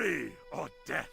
Victory or death.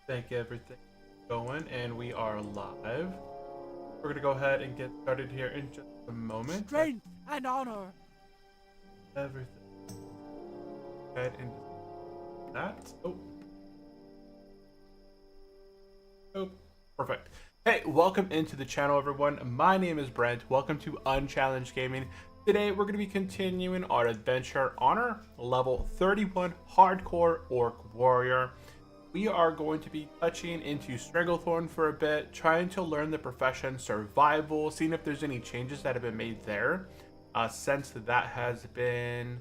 Thank you, everything going, and we are live. We're gonna go ahead and get started here in just a moment. Strength and honor. Everything. Go ahead and that. Oh, perfect. Hey, welcome into the channel, everyone. My name is Brent. Welcome to Unchallenged Gaming. Today, we're gonna be continuing our adventure Honor, level 31 Hardcore Orc Warrior. We are going to be touching into Stranglethorn for a bit, trying to learn the profession survival, seeing if there's any changes that have been made there. Since that has been,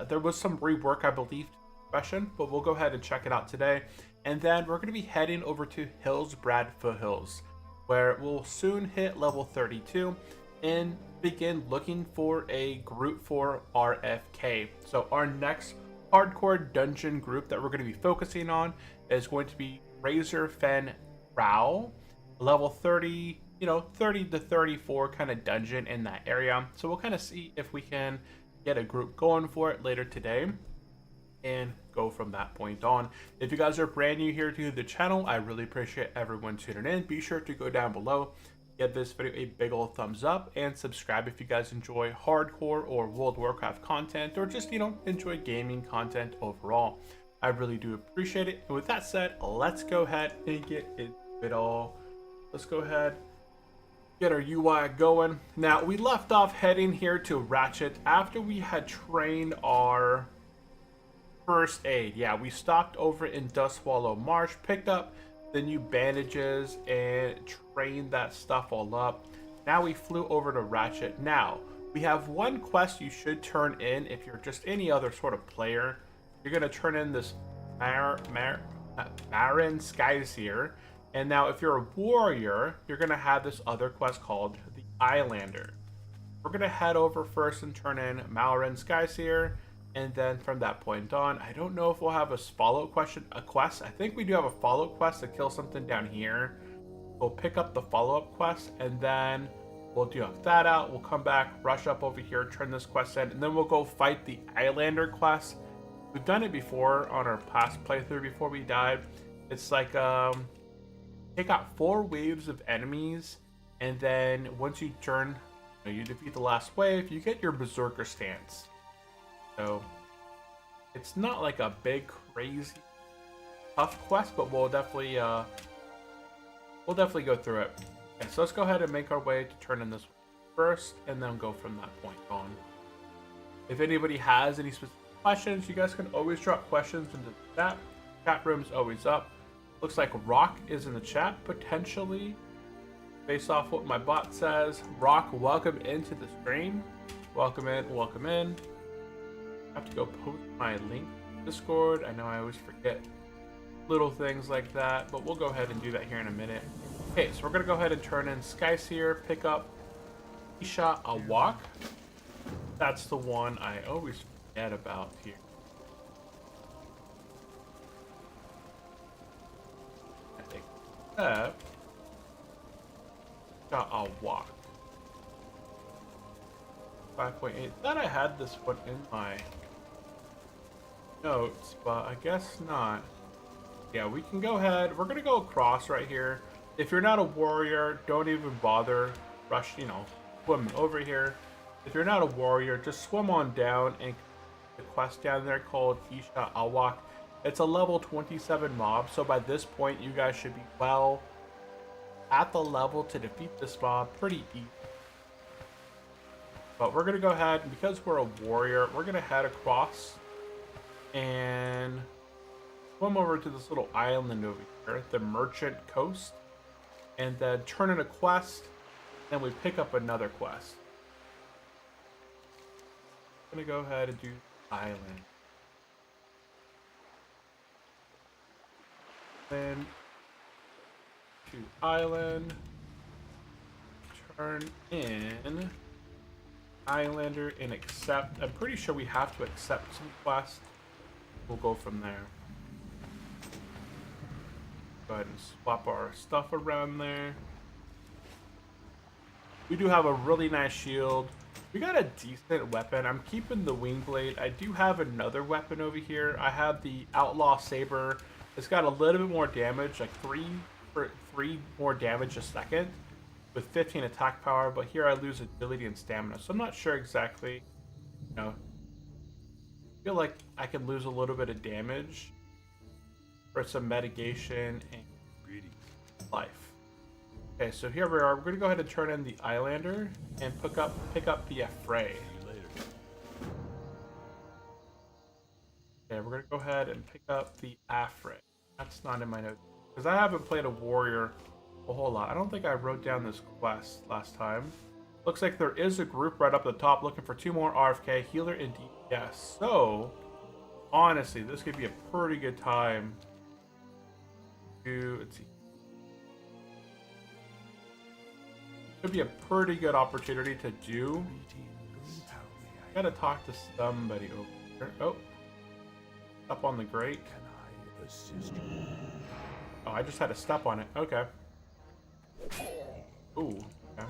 there was some rework, I believe, to the profession, but we'll go ahead and check it out today. And then we're going to be heading over to Hillsbrad Foothills, where we'll soon hit level 32 and begin looking for a group for RFK. So our next hardcore dungeon group that we're going to be focusing on is going to be Razor Fen Prowl, level 30, 30 to 34 kind of dungeon in that area. So we'll kind of see if we can get a group going for it later today and go from that point on. If you guys are brand new here to the channel, I really appreciate everyone tuning in. Be sure to go down below, give this video a big old thumbs up, and subscribe if you guys enjoy hardcore or World of Warcraft content, or just, enjoy gaming content overall. I really do appreciate it. And with that said, let's go ahead and get into it all. Let's go ahead, get our UI going. Now, we left off heading here to Ratchet after we had trained our first aid. Yeah, we stopped over in Dustswallow Marsh, picked up the new bandages and trained that stuff all up. Now we flew over to Ratchet. Now we have one quest you should turn in if you're just any other sort of player. You're gonna turn in this Marin Skyseer, and now if you're a warrior, you're gonna have this other quest called the Islander. We're gonna head over first and turn in Marin Skyseer, And then from that point on, I don't know if we'll have a follow-up quest. I think we do have a follow-up quest to kill something down here. We'll pick up the follow-up quest, and then we'll do that out. We'll come back, rush up over here, turn this quest in, and then we'll go fight the Islander quest. We've done it before on our past playthrough before we died. It's like, take out 4 waves of enemies, and then once you turn, you defeat the last wave, you get your Berserker stance. So it's not like a big, crazy, tough quest, but we'll definitely go through it. Okay, so let's go ahead and make our way to turn in this first, and then go from that point on. If anybody has any specific questions, you guys can always drop questions into the chat. Chat room's always up. Looks like Rock is in the chat, potentially. Based off what my bot says, Rock, welcome into the stream. Welcome in, welcome in. I have to go post my link to Discord. I know I always forget little things like that, but we'll go ahead and do that here in a minute. Okay, so we're gonna go ahead and turn in Skyseer, pick up Isha Awak. That's the one I always forget about here. Except Isha Awak. 5.8. Thought I had this one in my notes, but I guess not. Yeah, we can go ahead. We're gonna go across right here. If you're not a warrior, don't even bother swimming over here. If you're not a warrior, just swim on down and the quest down there called Isha Awak. It's a level 27 mob, so by this point you guys should be well at the level to defeat this mob pretty easy. But we're gonna go ahead, and because we're a warrior, we're gonna head across and swim over to this little island over here, the Merchant Coast, and then turn in a quest, then we pick up another quest. I'm gonna go ahead and do island. Then to island, turn in Islander and accept. I'm pretty sure we have to accept some quests. We'll go from there. Go ahead and swap our stuff around there. We do have a really nice shield. We got a decent weapon. I'm keeping the wing blade. I do have another weapon over here. I have the Outlaw Saber. It's got a little bit more damage, like three more damage a second, with 15 attack power. But here I lose agility and stamina, so I'm not sure exactly. I feel like I can lose a little bit of damage for some mitigation and life. Okay, so here we are. We're gonna go ahead and turn in the Islander and pick up the Fray. Okay, we're gonna go ahead and pick up the Affray. That's not in my notes because I haven't played a warrior a whole lot. I don't think I wrote down this quest last time. Looks like there is a group right up the top looking for 2 more RFK, healer and DPS. So honestly, this could be a pretty good time to, let's see. Could be a pretty good opportunity to do. Gotta talk to somebody over here. Oh, up on the grate. Oh, I just had to step on it. Okay. Ooh. Okay.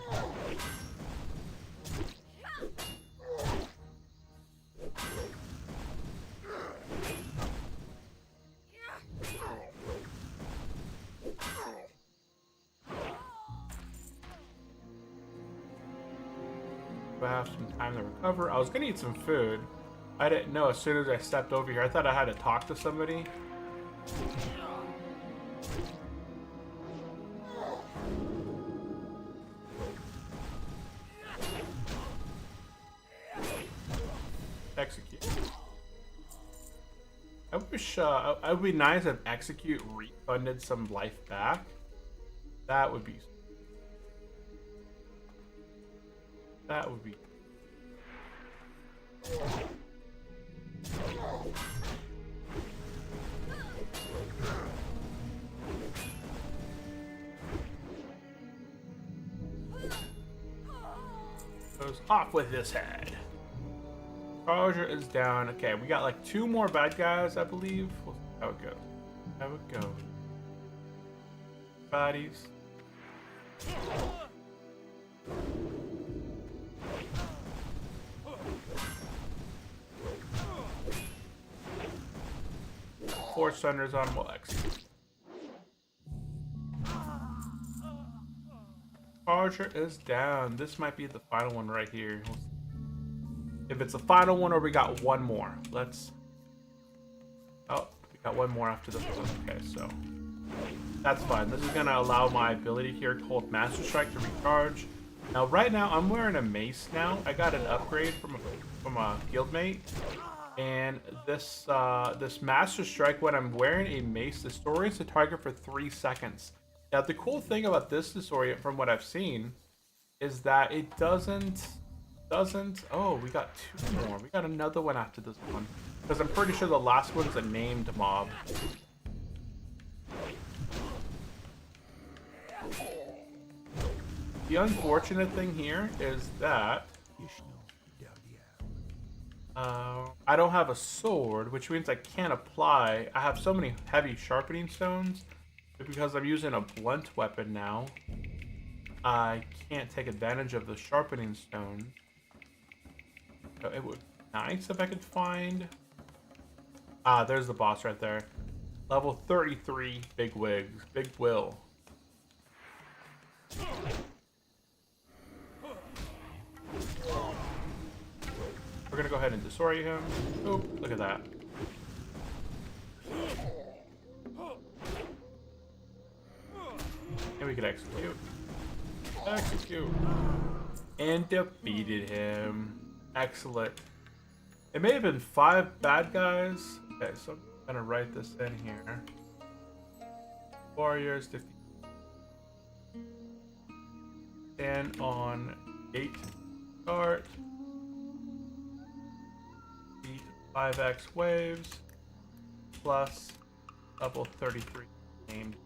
I have some time to recover. I was gonna eat some food. I didn't know as soon as I stepped over here. I thought I had to talk to somebody. Execute. I wish it would be nice if Execute refunded some life back. That would be. That would be. Goes off with his head. Charger is down. Okay, we got like 2 more bad guys, I believe. We'll see how it goes. How it goes. Bodies. Four Thunders on Wax. Charger is down. This might be the final one right here. If it's the final one or we got one more. Let's... Oh, we got one more after this one. Okay, so... That's fine. This is going to allow my ability here called Master Strike to recharge. Now, right now, I'm wearing a mace now. I got an upgrade from a guildmate. And this this Master Strike, when I'm wearing a mace, disorients the target for 3 seconds. Now, the cool thing about this disorient, from what I've seen, is that it doesn't... Oh, we got 2 more. We got another one after this one. Because I'm pretty sure the last one's a named mob. The unfortunate thing here is that I don't have a sword, which means I can't apply. I have so many heavy sharpening stones, but because I'm using a blunt weapon now, I can't take advantage of the sharpening stone. So it would be nice if I could find... Ah, there's the boss right there. Level 33, Big Wigs. Big Will. We're gonna go ahead and disorient him. Oh, look at that. And we can execute. Execute. And defeated him. Excellent. It may have been 5 bad guys. Okay, so I'm gonna write this in here. Warriors defeat. Stand on 8 start. Beat 5x waves plus level 33 named.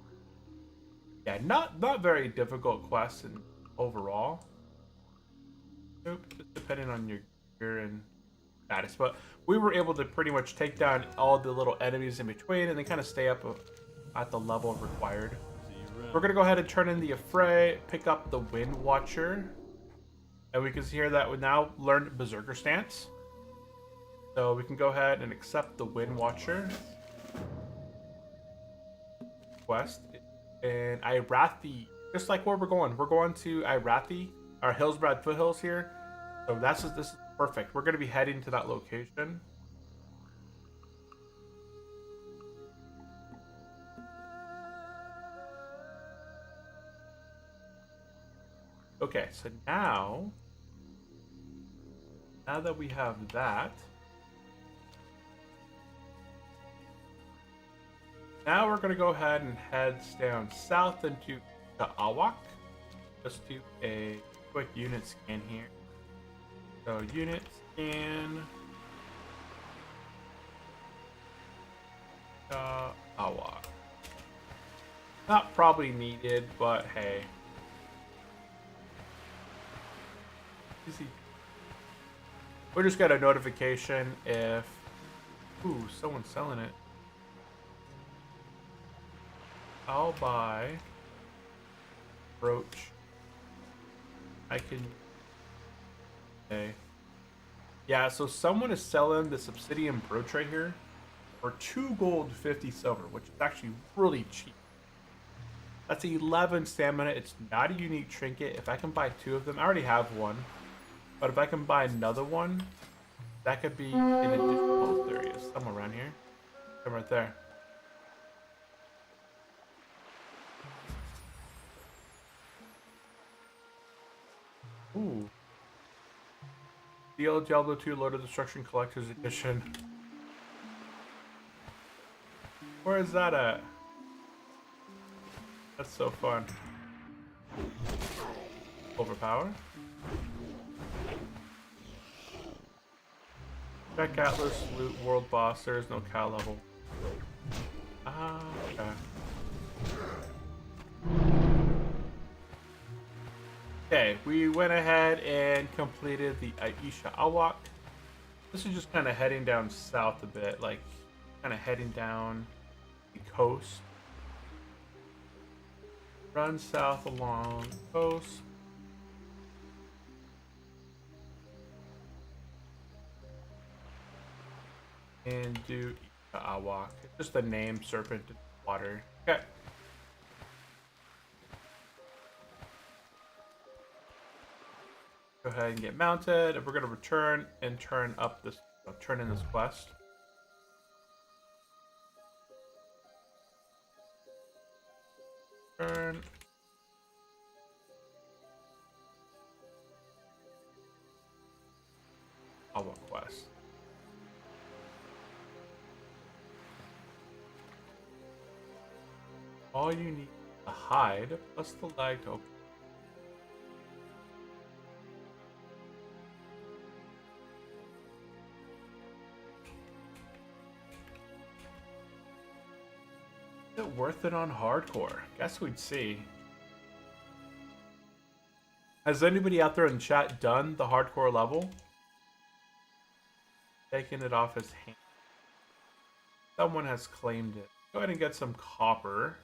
Yeah, not very difficult quests in overall. Nope, just depending on your gear and status. But we were able to pretty much take down all the little enemies in between and then kind of stay up at the level required. We're going to go ahead and turn in the Affray, pick up the Wind Watcher. And we can see here that we now learned Berserker Stance. So we can go ahead and accept the Wind Watcher quest. And Irathi, just like where we're going to Irathi, our Hillsbrad Foothills here. So this is perfect. We're going to be heading to that location. Okay, so now that we have that, now we're going to go ahead and head down south into the Awak. Just do a quick unit scan here. So unit scan Awak. Not probably needed, but hey. Easy. We just got a notification if... Ooh, someone's selling it. I'll buy... Brooch. I can... Okay. Yeah, so someone is selling this obsidian brooch right here for 2 gold, 50 silver, which is actually really cheap. That's 11 stamina. It's not a unique trinket. If I can buy 2 of them, I already have one. But if I can buy another one, that could be an additional... There he is, somewhere around here. Come right there. Ooh. DL Diablo 2 Lord of Destruction Collector's Edition. Where is that at? That's so fun. Overpower. Check Atlas, loot, world boss. There is no cow level. Ah, okay. Okay, we went ahead and completed the Aisha Awak. This is just kind of heading down south a bit, like kind of heading down the coast. Run south along the coast. And do Awak. It's just the name serpent in the water. Okay. Go ahead and get mounted, and we're gonna return and turn up this, turn in this quest. Turn. Awak quest. All you need to hide plus the lag to open. Is it worth it on hardcore? Guess we'd see. Has anybody out there in the chat done the hardcore level? Taking it off his hand. Someone has claimed it. Go ahead and get some copper.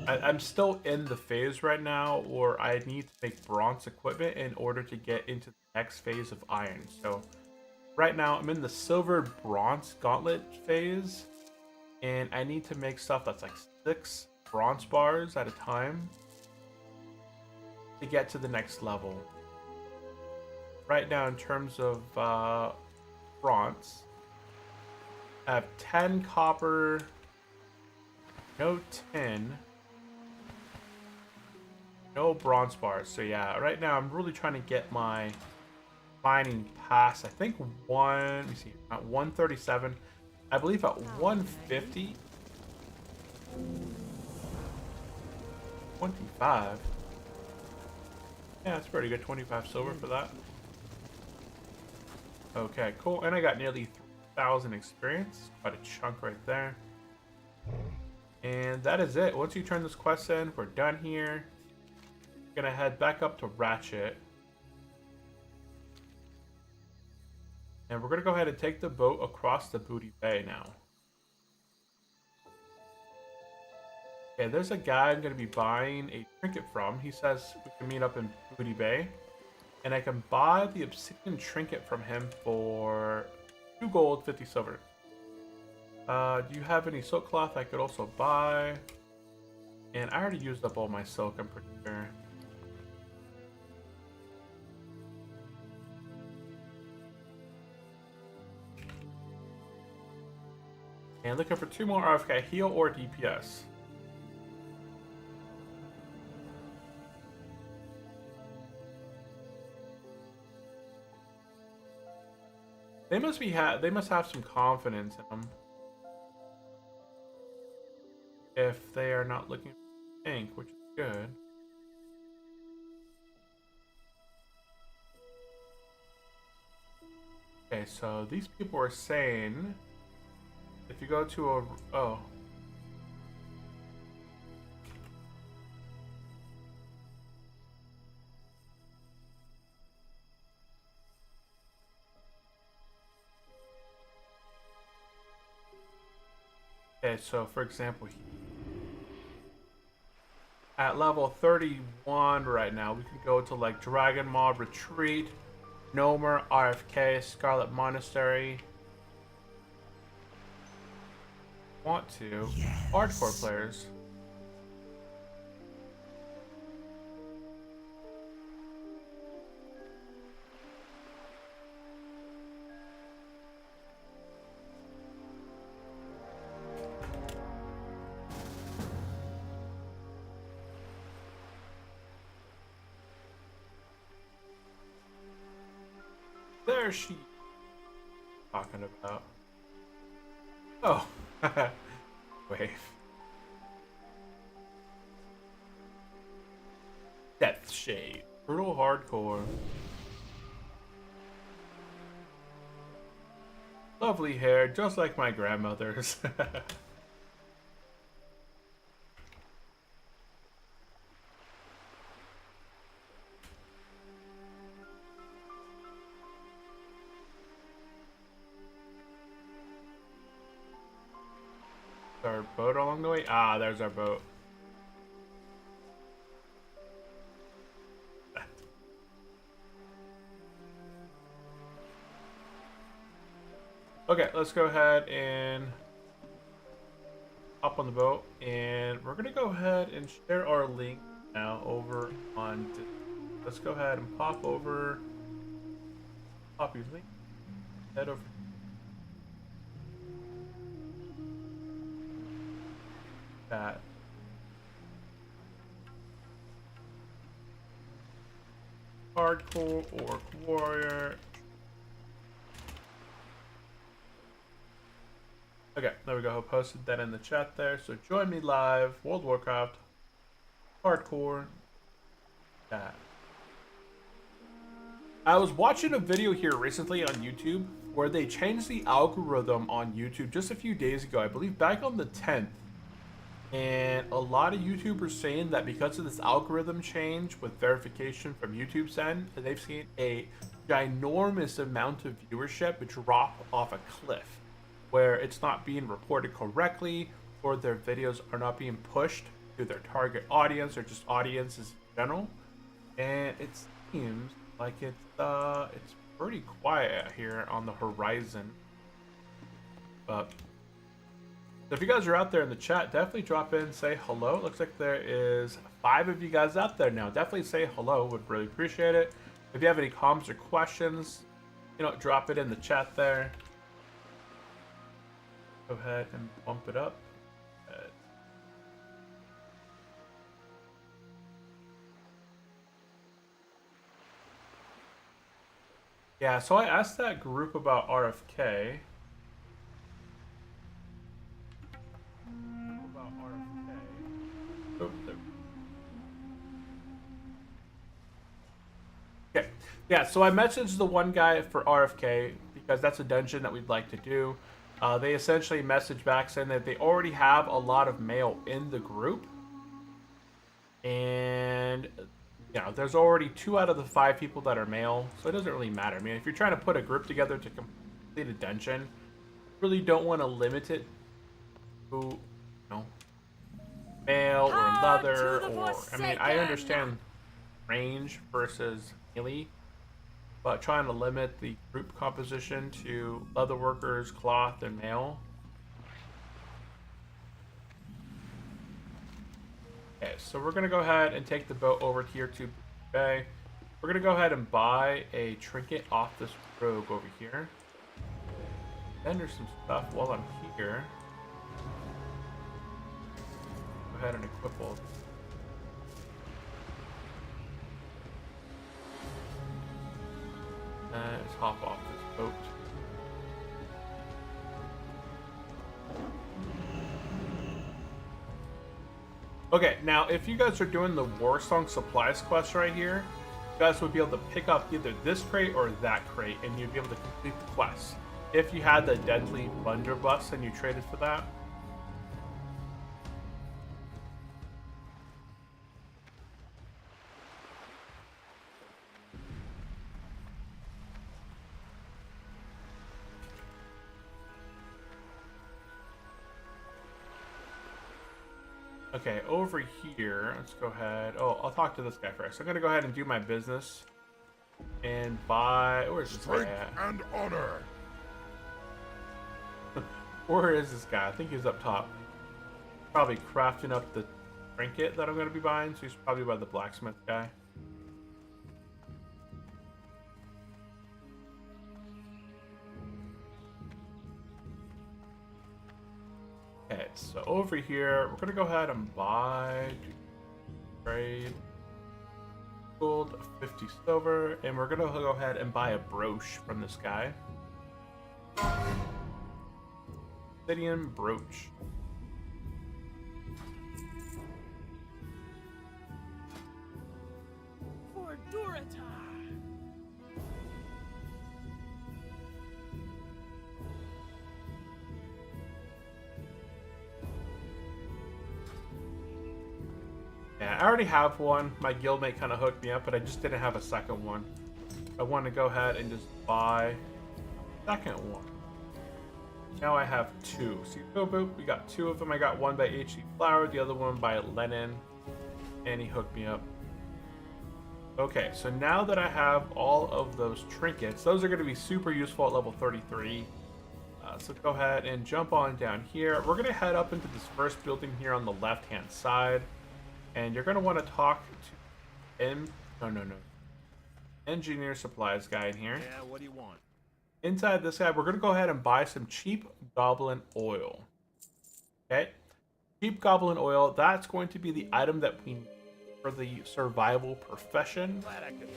I'm still in the phase right now, or I need to make bronze equipment in order to get into the next phase of iron. So right now I'm in the silver bronze gauntlet phase, and I need to make stuff that's like 6 bronze bars at a time to get to the next level. Right now, in terms of bronze, I have 10 copper, no tin, no bronze bars. So yeah, right now I'm really trying to get my mining past, I think let me see, at 137. I believe at 150. 25. Yeah, that's pretty good. 25 silver for that. Okay, cool. And I got nearly 3,000 experience. Quite a chunk right there. And that is it. Once you turn this quest in, we're done here. We're gonna head back up to Ratchet. And we're gonna go ahead and take the boat across the Booty Bay now. Okay, there's a guy I'm gonna be buying a trinket from. He says we can meet up in Booty Bay. And I can buy the obsidian trinket from him for 2 gold, 50 silver. Do you have any silk cloth I could also buy? And I already used up all my silk, I'm pretty sure. And looking for 2 more RFK, heal or DPS. They must have some confidence in them. If they are not looking for tank, which is good. Okay, so these people are saying if you go to a Okay, so for example, at level 31 right now, we can go to like Dragon Mob Retreat, Nomer, RFK, Scarlet Monastery. Want to? Yes. Hardcore players. There's she talking about. Oh, wave. Death Shade. Brutal hardcore. Lovely hair, just like my grandmother's. Our boat along the way? Ah, there's our boat. Okay, let's go ahead and hop on the boat, and we're gonna go ahead and share our link now over on Discord. Let's go ahead and pop your link, head over. That. Hardcore Orc Warrior. Okay, there we go. I posted that in the chat there. So join me live, World of Warcraft, Hardcore. That. I was watching a video here recently on YouTube where they changed the algorithm on YouTube just a few days ago. I believe back on the 10th. And a lot of YouTubers saying that because of this algorithm change with verification from YouTube's end, they've seen a ginormous amount of viewership drop off a cliff, where it's not being reported correctly, or their videos are not being pushed to their target audience or just audiences in general. And it seems like it's pretty quiet here on the horizon. But so if you guys are out there in the chat, definitely drop in, say hello. It looks like there is 5 of you guys out there now. Definitely say hello. Would really appreciate it. If you have any comments or questions, drop it in the chat there. Go ahead and bump it up. Yeah, so I asked that group about RFK. Oh, there. Okay. Yeah, so I messaged the one guy for RFK because that's a dungeon that we'd like to do. They essentially messaged back saying that they already have a lot of mail in the group. And, there's already 2 out of the 5 people that are male, so it doesn't really matter. I mean, if you're trying to put a group together to complete a dungeon, you really don't want to limit it to, male or leather, or, I mean, I understand range versus melee, but trying to limit the group composition to leather workers, cloth, and male. Okay, so we're gonna go ahead and take the boat over here to Bay. We're gonna go ahead and buy a trinket off this rogue over here. Then there's some stuff while I'm here. Go ahead and equip all of this. Let's hop off this boat. Okay, now if you guys are doing the Warsong Supplies quest right here, you guys would be able to pick up either this crate or that crate, and you'd be able to complete the quest. If you had the Deadly Blunderbuss and you traded for that. Okay, over here, let's go ahead. Oh, I'll talk to this guy first. I'm gonna go ahead and do my business and buy. Where's this guy at? And honor. Where is this guy? I think he's up top. Probably crafting up the trinket that I'm gonna be buying. So he's probably by the blacksmith guy. Okay, so over here, we're gonna go ahead and buy, trade, gold, 50 silver, and we're gonna go ahead and buy a brooch from this guy. Obsidian brooch. For Durata. Yeah, I already have one. My guildmate kind of hooked me up, but I just didn't have a second one. I want to go ahead and just buy a second one. Now I have 2. See, boop, we got 2 of them. I got one by H.E. Flower, the other one by Lennon, and he hooked me up. Okay, so now that I have all of those trinkets, those are going to be super useful at level 33. So go ahead and jump on down here. We're going to head up into this first building here on the left-hand side, and you're going to want to talk to engineer supplies guy in here. Yeah, what do you want? Inside this guy, we're going to go ahead and buy some cheap goblin oil. Okay, cheap goblin oil, that's going to be the item that we need for the survival profession.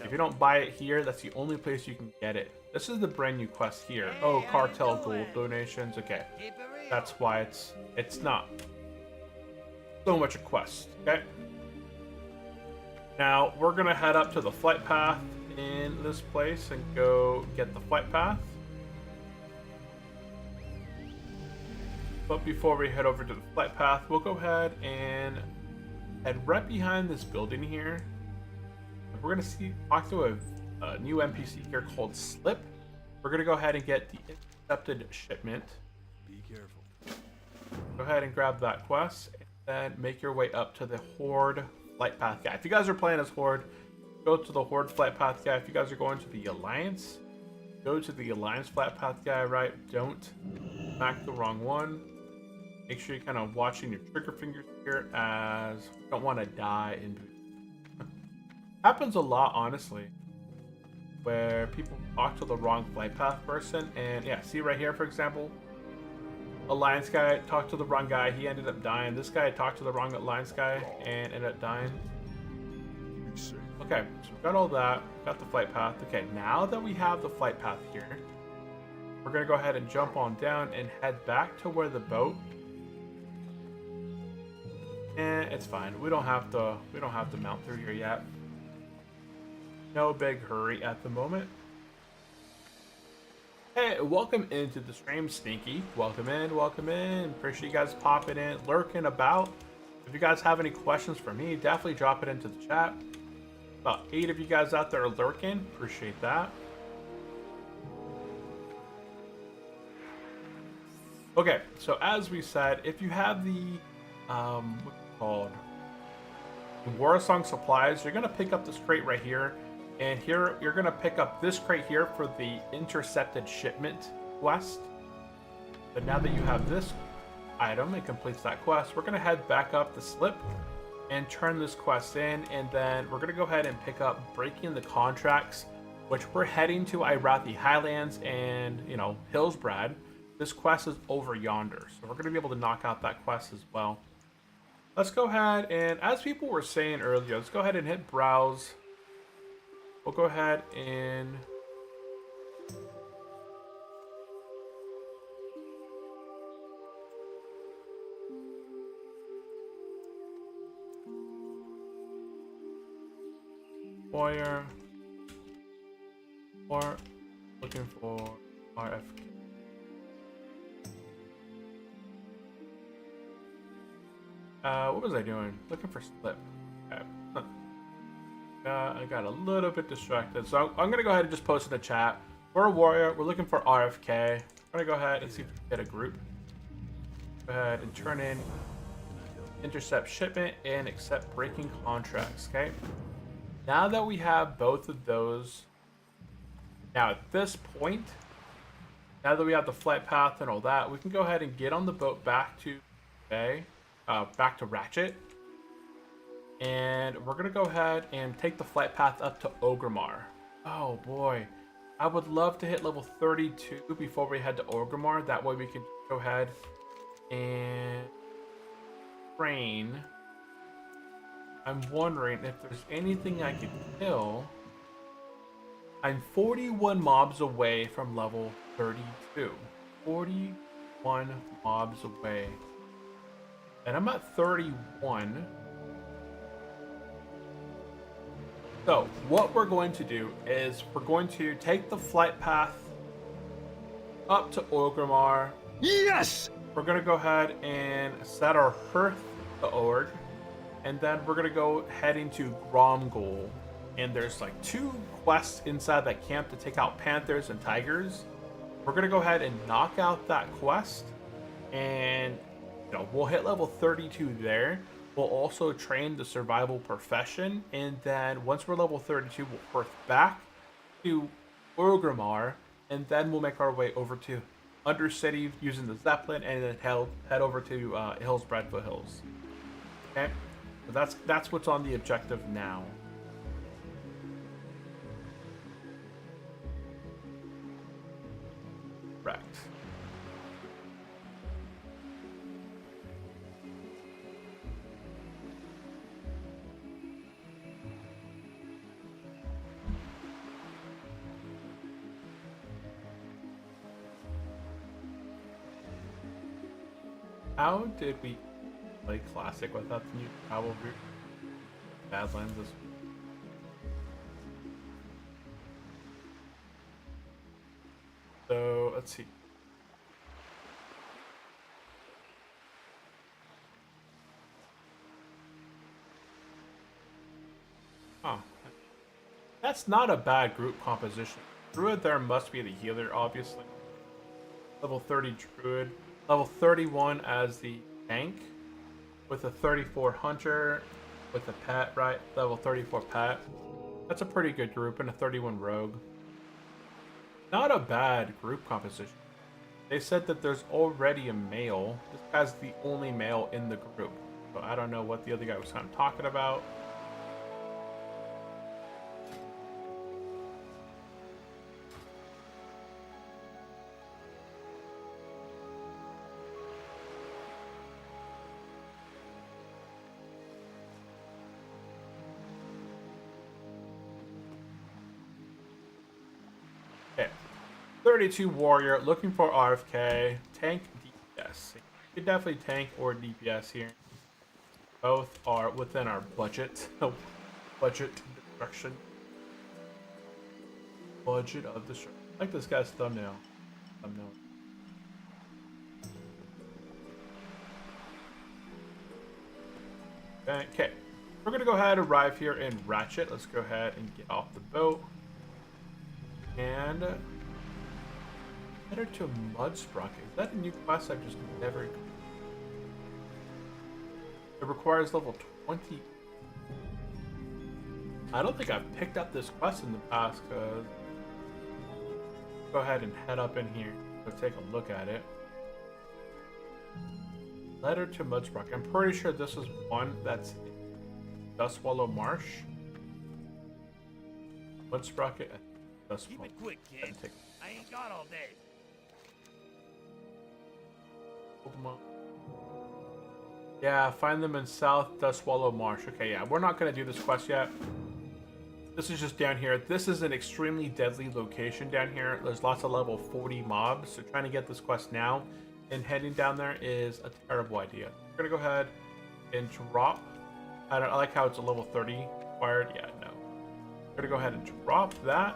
If you don't buy it here, that's the only place you can get it. This is the brand new quest here. Oh, cartel gold donations. Okay, that's why it's not so much a quest. Okay, now we're gonna head up to the flight path in this place and go get the flight path. But before we head over to the flight path, we'll go ahead and head right behind this building here. We're gonna talk to a new NPC here called Slip. We're gonna go ahead and get the intercepted shipment. Be careful. Go ahead and grab that quest, and then make your way up to the Horde flight path guy. If you guys are playing as Horde, go to the Horde flight path guy. If you guys are going to the Alliance, go to the Alliance flight path guy. Right? Don't smack the wrong one. Make sure you're kind of watching your trigger fingers here, as you don't want to die in boost. Happens a lot, honestly, where people talk to the wrong flight path person, and yeah, see right here, for example, Alliance guy talked to the wrong guy, he ended up dying. This guy talked to the wrong Alliance guy and ended up dying. Okay, so we got all that, got the flight path. Okay, now that we have the flight path here, we're gonna go ahead and jump on down and head back to where the boat. It's fine. We don't have to mount through here yet. No big hurry at the moment. Hey, welcome into the stream, Stinky. Welcome in, welcome in. Appreciate you guys popping in, lurking about. If you guys have any questions for me, definitely drop it into the chat. About 8 of you guys out there are lurking. Appreciate that. Okay, so as we said, if you have the what's it called, War Song supplies, you're gonna pick up this crate right here, and here you're gonna pick up this crate here for the intercepted shipment quest. But now that you have this item, it completes that quest. We're gonna head back up the slip and turn this quest in, and then we're gonna go ahead and pick up breaking the contracts, which we're heading to Irathi Highlands and Hillsbrad. This quest is over yonder, so we're gonna be able to knock out that quest as well. Let's go ahead and, as people were saying earlier, let's go ahead and hit browse. We'll go ahead and Warrior, or looking for RFK. What was I doing? Looking for Slip. Okay. I got a little bit distracted, so I'm gonna go ahead and just post in the chat. We're a warrior. We're looking for RFK. I'm gonna go ahead and see if we can get a group. Go ahead and turn in intercept shipment and accept breaking contracts. Okay. Now that we have both of those, now at this point, now that we have the flight path and all that, we can go ahead and get on the boat back to back to Ratchet, and we're gonna go ahead and take the flight path up to Orgrimmar. Oh boy, I would love to hit level 32 before we head to Orgrimmar. That way we can go ahead and train. I'm wondering if there's anything I could kill. I'm 41 mobs away from level 32. 41 mobs away. And I'm at 31. So what we're going to do is we're going to take the flight path up to Orgrimmar. Yes! We're going to go ahead and set our hearth to Org. And then we're going to go heading to Gromgol. And there's like 2 quests inside that camp to take out panthers and tigers. We're gonna go ahead and knock out that quest, and we'll hit level 32 there. We'll also train the survival profession, and then once we're level 32, we'll birth back to Orgrimmar, and then we'll make our way over to Undercity using the Zeppelin, and then head over to Hillsbrad Foothills. Okay, so that's what's on the objective now. Correct. How did we play Classic without the new travel route? Badlands is. So let's see. Oh, that's not a bad group composition. Druid there must be the healer, obviously. Level 30 Druid. Level 31 as the tank. With a 34 Hunter. With a pet, right? Level 34 pet. That's a pretty good group, and a 31 Rogue. Not a bad group composition. They said that there's already a male. This guy's the only male in the group. So I don't know what the other guy was kind of talking about. Okay. 32 warrior, looking for RFK, tank, DPS. You could definitely tank or DPS here. Both are within our budget. Budget destruction. Budget of destruction. I like this guy's thumbnail. Okay. We're gonna go ahead and arrive here in Ratchet. Let's go ahead and get off the boat. And head to Mudsprocket. Is that a new quest I've just never... It requires level 20. I don't think I've picked up this quest in the past, because... Go ahead and head up in here. Go take a look at it. Letter to Mudsprocket. I'm pretty sure this is one that's in Dustswallow Marsh. Mudsprocket. Keep it quick, kid. I ain't got all day. Pokemon. Yeah, find them in South Dustswallow Marsh. Okay, yeah, we're not going to do this quest yet. This is just down here. This is an extremely deadly location down here. There's lots of level 40 mobs, so trying to get this quest now and heading down there is a terrible idea. We're going to go ahead and drop. I like how it's a level 30 required. Yeah, no. We're going to go ahead and drop that.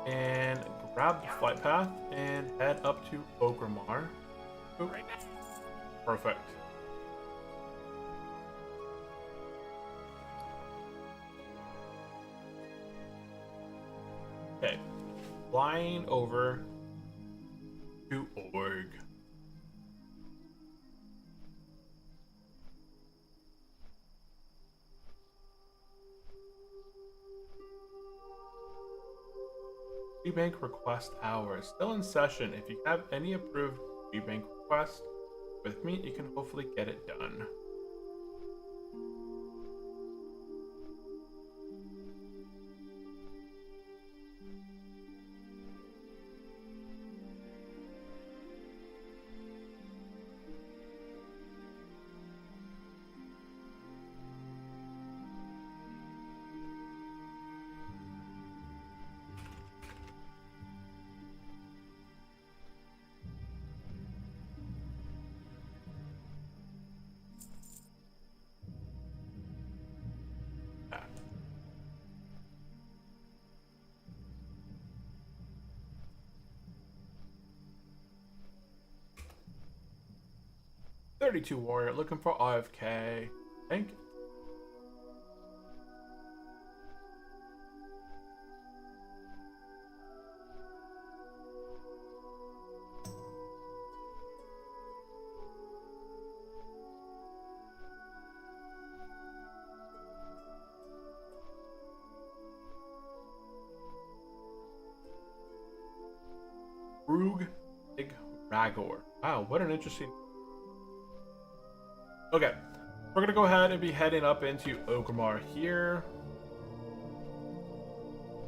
And grab the flight path and head up to Orgrimmar. Perfect. Okay, flying over to Org. Bank request hours still in session. If you have any approved bank request with me, you can hopefully get it done. .32 warrior looking for RFK. Thank you. Ragor. Wow, what an interesting... Okay, we're gonna go ahead and be heading up into Orgrimmar here.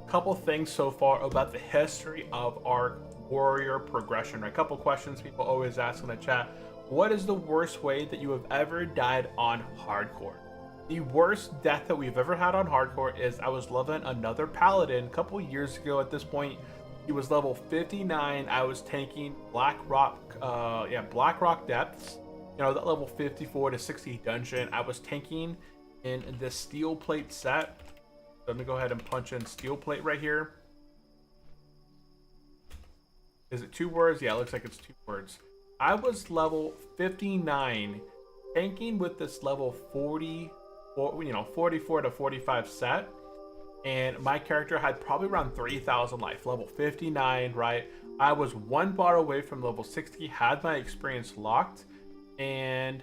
Couple things so far about the history of our warrior progression. A couple questions people always ask in the chat. What is the worst way that you have ever died on hardcore? The worst death that we've ever had on hardcore is I was leveling another paladin a couple years ago. At this point, he was level 59. I was tanking Black Rock Depths. You know, that level 54 to 60 dungeon. I was tanking in the steel plate set. So let me go ahead and punch in steel plate right here. Is it 2 words? Yeah, it looks like it's 2 words. I was level 59 tanking with this level 44 to 45 set. And my character had probably around 3,000 life, level 59, right? I was 1 bar away from level 60, had my experience locked, and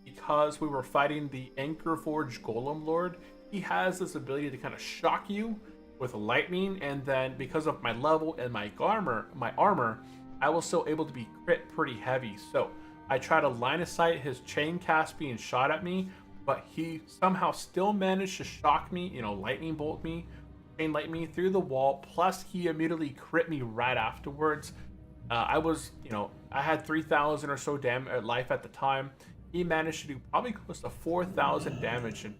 because we were fighting the Anchorforge Golem Lord, he has this ability to kind of shock you with lightning, and then because of my level and my armor, I was still able to be crit pretty heavy. So I tried to line of sight his chain cast being shot at me, but he somehow still managed to shock me, you know, lightning bolt me, chain light me through the wall, plus he immediately crit me right afterwards. I was, you know, I had 3,000 or so life at the time. He managed to do probably close to 4,000 damage in,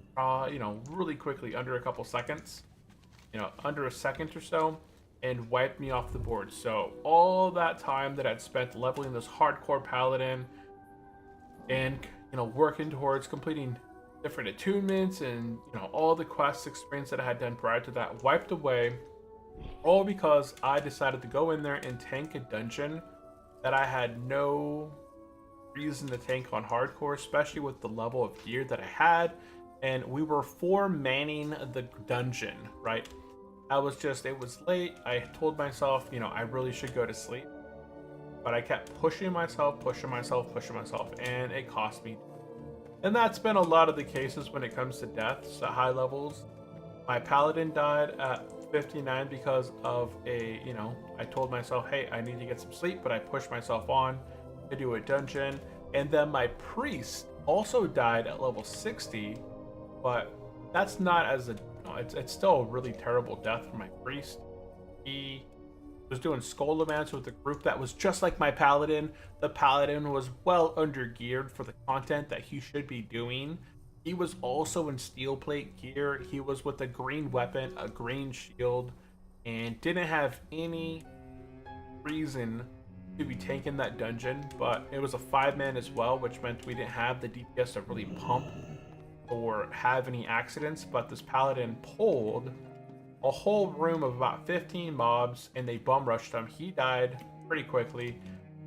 you know, really quickly, under a couple seconds, you know, under a second or so, and wiped me off the board. So all that time that I'd spent leveling this hardcore paladin and, you know, working towards completing different attunements and, you know, all the quest experience that I had done prior to that wiped away, all because I decided to go in there and tank a dungeon that I had no reason to tank on hardcore, especially with the level of gear that I had. And we were 4-manning the dungeon, right? It was late. I told myself, you know, I really should go to sleep, but I kept pushing myself, and it cost me. And that's been a lot of the cases when it comes to deaths at high levels. My paladin died at 59 because of I told myself, hey, I need to get some sleep, but I pushed myself on to do a dungeon. And then my priest also died at level 60, but that's not as it's still a really terrible death for my priest. He was doing Skullomance with a group that was just like my paladin. The paladin was well under geared for the content that he should be doing. He was also in steel plate gear. He was with a green weapon, a green shield, and didn't have any reason to be taking that dungeon. But it was a 5-man as well, which meant we didn't have the DPS to really pump or have any accidents. But this paladin pulled a whole room of about 15 mobs, and they bum rushed him. He died pretty quickly,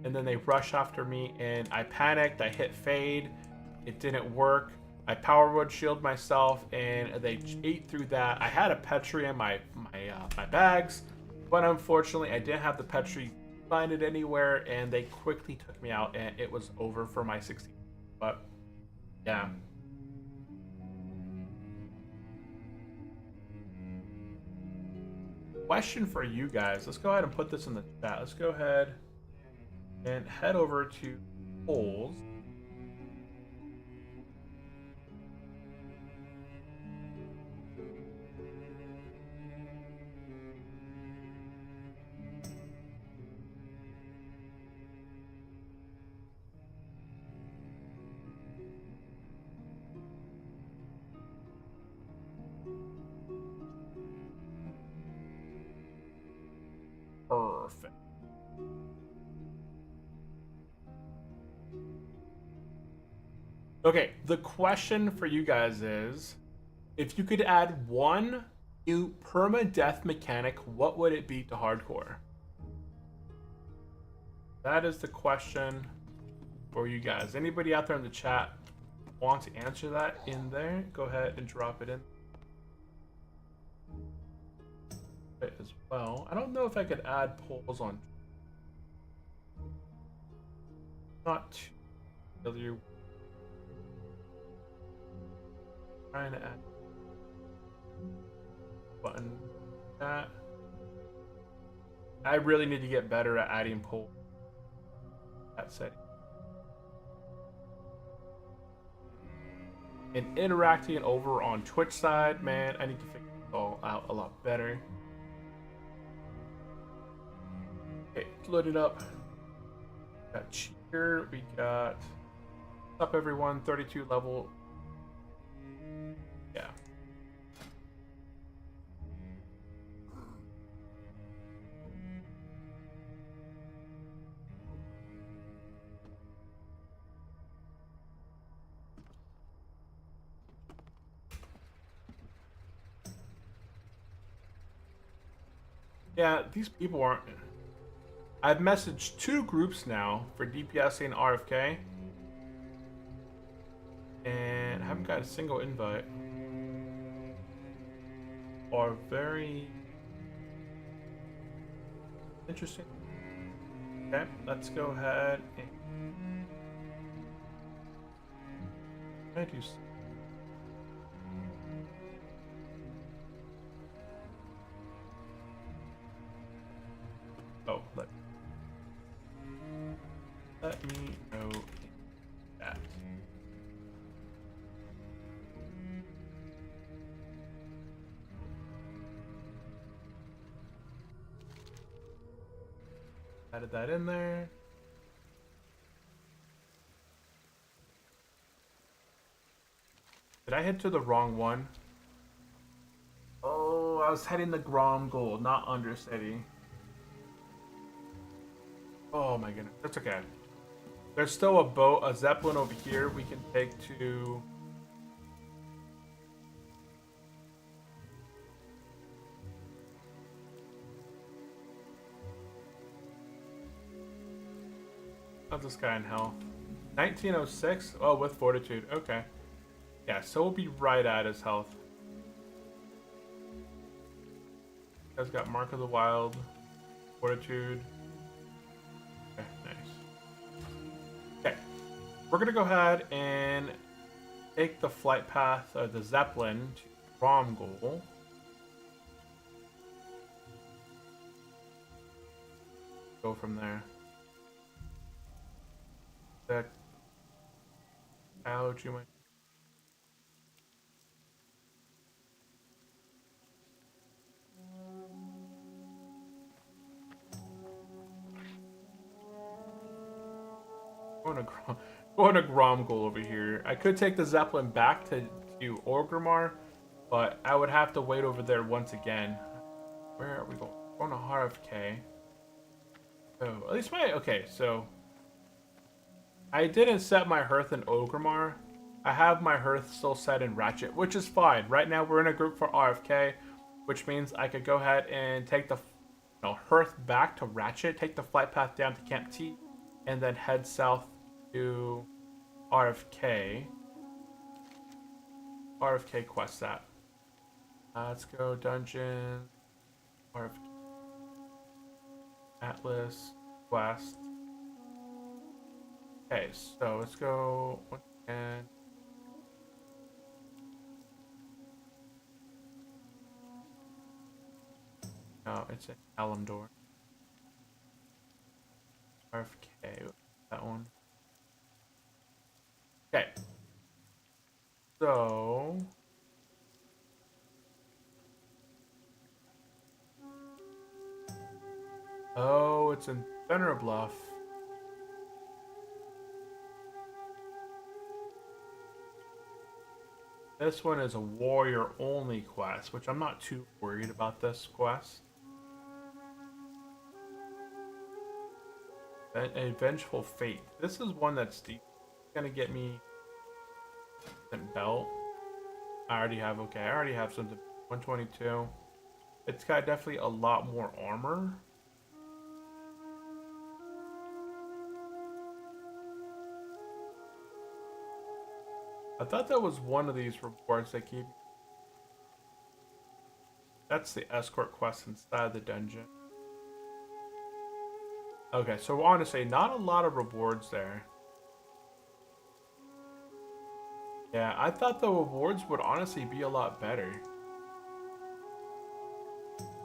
and then they rushed after me, and I panicked. I hit fade. It didn't work. I power wood shield myself, and they ate through that. I had a Petri in my bags, but unfortunately I didn't have the Petri find it anywhere, and they quickly took me out, and it was over for my 60. But yeah. Question for you guys. Let's go ahead and put this in the chat. Let's go ahead and head over to polls. Perfect. Okay, the question for you guys is, if you could add one new permadeath mechanic, what would it be to hardcore? That is the question for you guys. Anybody out there in the chat want to answer that in there? Go ahead and drop it in as well. I don't know if I could add polls on. Not too familiar. Trying to add button that. I really need to get better at adding polls. that setting. And interacting over on Twitch side, man, I need to figure it all out a lot better. Okay, load it up. Got cheer, we got up everyone, 32 level. Yeah. Yeah, these people aren't. I've messaged 2 groups now for DPS and RFK, and I haven't got a single invite. Are very interesting. Okay, let's go ahead and I do. Oh, let me know that. Added that in there. Did I head to the wrong one? Oh, I was heading the Grom goal, not Undercity. Oh my goodness, that's okay. There's still a boat, a Zeppelin over here we can take to... How's this guy in hell? 1906? Oh, with fortitude. Okay. Yeah, so we'll be right at his health. Guy's got Mark of the Wild, fortitude. Okay, nice. Okay, we're gonna go ahead and take the flight path of the Zeppelin to Romgol. Go from there. Ouch, you might. Going to Gromgol over here. I could take the Zeppelin back to Orgrimmar, but I would have to wait over there once again. Where are we going? Going to RFK. Oh, at least my... Okay, so... I didn't set my hearth in Orgrimmar. I have my hearth still set in Ratchet, which is fine. Right now we're in a group for RFK, which means I could go ahead and take the hearth back to Ratchet, take the flight path down to Camp T, and then head south to RFK. RFK quest that. Let's go dungeon. RFK. Atlas. Quest. Okay, so let's go once again. No, it's in Alamdor. RFK. That one. Okay. So... Oh, it's in Center Bluff. This one is a warrior only quest, which I'm not too worried about this quest. A Vengeful Fate. This is one that's deep. It's gonna get me a belt. I already have, okay, I already have something. 122. It's got definitely a lot more armor. I thought that was one of these rewards that keep... That's the escort quest inside the dungeon. Okay, so honestly, not a lot of rewards there. Yeah, I thought the rewards would honestly be a lot better.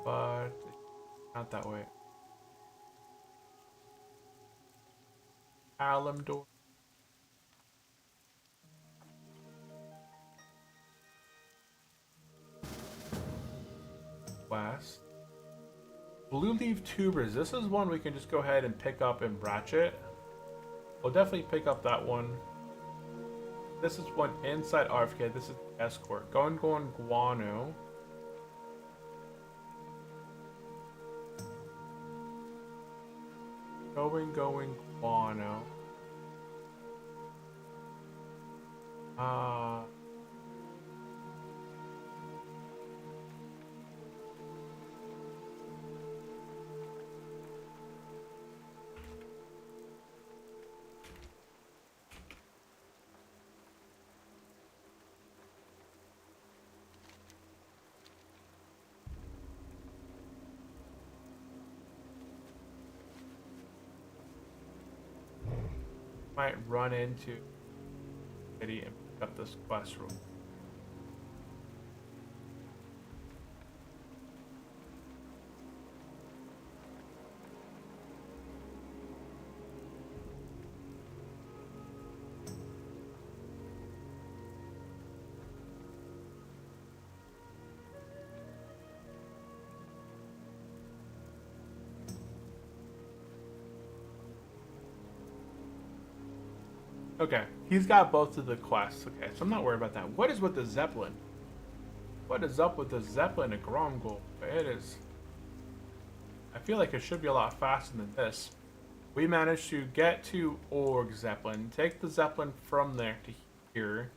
But not that way. Alamdor. West. Blue leaf tubers. This is one we can just go ahead and pick up and ratchet. We'll definitely pick up that one. This is one inside RFK. This is escort. Going guano. Going guano. Might run into city and pick up this quest room. Okay, he's got both of the quests. Okay, so I'm not worried about that. What is with the Zeppelin? What is up with the Zeppelin at Gromgol? It is... I feel like it should be a lot faster than this. We managed to get to Org Zeppelin, take the Zeppelin from there to here.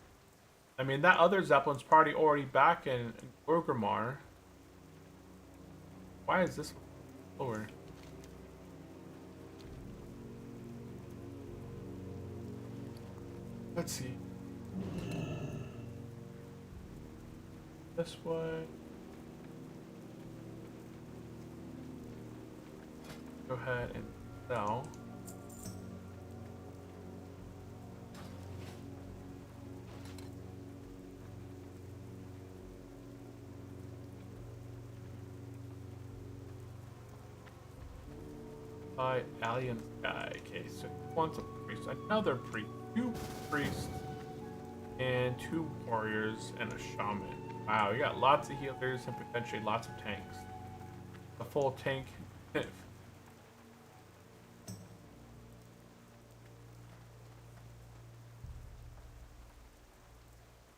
I mean, that other Zeppelin's probably already back in Orgrimmar. Why is this slower? Let's see. This way. Go ahead and sell. By Alien Guy. Okay, so he wants a priest. Another priest. 2 priests and 2 warriors and a shaman. Wow, you got lots of healers and potentially lots of tanks. A full tank.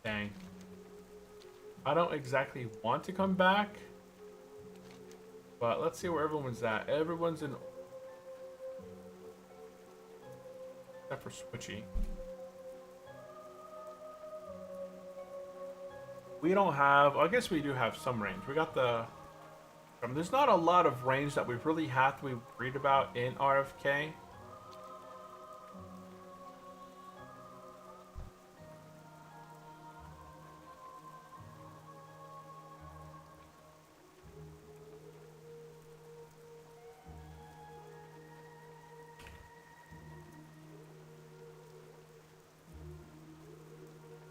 Dang. I don't exactly want to come back, but let's see where everyone's at. Everyone's in... except for Switchy. We don't have... I guess we do have some range. We got the... there's not a lot of range that we really have to read about in RFK.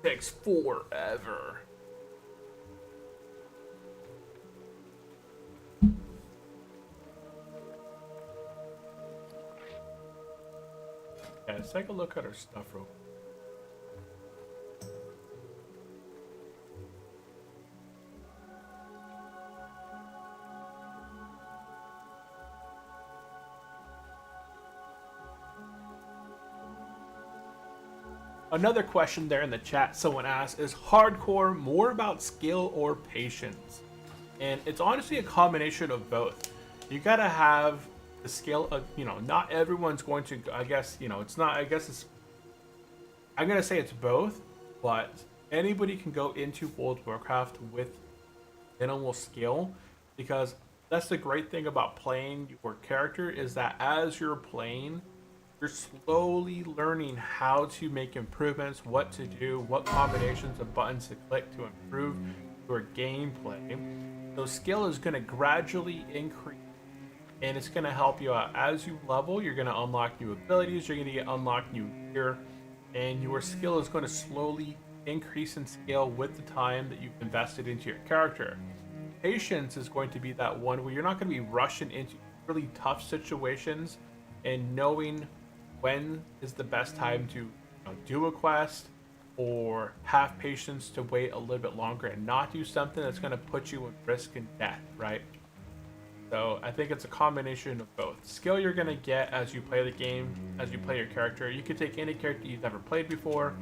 Takes forever. Yeah, let's take a look at our stuff real quick. Another question there in the chat someone asked, is hardcore more about skill or patience? And it's honestly a combination of both. You gotta have the skill of, you know, not everyone's going to, I guess, you know, it's not, I guess it's, I'm gonna say it's both, but anybody can go into World of Warcraft with minimal skill, because that's the great thing about playing your character, is that as you're playing, you're slowly learning how to make improvements, what to do, what combinations of buttons to click to improve your gameplay. So skill is going to gradually increase, and it's going to help you out. As you level, you're going to unlock new abilities, you're going to get unlocked new gear, and your skill is going to slowly increase in scale with the time that you've invested into your character. Patience is going to be that one where you're not going to be rushing into really tough situations and knowing when is the best time to do a quest, or have patience to wait a little bit longer and not do something that's going to put you in risk and death, right? So I think it's a combination of both. Skill you're going to get as you play the game, as you play your character. You could take any character you've never played before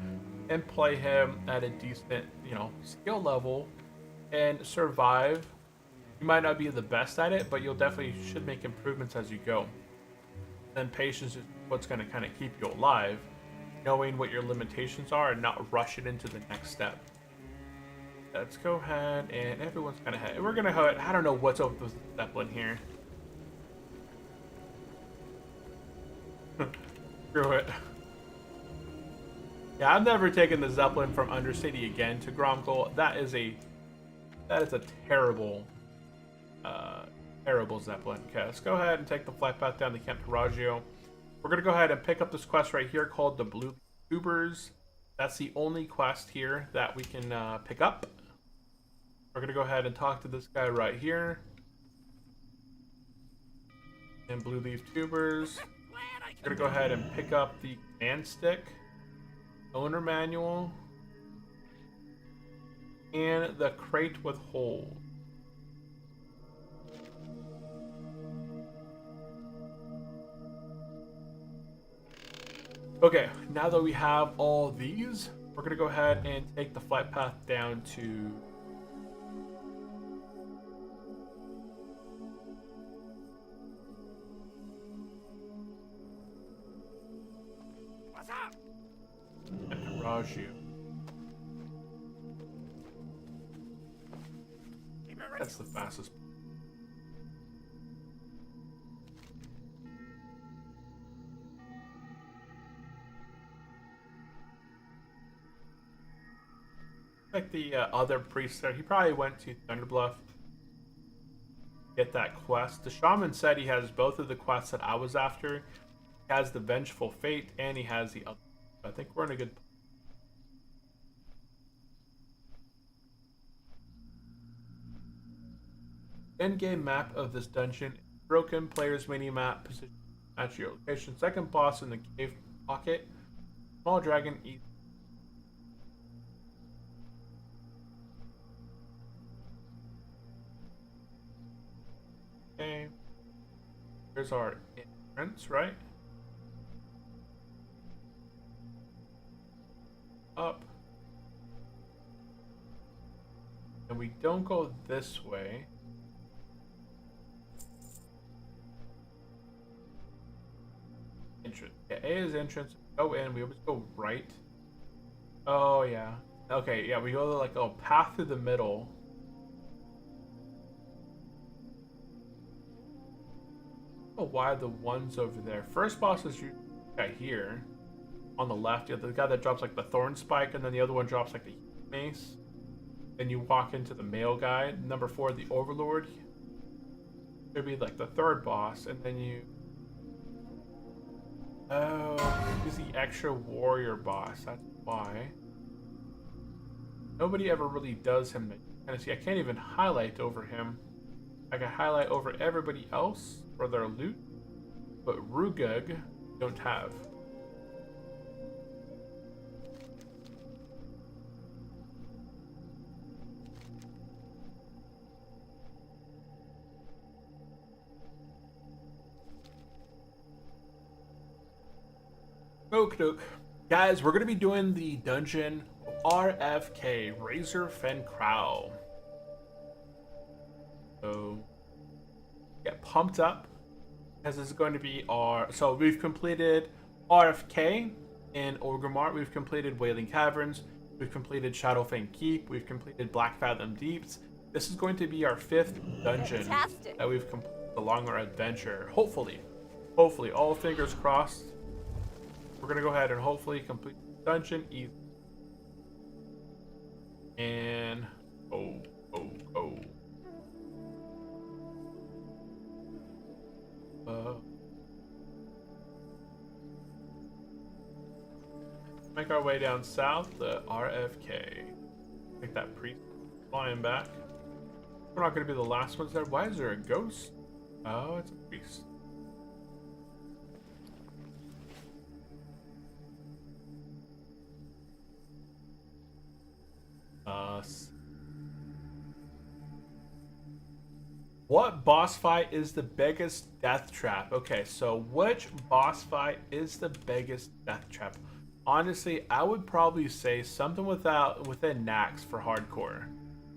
and play him at a decent, skill level and survive. You might not be the best at it, but you'll definitely should make improvements as you go. Then patience is what's going to kind of keep you alive, knowing what your limitations are and not rush it into the next step. Let's go ahead and everyone's kind of head. We're going to head. I don't know what's up with the Zeppelin here. Screw it. Yeah, I've never taken the Zeppelin from Undercity again to Gromgol. That is a terrible terrible Zeppelin. Okay, let's go ahead and take the flight path down to Camp Taragio. We're going to go ahead and pick up this quest right here called the Blue Tubers. That's the only quest here that we can pick up. We're going to go ahead and talk to this guy right here. And Blue Leaf Tubers. We're going to go ahead and pick up the command stick, owner manual, and the crate with holes. Okay, now that we have all these, we're going to go ahead and take the flight path down to... What's up? Raju. Keep it ready. That's the fastest. Like the other priest there, he probably went to Thunderbluff get that quest. The shaman said he has both of the quests that I was after. He has the Vengeful Fate and he has the other. I think we're in a good place. End-game map of this dungeon. Broken player's mini-map position at your location. Second boss in the cave pocket. Small dragon eats. Okay. Here's our entrance, right? Up. And we don't go this way. Entrance. Yeah, A is entrance. Go in. We always go right. Oh, yeah. Okay, yeah, we go to like a path through the middle. I don't know why the ones over there. First boss is right here on the left. You have the guy that drops like the thorn spike, and then the other one drops like the mace. Then you walk into the male guy. Number 4, the Overlord. Should be like the third boss, and then you. Oh, he's the extra warrior boss. That's why. Nobody ever really does him. Kind of see, I can't even highlight over him. I can highlight over everybody else for their loot, but Rugug don't have. Okie guys, we're gonna be doing the dungeon RFK, Razor Fen Crow. So get pumped up, because this is going to be our... So we've completed RFK in Orgrimmar, we've completed Wailing Caverns, we've completed Shadowfang Keep, we've completed Black Fathom Deeps. This is going to be our 5th dungeon that we've completed along our adventure. Hopefully, all fingers crossed. We're gonna go ahead and hopefully complete the dungeon easy. And oh. Make our way down south, the RFK. Take that priest flying back. We're not gonna be the last ones there. Why is there a ghost? Oh, it's a priest. us. What boss fight is the biggest death trap? Okay, so which boss fight is the biggest death trap? Honestly, I would probably say something within Nax for hardcore.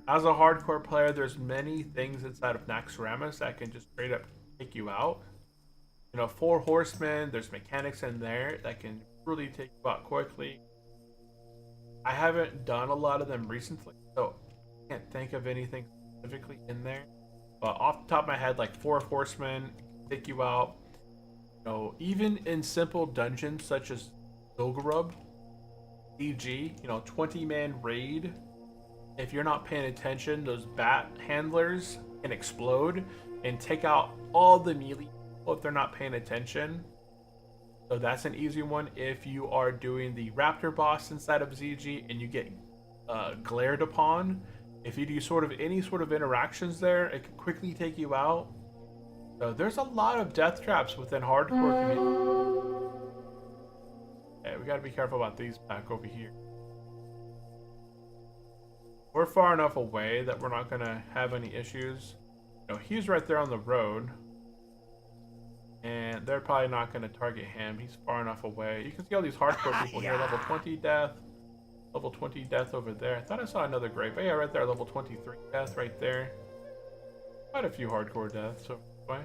As a hardcore player, there's many things inside of Naxxramas that can just straight up take you out. You know, 4 horsemen, there's mechanics in there that can really take you out quickly. I haven't done a lot of them recently, so I can't think of anything specifically in there. But off the top of my head, like 4 horsemen take you out. You know, even in simple dungeons such as Zolgarub, DG, you know, 20-man raid. If you're not paying attention, those bat handlers can explode and take out all the melee people if they're not paying attention. So that's an easy one. If you are doing the Raptor boss inside of ZG and you get glared upon, if you do any sort of interactions there, it can quickly take you out. So there's a lot of death traps within hardcore community. Okay, we gotta be careful about these back over here. We're far enough away that we're not gonna have any issues. You know, he's right there on the road. And they're probably not going to target him. He's far enough away. You can see all these hardcore people here. Level 20 death. Level 20 death over there. I thought I saw another grave. But yeah, right there. Level 23 death right there. Quite a few hardcore deaths over this way.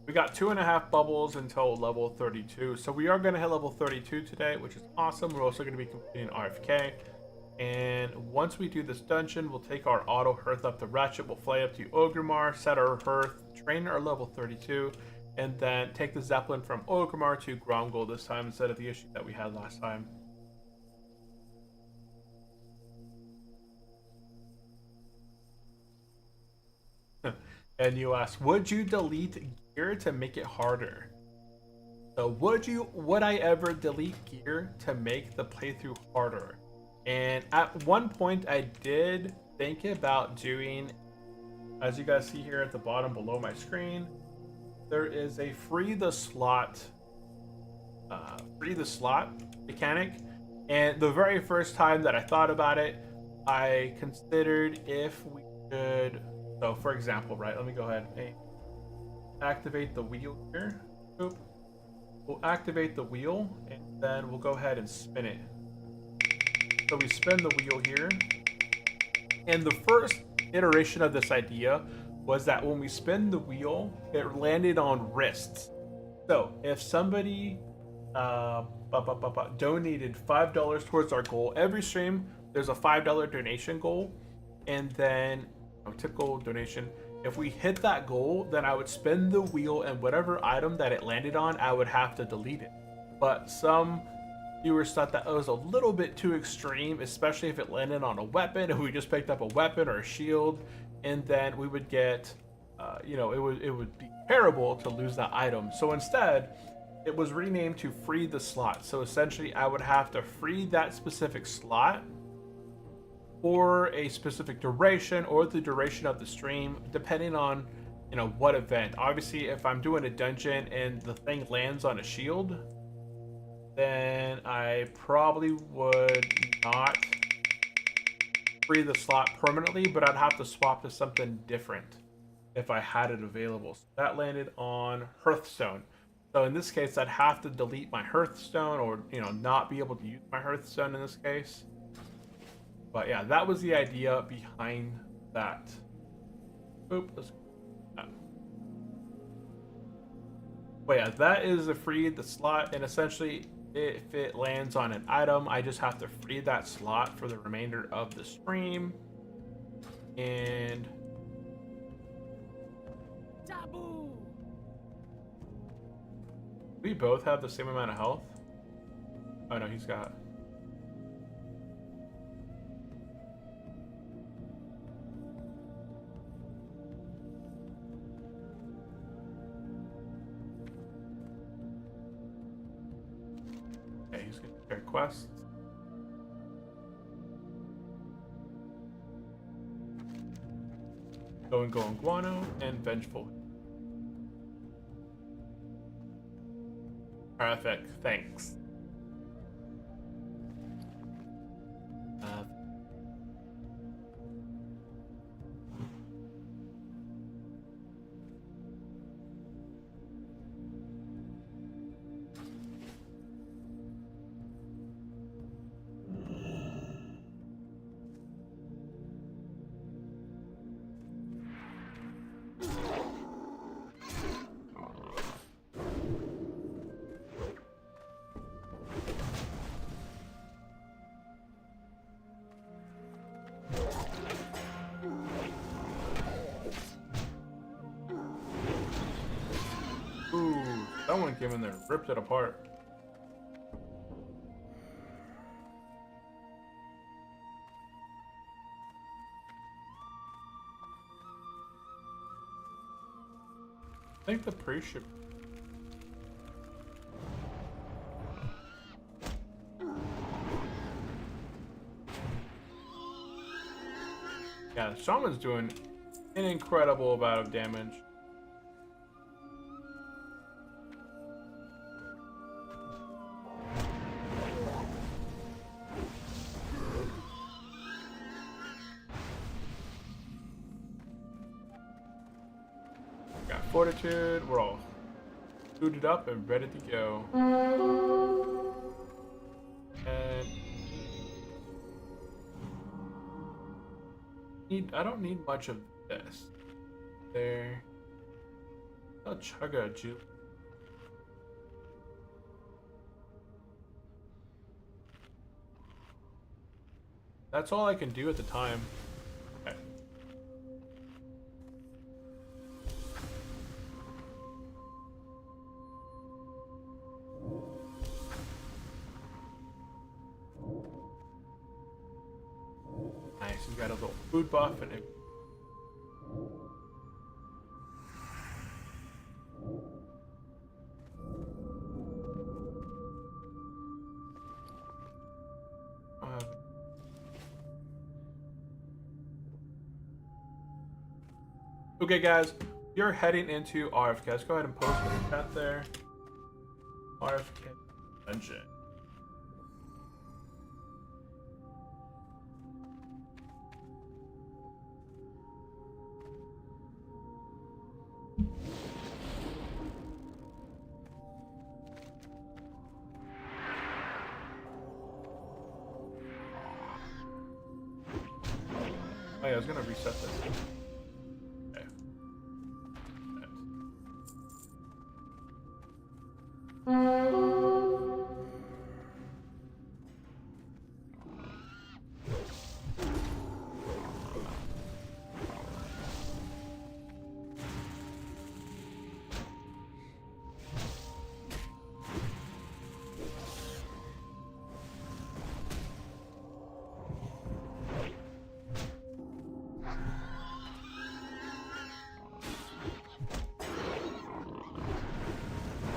We got 2.5 bubbles until level 32. So we are going to hit level 32 today, which is awesome. We're also going to be completing RFK. And once we do this dungeon, we'll take our auto hearth up the ratchet, we'll fly up to Orgrimmar, set our hearth, train our level 32, and then take the Zeppelin from Orgrimmar to Gromgol this time instead of the issue that we had last time. And you ask, would you delete gear to make it harder? So would I ever delete gear to make the playthrough harder? And at one point I did think about doing, as you guys see here at the bottom below my screen, there is a free the slot mechanic. And the very first time that I thought about it, I considered if we could, so for example, right, let me go ahead and activate the wheel here. Oop. We'll activate the wheel and then we'll go ahead and spin it. So we spin the wheel here, and the first iteration of this idea was that when we spin the wheel, it landed on wrists. So if somebody donated $5 towards our goal, every stream there's a $5 donation goal, and then typical donation. If we hit that goal, then I would spin the wheel, and whatever item that it landed on, I would have to delete it. But some viewers thought that was a little bit too extreme, especially if it landed on a weapon. If we just picked up a weapon or a shield, and then we would get, it would be terrible to lose that item. So instead, it was renamed to free the slot. So essentially, I would have to free that specific slot for a specific duration or the duration of the stream, depending on, what event. Obviously, if I'm doing a dungeon and the thing lands on a shield, then I probably would not free the slot permanently, but I'd have to swap to something different if I had it available. So that landed on Hearthstone. So in this case, I'd have to delete my Hearthstone, or not be able to use my Hearthstone in this case. But yeah, that was the idea behind that. Oop, let's go. But yeah, that is the free the slot, and essentially if it lands on an item, I just have to free that slot for the remainder of the stream. And Taboo. we both have the same amount of health. Oh no, he's got. Okay, he's gonna share quests. Go Guano and Vengeful. RFK, thanks. Someone came in there and ripped it apart. I think the priest should. Yeah, Shaman's doing an incredible amount of damage. Got fortitude, we're all booted up and ready to go. And I don't need much of this. There. I'll chug a juice. That's all I can do at the time. Okay. Nice, he's got a little food buff and it. Okay, guys, you're heading into RFK. Let's go ahead and post in the chat there. RFK dungeon. Oh yeah, I was gonna reset this. Okay.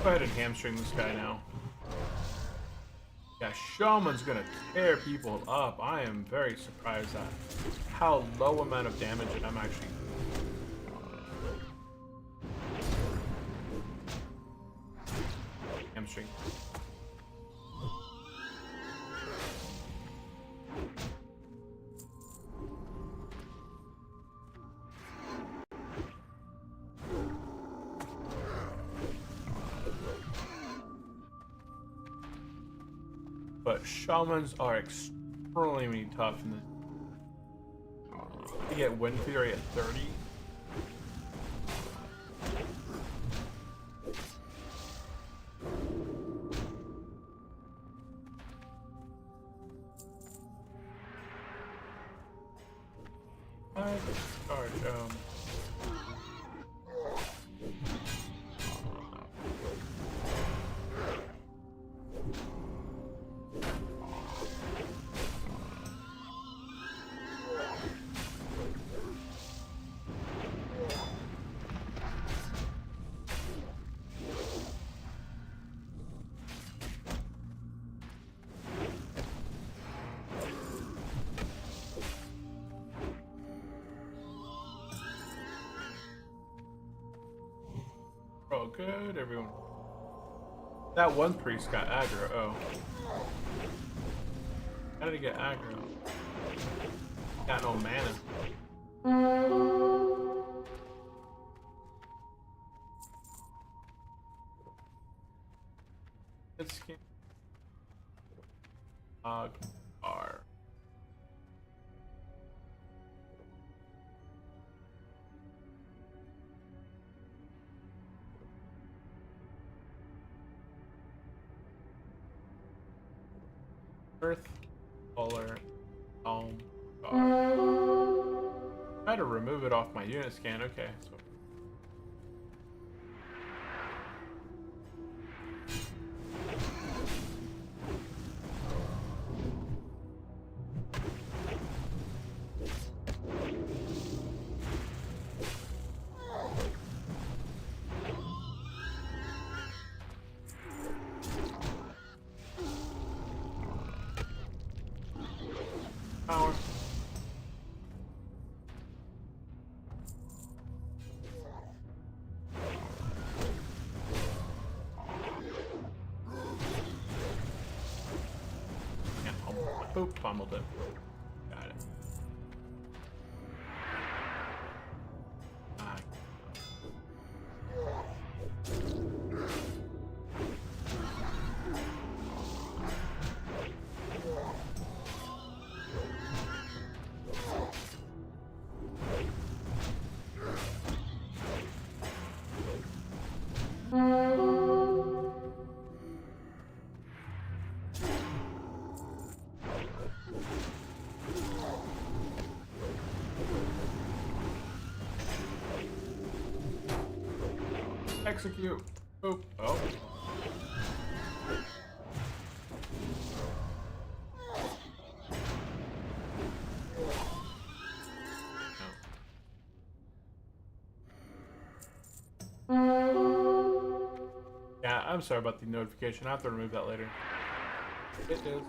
Go ahead and hamstring this guy now. Yeah, Shaman's gonna tear people up. I am very surprised at how low amount of damage I'm actually. Hamstring. But Shamans are extremely tough in this. You get wind fury at 30. Charge. Oh, good, everyone. That one priest got aggro. Oh. How did he get aggro? Got no mana. It's R. Earth, Polar, Home, Try to remove it off my unit scan. Okay, so power. Yeah, boop, pummeled it. Got it. Ah. Execute. Boop. Oh. Yeah, I'm sorry about the notification. I have to remove that later. It is.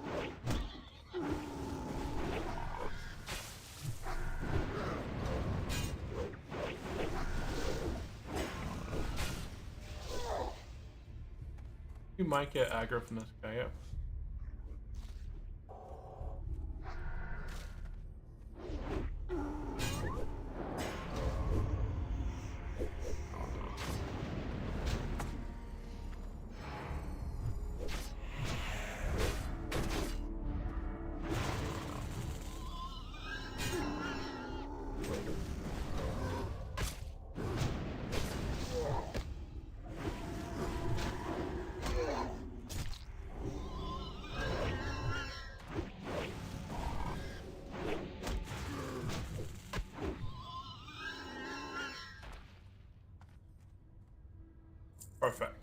You might get aggro from this guy, yeah. Perfect.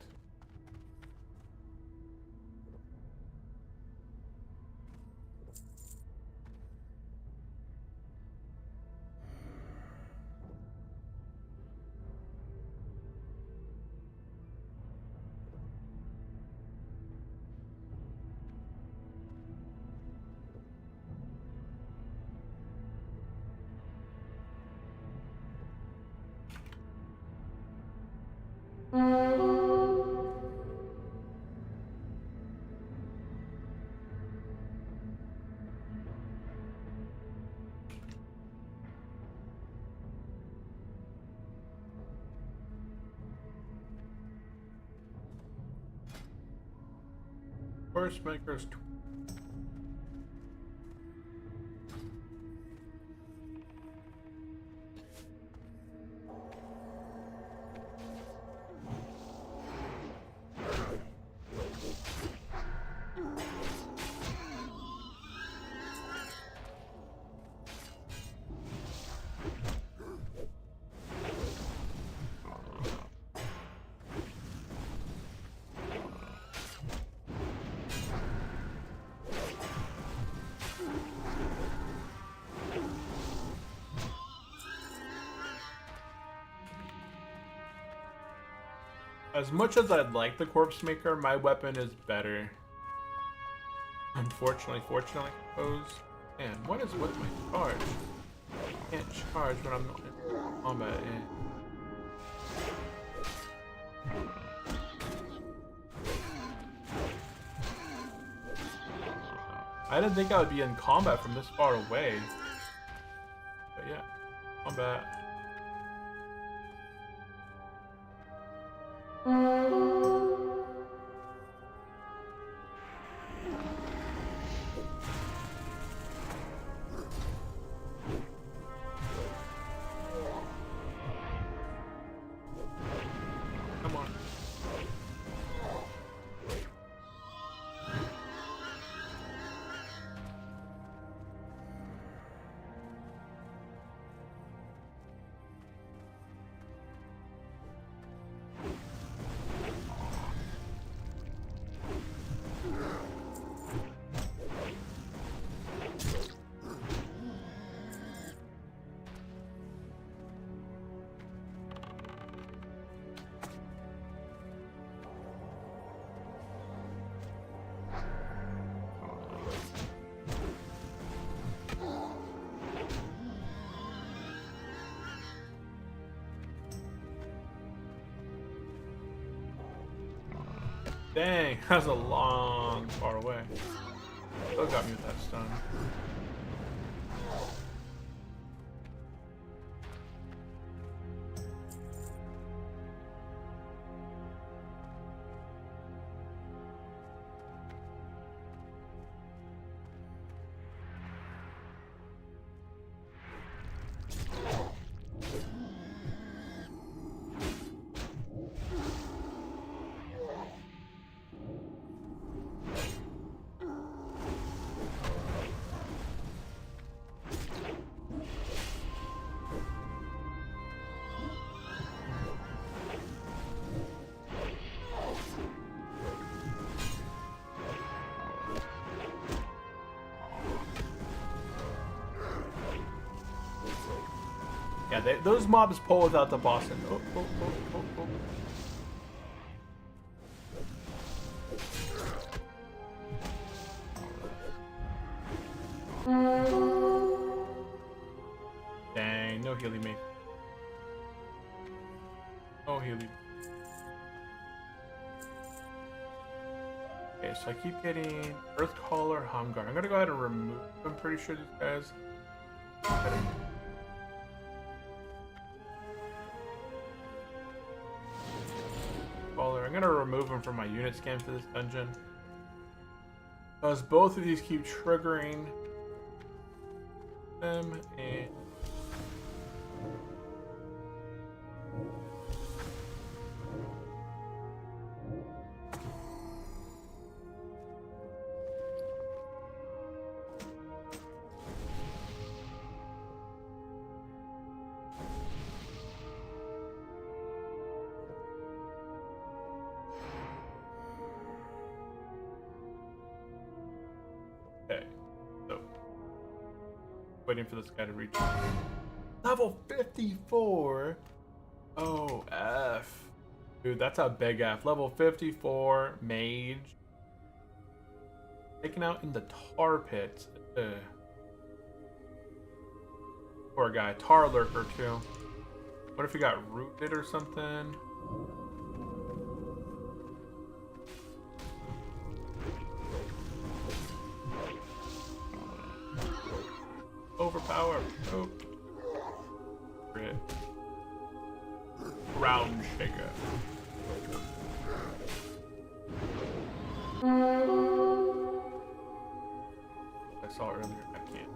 First makers. As much as I'd like the corpse maker, my weapon is better. Unfortunately, fortunately, I suppose. And what is with my charge? I can't charge when I'm not in combat. I didn't think I would be in combat from this far away. But yeah, combat. Come on. Dang, that's a long far away. Still got me with that stun. Yeah, those mobs pull without the boss. Oh, oh, oh, oh, oh. Dang, no healing me. No healing. Okay, so I keep getting Earth Caller, Humgar. I'm gonna go ahead and remove. I'm pretty sure these guys. I'm gonna remove them from my unit scan for this dungeon, because both of these keep triggering them, and okay, so waiting for this guy to reach level 54. Oh, F. Dude, that's a big F. Level 54 mage. Taken out in the tar pit. Poor guy. Tar lurker too. What if he got rooted or something? Overpower. Oh. Crit. Ground shaker. I saw earlier. I can't.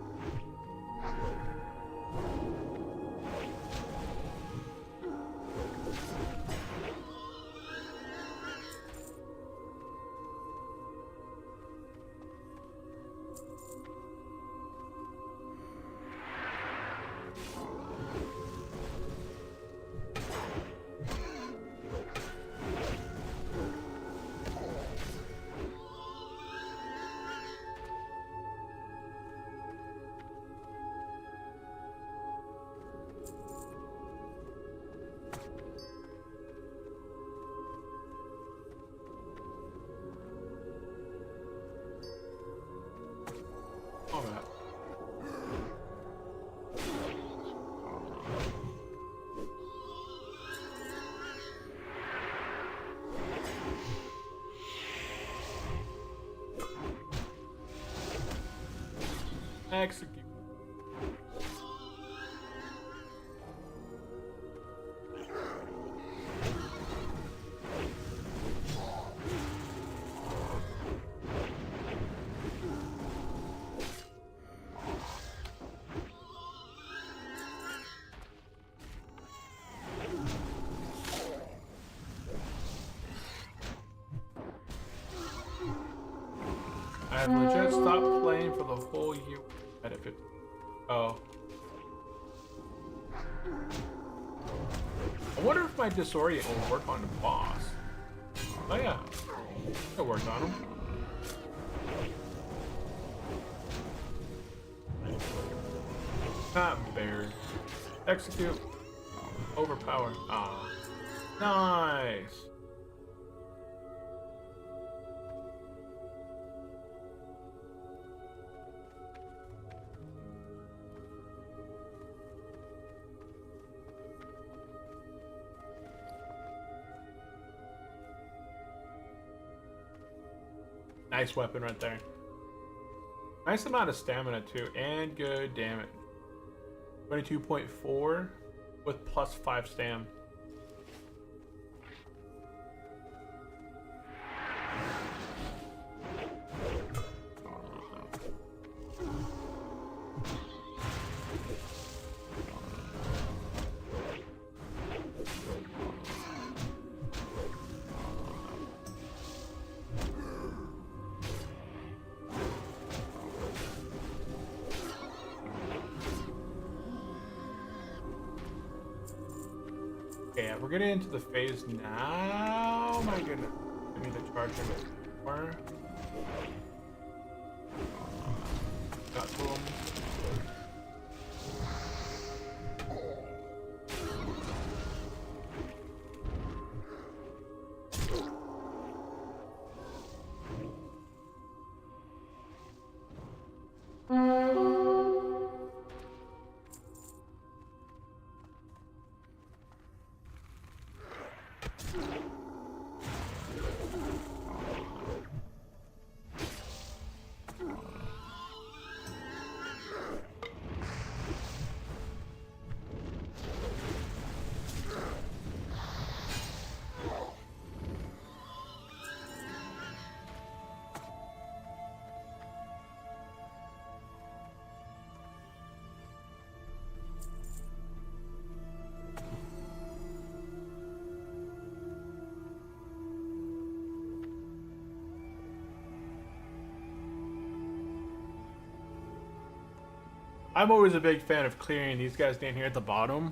All right. Execute. I've legit stopped playing for the whole year. Oh. I wonder if my disorient will work on the boss. Oh yeah. It worked on him. Not bear. Execute. Overpower. Ah. Nice. Nice weapon right there. Nice amount of stamina too, and good damage. 22.4 with plus 5 stam. Okay, we're getting into the phase now. My goodness. I need to charge him more. Got to him. I'm always a big fan of clearing these guys down here at the bottom.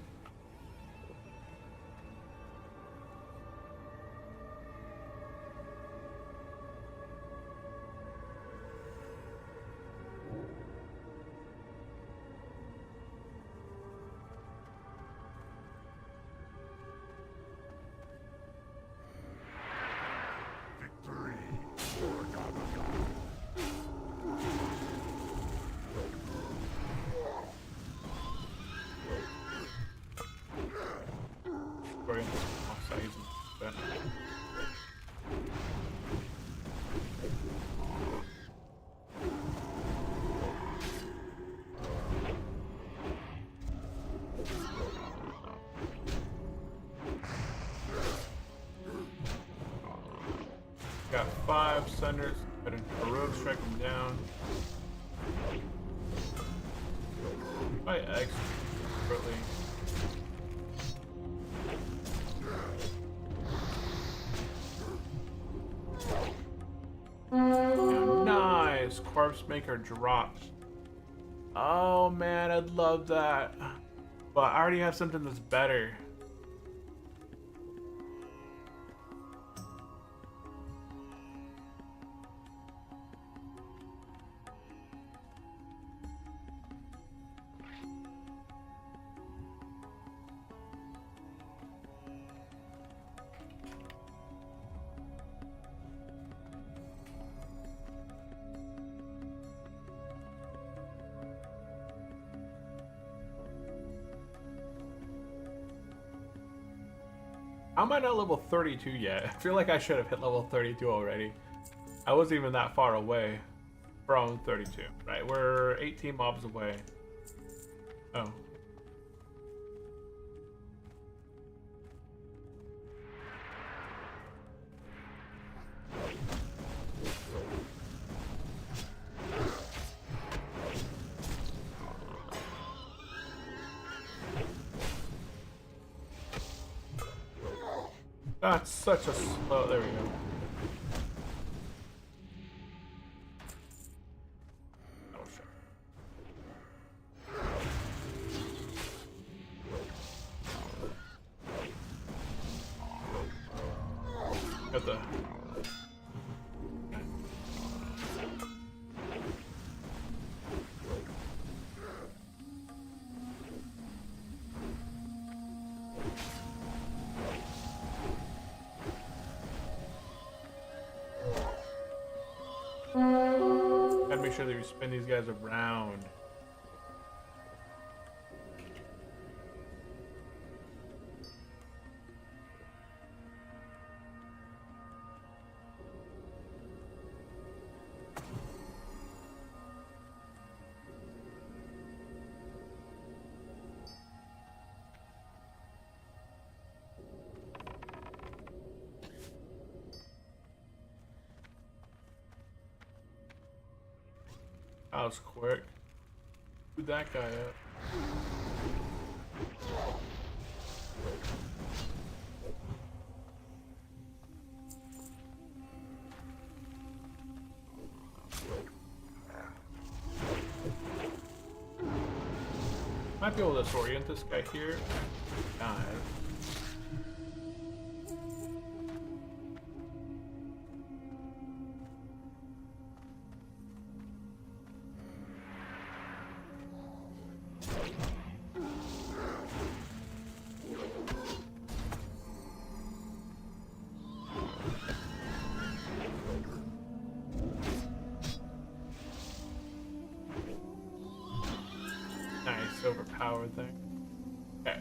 Got 5 Sunders. Got a rogue strike him down. My X shortly. Nice! Corpse Maker drops. Oh man, I'd love that. But I already have something that's better. How am I not level 32 yet? I feel like I should have hit level 32 already. I wasn't even that far away from 32. Right, we're 18 mobs away. Oh. That's such a slow. There we go. Oh shit. Got the. Gotta make sure that we spin these guys around. That was quick. Who'd that guy up? Might be able to disorient this guy here. Dive. Nice, overpowered thing. Okay.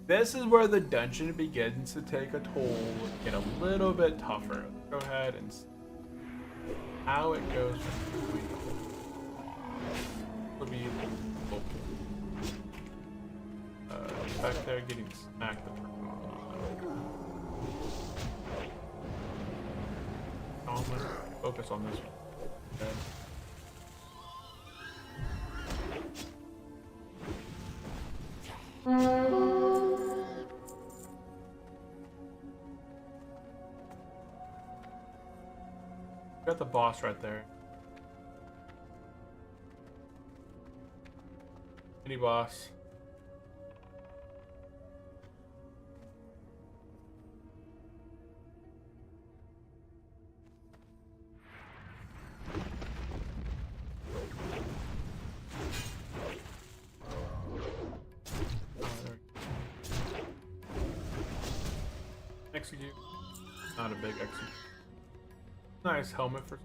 This is where the dungeon begins to take a toll, get a little bit tougher. Let's go ahead and see how it goes from here. Would be back there getting smacked. Focus on this one. Okay. Got the boss right there. Mini boss. Execute. Not a big execute. Nice helmet for.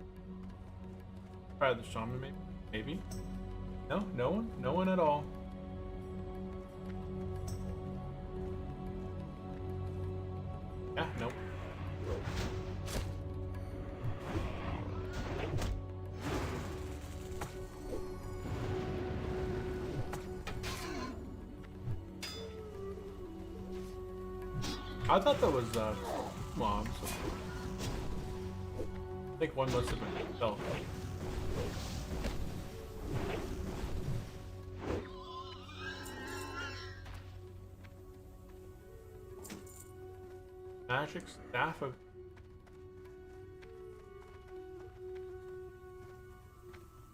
Try the shaman, maybe. Maybe. No, no one. No one at all. Yeah, nope. I thought that was mobs. I think one must have been himself. Magic staff of.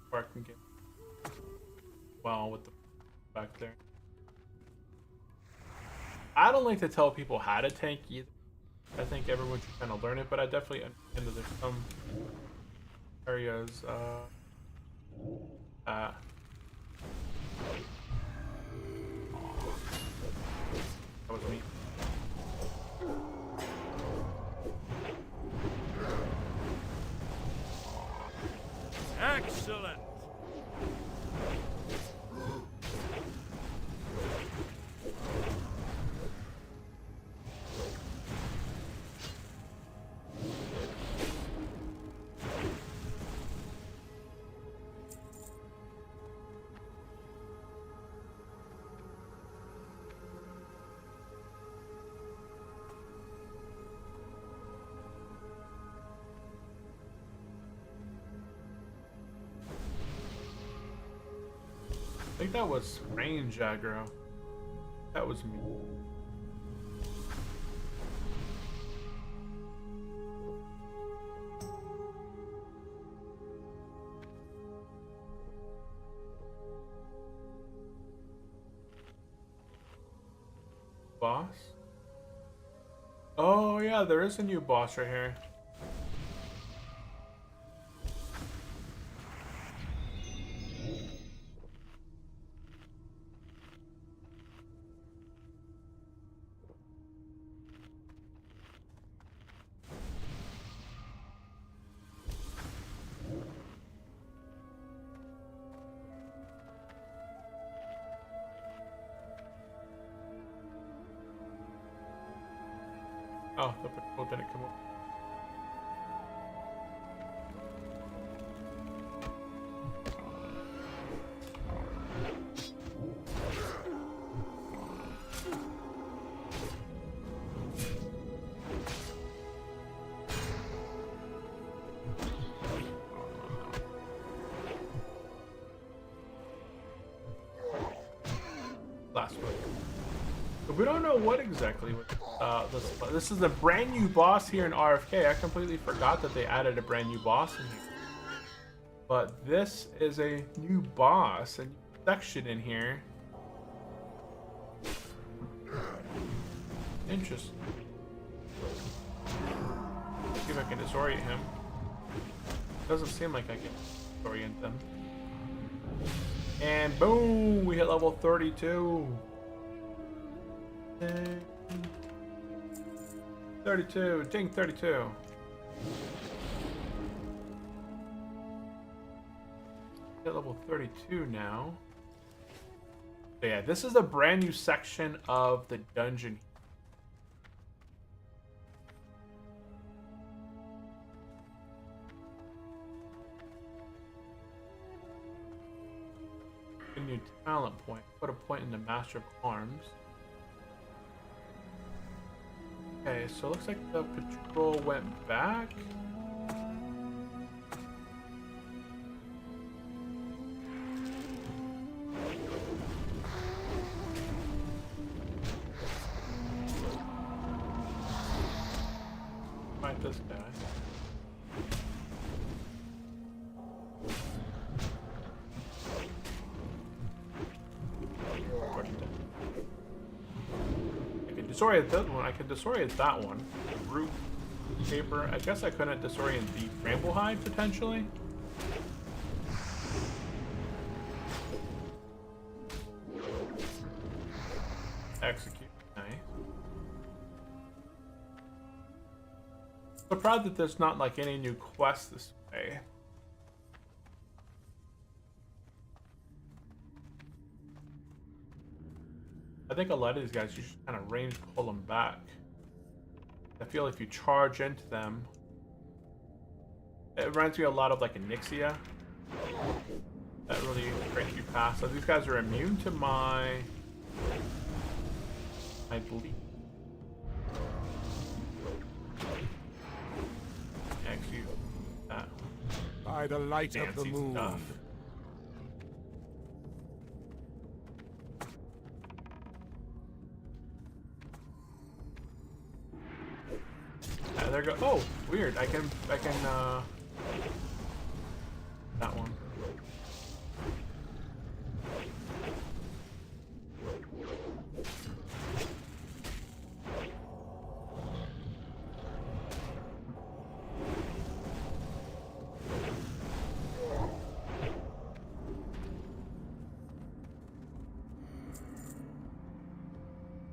Where I can get. Well, with the back there. I don't like to tell people how to tank either. I think everyone should kind of learn it, but I definitely understand that there's some areas. That was me. Excellent. I think that was range aggro. That was me. Boss? Oh yeah, there is a new boss right here. Oh, the patrol didn't come up. last one. But we don't know what exactly. This is a brand new boss here in RFK. I completely forgot that they added a brand new boss in here. But this is a new boss, a new section in here. Interesting. Let's see if I can disorient him. Doesn't seem like I can disorient them. And boom, we hit level 32. 32, ding 32. Hit level 32 now. So yeah, this is a brand new section of the dungeon. A new talent point. Put a point in the Master of Arms. Okay, so it looks like the patrol went back. Fight this guy. Disorient that one. I can disorient that one. Root paper. I guess I couldn't disorient the Bramblehide potentially. Execute. Nice. Surprised that there's not like any new quests this way. I think a lot of these guys, you should kind of range pull them back. I feel if you charge into them, it reminds me a lot of like a Nixia. That really breaks you past. So these guys are immune to my bleed. Execute that. By the light of the Fancy moon. stuff. There go. Oh, weird. I can that one.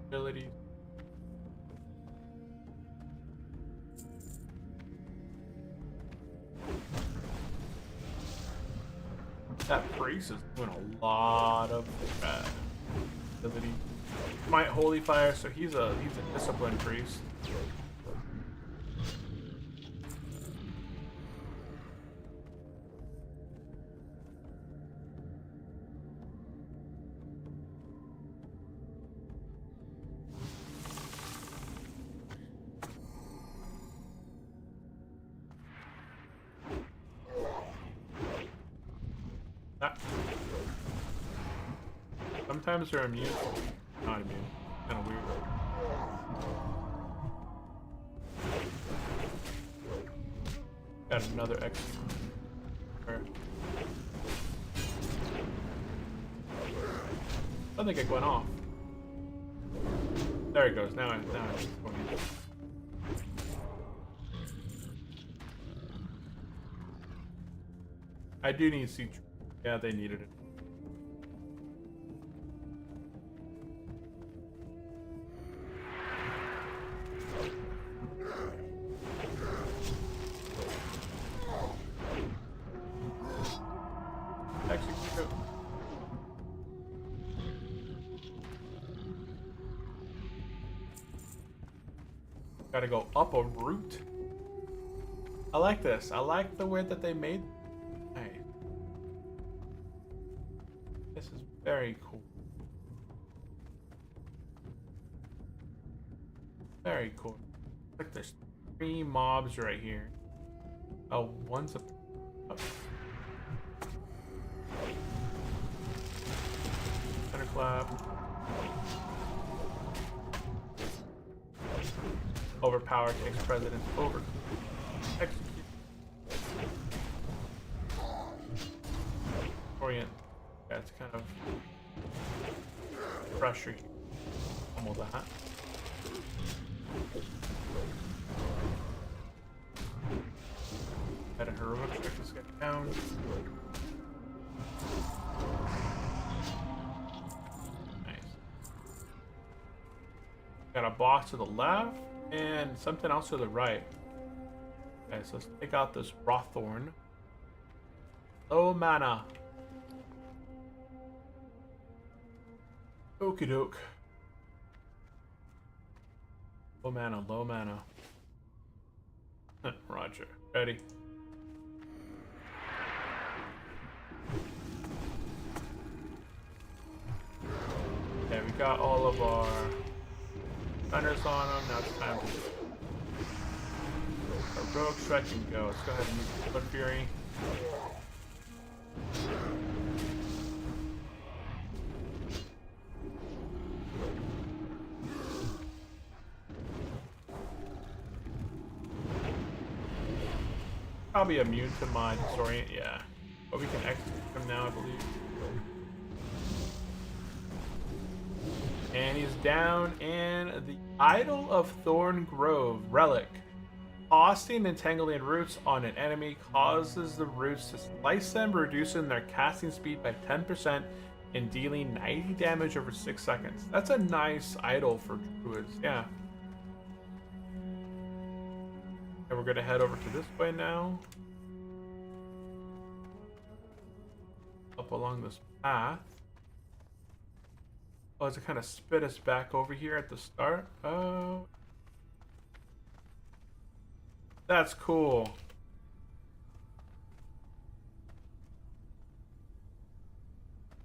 Abilities. That priest is doing a lot of ability. Might holy fire, so he's a disciplined priest. Sometimes they're immune. Not immune. Kind of weird. Got another X. I think it went off. There it goes. Now it's going. I do need C. Yeah, they needed it. Execute. Gotta go up a route. I like this. I like the way that they made. Hey. This is very cool. Very cool. Like there's 3 mobs right here. Oh, one's up. Thunderclap. Overpower takes precedence over execute. Orient. Yeah, it's kind of pressure. Pummel that. Got a heroic, check this guy down. Nice. Got a boss to the left and something else to the right. Okay, so let's take out this Rothorn. Low mana. Okie doke. Low mana, low mana. Roger. Ready. Okay, we got all of our runners on them. Now it's time to our rogue strike and go. Let's go ahead and use Blood Fury. Probably immune to my disorient, yeah. But we can execute him now, I believe. And he's down, and the Idol of Thorn Grove Relic. Tossing and tangling roots on an enemy causes the roots to slice them, reducing their casting speed by 10% and dealing 90 damage over 6 seconds. That's a nice idol for druids, yeah. And we're gonna head over to this way now. Up along this path. Oh, does it kind of spit us back over here at the start? Oh. That's cool.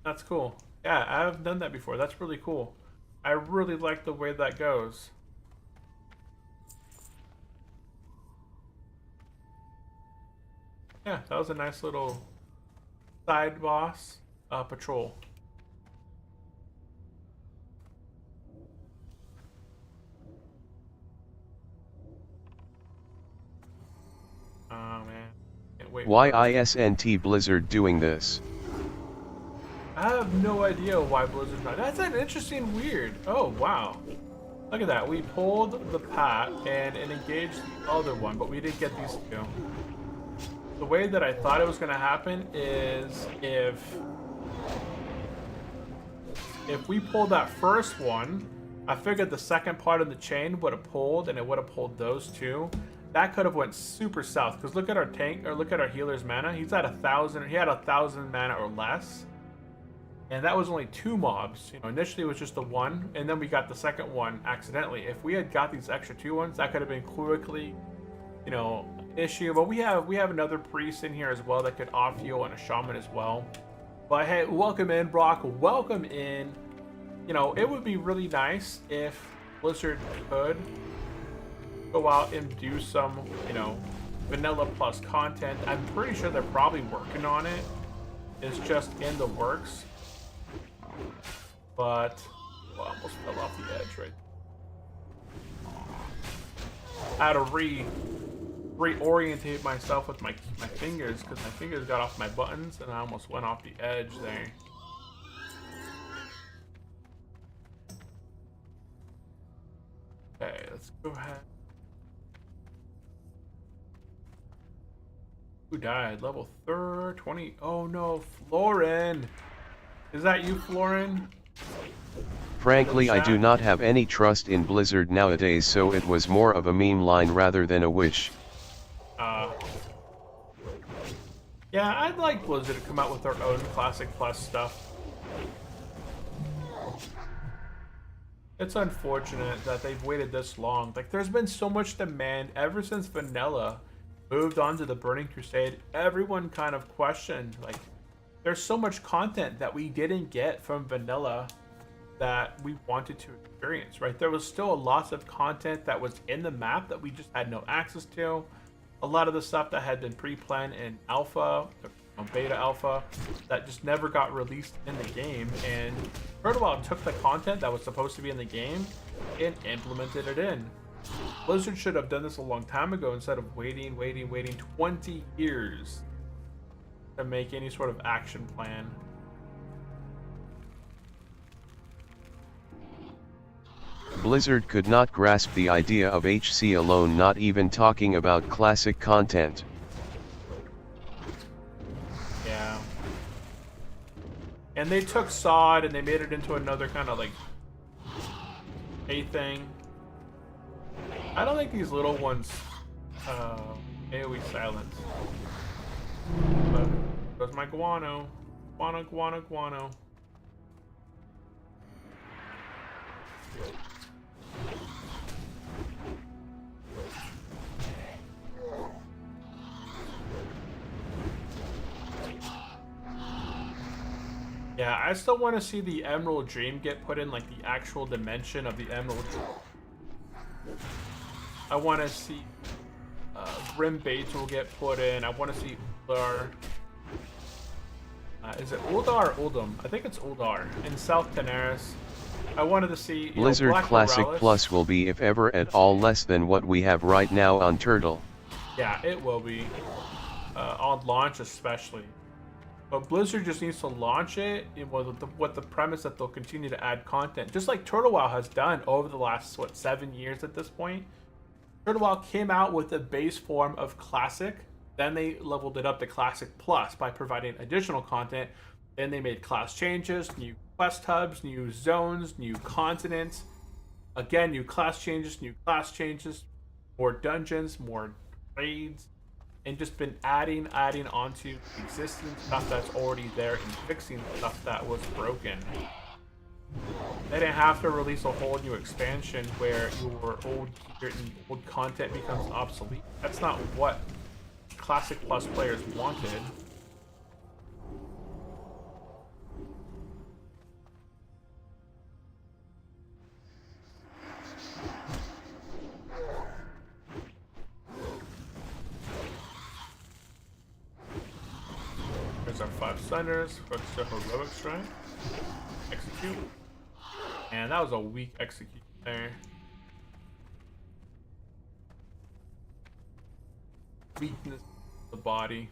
That's cool. Yeah, I've done that before. That's really cool. I really like the way that goes. Yeah, that was a nice little side boss patrol. Oh man, can't wait. Why isn't Blizzard doing this? I have no idea why Blizzard's not. That's an interesting weird. Oh wow. Look at that. We pulled the pat and it engaged the other one, but we didn't get these two. The way that I thought it was going to happen is if we pulled that first one, I figured the second part of the chain would have pulled and it would have pulled those two. That could have went super south because look at our tank or look at our healer's mana. He's at 1,000. He had 1,000 mana or less, and that was only 2 mobs. You know, initially it was just the one, and then we got the second one accidentally. If we had got these extra 2 ones, that could have been quickly, you know, issue. But we have another priest in here as well that could off heal and a shaman as well. But hey, welcome in, Brock. Welcome in. You know, it would be really nice if Blizzard could go out and do some, you know, vanilla plus content. I'm pretty sure they're probably working on it. It's just in the works. But well, I almost fell off the edge right. I had to reorientate myself with my fingers because my fingers got off my buttons and I almost went off the edge there. Okay, let's go ahead. Who died? Level 20. Oh no, Florin. Is that you, Florin? Frankly, I do not have any trust in Blizzard nowadays, so it was more of a meme line rather than a wish. Yeah, I'd like Blizzard to come out with their own Classic Plus stuff. It's unfortunate that they've waited this long. Like, there's been so much demand ever since Vanilla moved on to the Burning Crusade. Everyone kind of questioned, like, there's so much content that we didn't get from Vanilla that we wanted to experience, right? There was still lots of content that was in the map that we just had no access to. A lot of the stuff that had been pre-planned in alpha, beta alpha, that just never got released in the game. And Protowild took the content that was supposed to be in the game and implemented it in. Blizzard should have done this a long time ago instead of waiting 20 years to make any sort of action plan. Blizzard could not grasp the idea of HC alone, not even talking about classic content. Yeah. And they took SOD and they made it into another kind of like a thing. I don't think these little ones AoE silence. But there's my guano. Guano. Yeah, I still want to see the Emerald Dream get put in, like the actual dimension of the Emerald Dream. I want to see Grim Bates will get put in. I want to see Uldar. Is it Uldar or Uldum? I think it's Uldar in South Daenerys. I wanted to see Blizzard Black Classic Morales. Plus will be, if ever at all, less than what we have right now on Turtle. Yeah, it will be on launch especially. But Blizzard just needs to launch it with the premise that they'll continue to add content, just like Turtle WoW has done over the last 7 years at this point. Turtle WoW came out with the base form of Classic, then they leveled it up to Classic Plus by providing additional content. Then they made class changes, new quest hubs, new zones, new continents. Again, new class changes, more dungeons, more raids, and just been adding onto existing stuff that's already there and fixing stuff that was broken. They didn't have to release a whole new expansion where your old gear and old content becomes obsolete. That's not what Classic Plus players wanted. There's our 5 Sunders, focus the heroic strike, execute, and that was a weak execution there. Weakness of the body.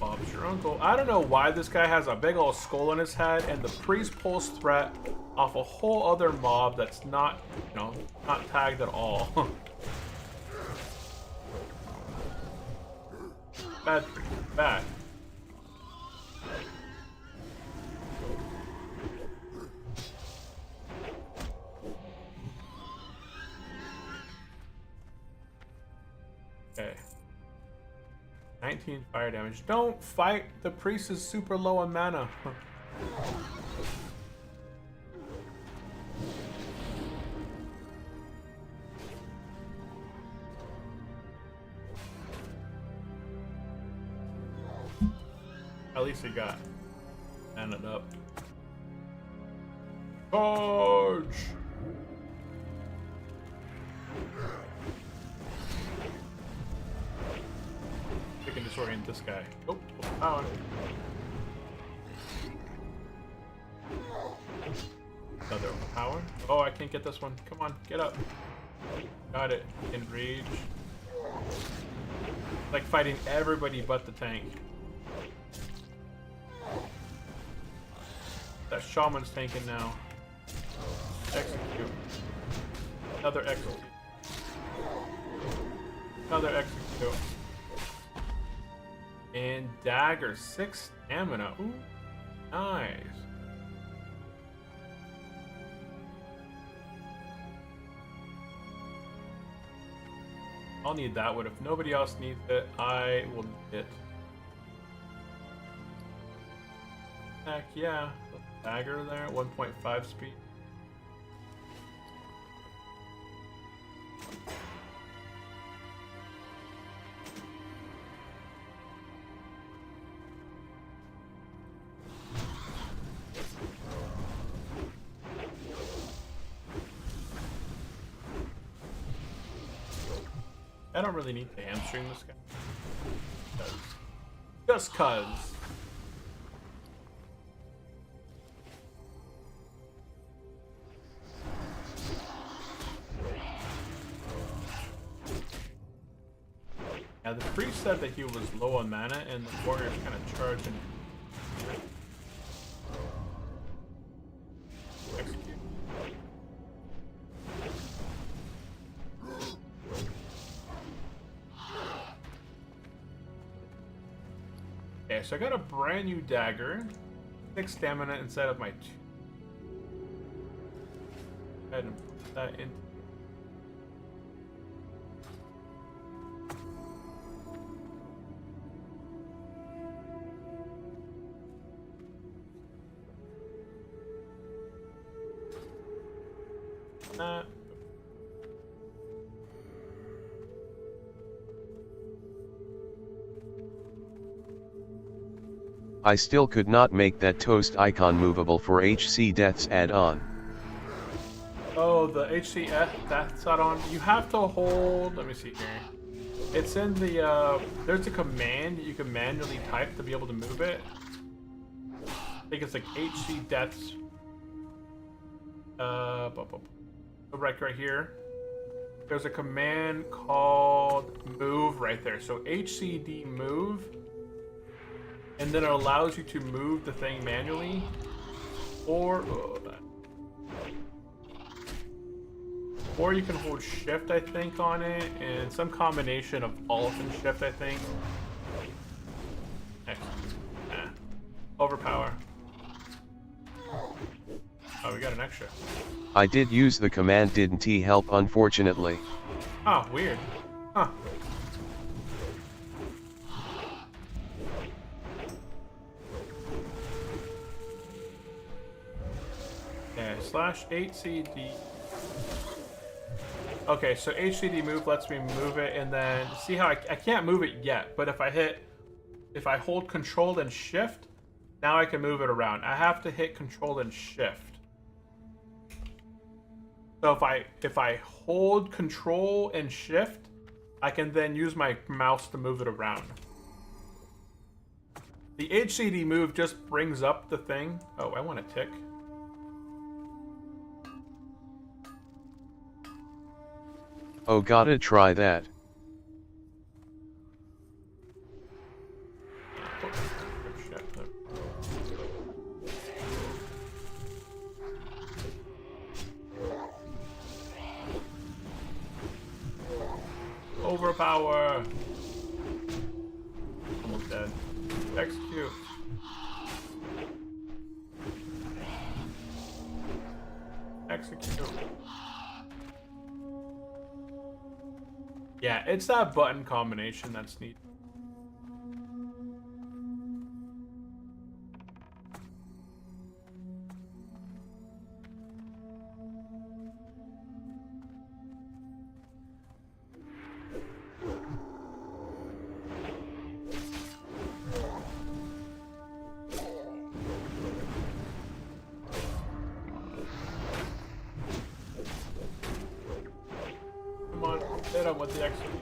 Bob's your uncle. I don't know why this guy has a big old skull on his head, and the priest pulls threat off a whole other mob that's not, not tagged at all. Bad priest, bad. Okay. 19 fire damage. Don't fight! The priest is super low on mana. At least he got ended up. Charge! I can disorient this guy. Oh, power. Another power. Oh, I can't get this one. Come on, get up. Got it. Enrage. Like fighting everybody but the tank. That shaman's tanking now. Execute. Another execute. Another execute. And dagger, 6 stamina. Ooh, nice. I'll need that one. If nobody else needs it, I will need it. Heck yeah. Dagger there, 1.5 speed. I don't really need to hamstring this guy. Just cuz. Yeah, the priest said that he was low on mana and the warrior's kind of charging. Execute. Okay, so I got a brand new dagger. 6 stamina instead of my 2. Go ahead and put that in. That. I still could not make that toast icon movable for HC Death's add-on. Oh, the HCF that's add-on. You have to hold. Let me see here. It's in the. There's a command you can manually type to be able to move it. I think it's like HC Deaths. Right here. There's a command called move right there. So HCD move. And then it allows you to move the thing manually. Or you can hold shift, I think, on it. And some combination of alt and shift, I think. Overpower. Oh, we got an extra. I did use the command, didn't he help, unfortunately. Oh, weird. Huh. Okay, /8CD. Okay, so HCD move lets me move it, and then see how I can't move it yet, but if I hold control and shift, now I can move it around. I have to hit control and shift. So if I hold control and shift, I can then use my mouse to move it around. The HCD move just brings up the thing. Oh, I want a tick. Oh, gotta try that. Overpower. Almost dead. Execute. Execute. Yeah, it's that button combination that's neat. Come on, hit him with the execute.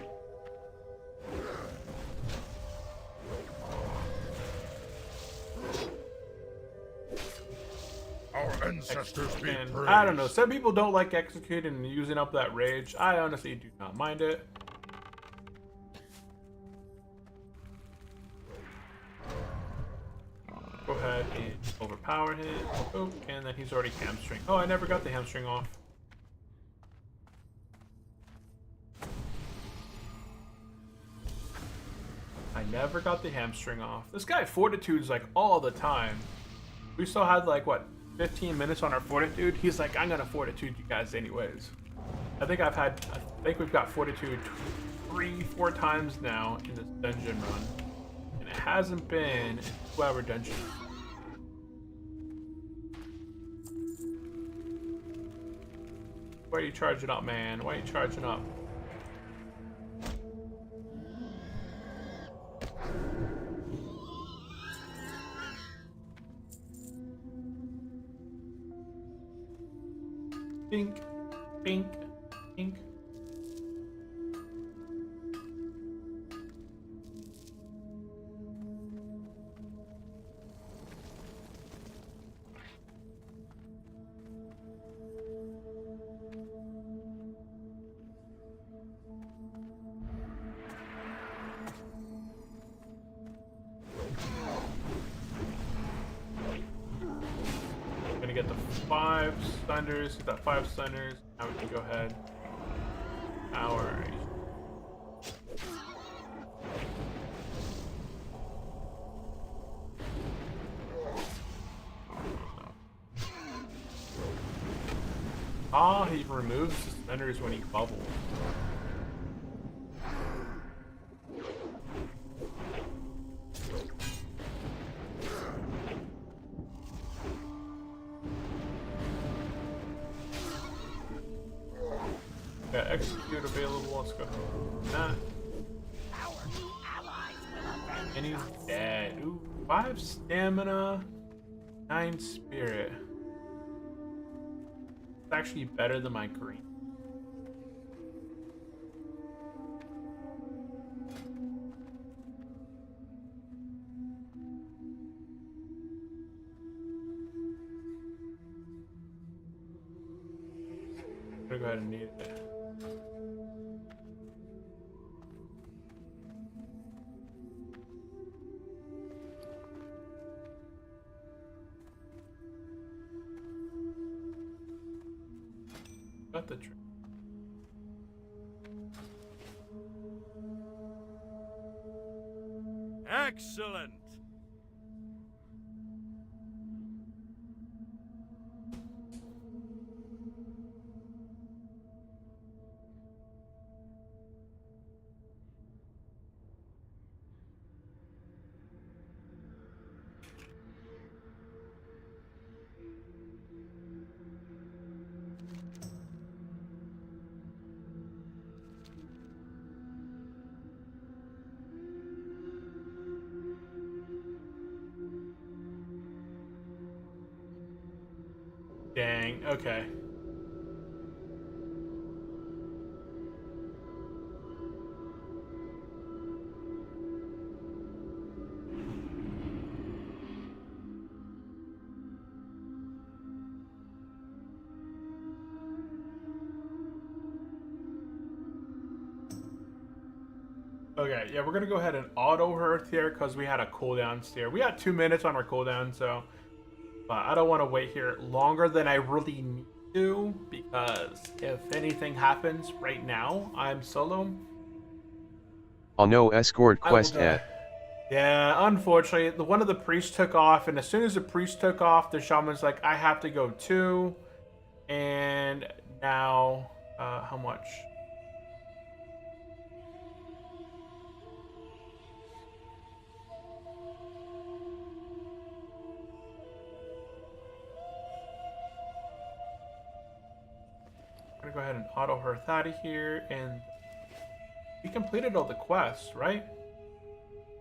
Our ancestors be And praised. I don't know, some people don't like executing and using up that rage. I honestly do not mind it. Go ahead and overpower him. Oh, and then he's already hamstring. Oh, I never got the hamstring off. I never got the hamstring off. This guy fortitude's like all the time. We still had like what, 15 minutes on our fortitude. He's like, I'm gonna fortitude you guys anyways. I think we've got fortitude 3-4 times now in this dungeon run, and it hasn't been a 2-hour dungeon. Why are you charging up, man? Why are you charging up? Pink, pink, pink. 5 thunders. Got 5 thunders. Now we can go ahead. Our he removes the thunders when he bubbles. Got execute available. Let's go. Nah. And he's dead. Ooh, 5 stamina, 9 spirit. It's actually better than my green. I'm gonna go ahead and need it. Got the trick. Excellent. Dang, okay. Okay, yeah, we're gonna go ahead and auto hearth here because we had a cooldown here. We had 2 minutes on our cooldown, so I don't want to wait here longer than I really need to, because if anything happens right now, I'm solo. Oh no, escort quest at. Yeah, unfortunately, one of the priests took off, and as soon as the priest took off, the shaman's like, I have to go too. And now, how much? I'm gonna go ahead and auto hearth out of here, and we completed all the quests, right?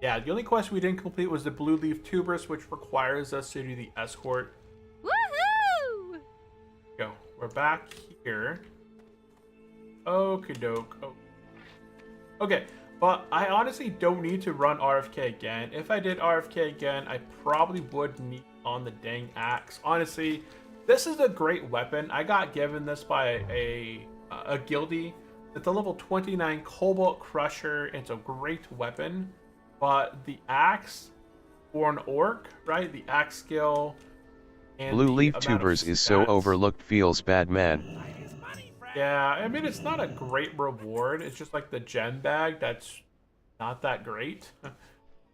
Yeah, the only quest we didn't complete was the Blue Leaf Tuberous, which requires us to do the escort. Woohoo! Go. We're back here. Okie doke. Oh. Okay, but I honestly don't need to run RFK again. If I did RFK again, I probably would need on the dang axe. Honestly, this is a great weapon. I got given this by a guildie. It's a level 29 Cobalt Crusher. It's a great weapon. But the axe for an orc, right? The axe skill and Blue Leaf Tubers is so overlooked, feels bad, man. Yeah, I mean, it's not a great reward. It's just like the gem bag that's not that great.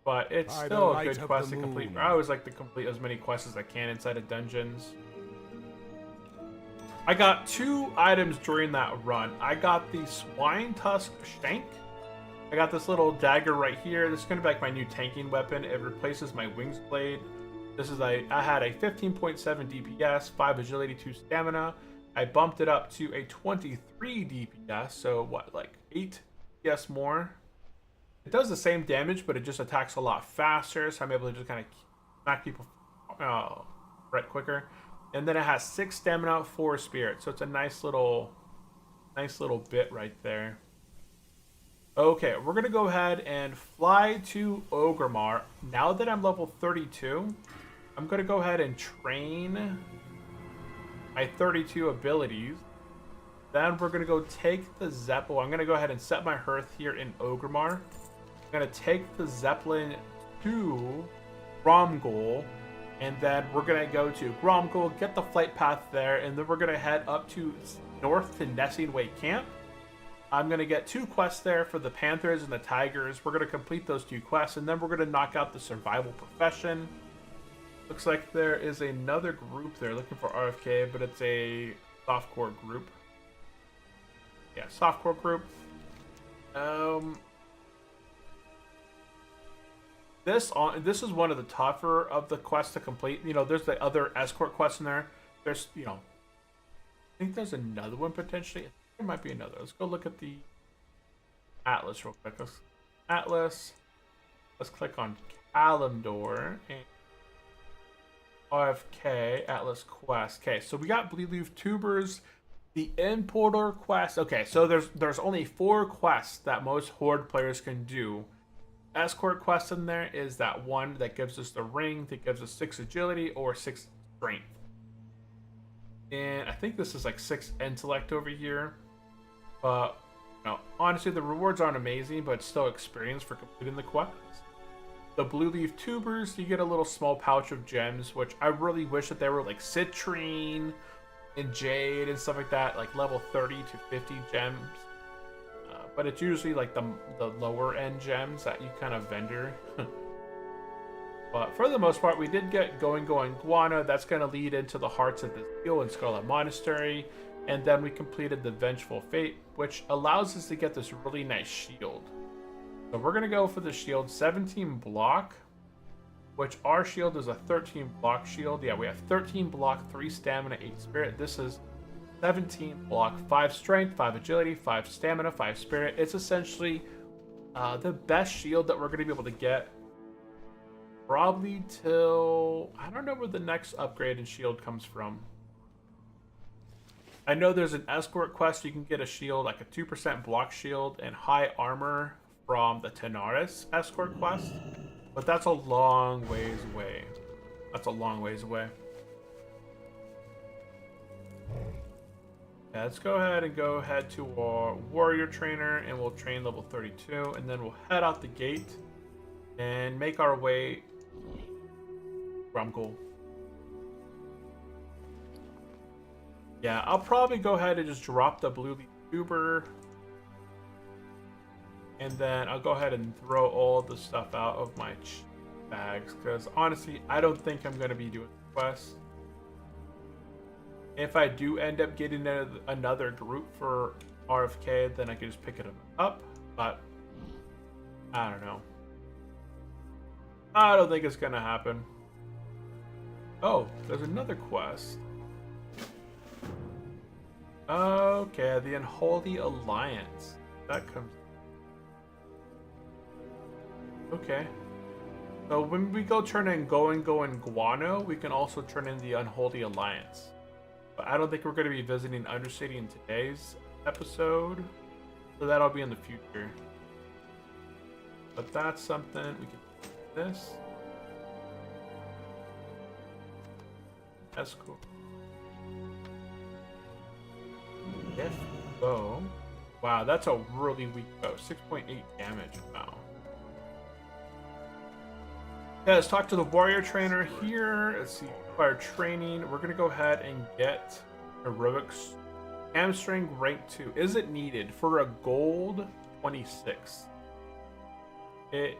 But it's still a good quest to complete. I always like to complete as many quests as I can inside of dungeons. I got 2 items during that run. I got the Swine Tusk Shank. I got this little dagger right here. This is going to be like my new tanking weapon. It replaces my Wings Blade. This is I had a 15.7 DPS, 5 agility, 2 stamina. I bumped it up to a 23 DPS, so what, like 8 DPS more. It does the same damage, but it just attacks a lot faster, so I'm able to just kind of smack people right quicker. And then it has 6 stamina, 4 spirit, so it's a nice little bit right there. Okay, we're gonna go ahead and fly to Orgrimmar. Now that I'm level 32, I'm gonna go ahead and train my 32 abilities. Then we're gonna go take the Zeppelin. I'm gonna go ahead and set my hearth here in Orgrimmar. I'm gonna take the Zeppelin to Romgol, And then we're going to go to Gromkel, get the flight path there, and then we're going to head up to north to Nessing Way Camp. I'm going to get 2 quests there for the Panthers and the Tigers. We're going to complete those 2 quests, and then we're going to knock out the Survival Profession. Looks like there is another group there looking for RFK, but it's a softcore group. Yeah, softcore group. This is one of the tougher of the quests to complete. You know, there's the other escort quests in there. There's, you know, I think there's another one potentially. There might be another. Let's go look at the Atlas real quick. Atlas. Let's click on Kalimdor and RFK Atlas quest. Okay, so we got Blue Leaf Tubers, the Importer quest. Okay, so there's only 4 quests that most Horde players can do. Escort quest in there is that one that gives us the ring that gives us 6 agility or 6 strength. And I think this is like 6 intellect over here. But you know, honestly, the rewards aren't amazing, but it's still experience for completing the quest. The Blue Leaf Tubers, you get a little small pouch of gems, which I really wish that they were like citrine and jade and stuff like that, like level 30 to 50 gems. But it's usually like the lower end gems that you kind of vendor. But for the most part, we did get Going Guana. That's going to lead into the Hearts of the Steel and Scarlet Monastery. And then we completed the Vengeful Fate, which allows us to get this really nice shield. So we're going to go for the shield, 17 block, which our shield is a 13 block shield. Yeah, we have 13 block, 3 stamina, 8 spirit. This is 17 block, 5 strength, 5 agility, 5 stamina, 5 spirit. It's essentially the best shield that we're going to be able to get probably till, I don't know where the next upgrade in shield comes from. I know there's an escort quest. You can get a shield, like a 2% block shield and high armor from the Tenaris escort quest, but that's a long ways away. That's a long ways away. Yeah, let's go ahead to our warrior trainer, and we'll train level 32, and then we'll head out the gate and make our way Gromkel. Yeah, I'll probably go ahead and just drop the Blue Leaf Tuber, and then I'll go ahead and throw all the stuff out of my bags, because honestly, I don't think I'm going to be doing the quest. If I do end up getting another group for RFK, then I can just pick it up, but I don't know. I don't think it's going to happen. Oh, there's another quest. Okay, the Unholy Alliance. That comes... Okay. So when we go turn in Going Guano, we can also turn in the Unholy Alliance. But I don't think we're going to be visiting Undercity in today's episode. So that'll be in the future. But that's something we can do. This. That's cool. If bow. Wow, that's a really weak bow. 6.8 damage. Wow. Yeah, let's talk to the warrior trainer here. Let's see, require training. We're gonna go ahead and get heroics. Hamstring rank 2. Is it needed for a gold 26? It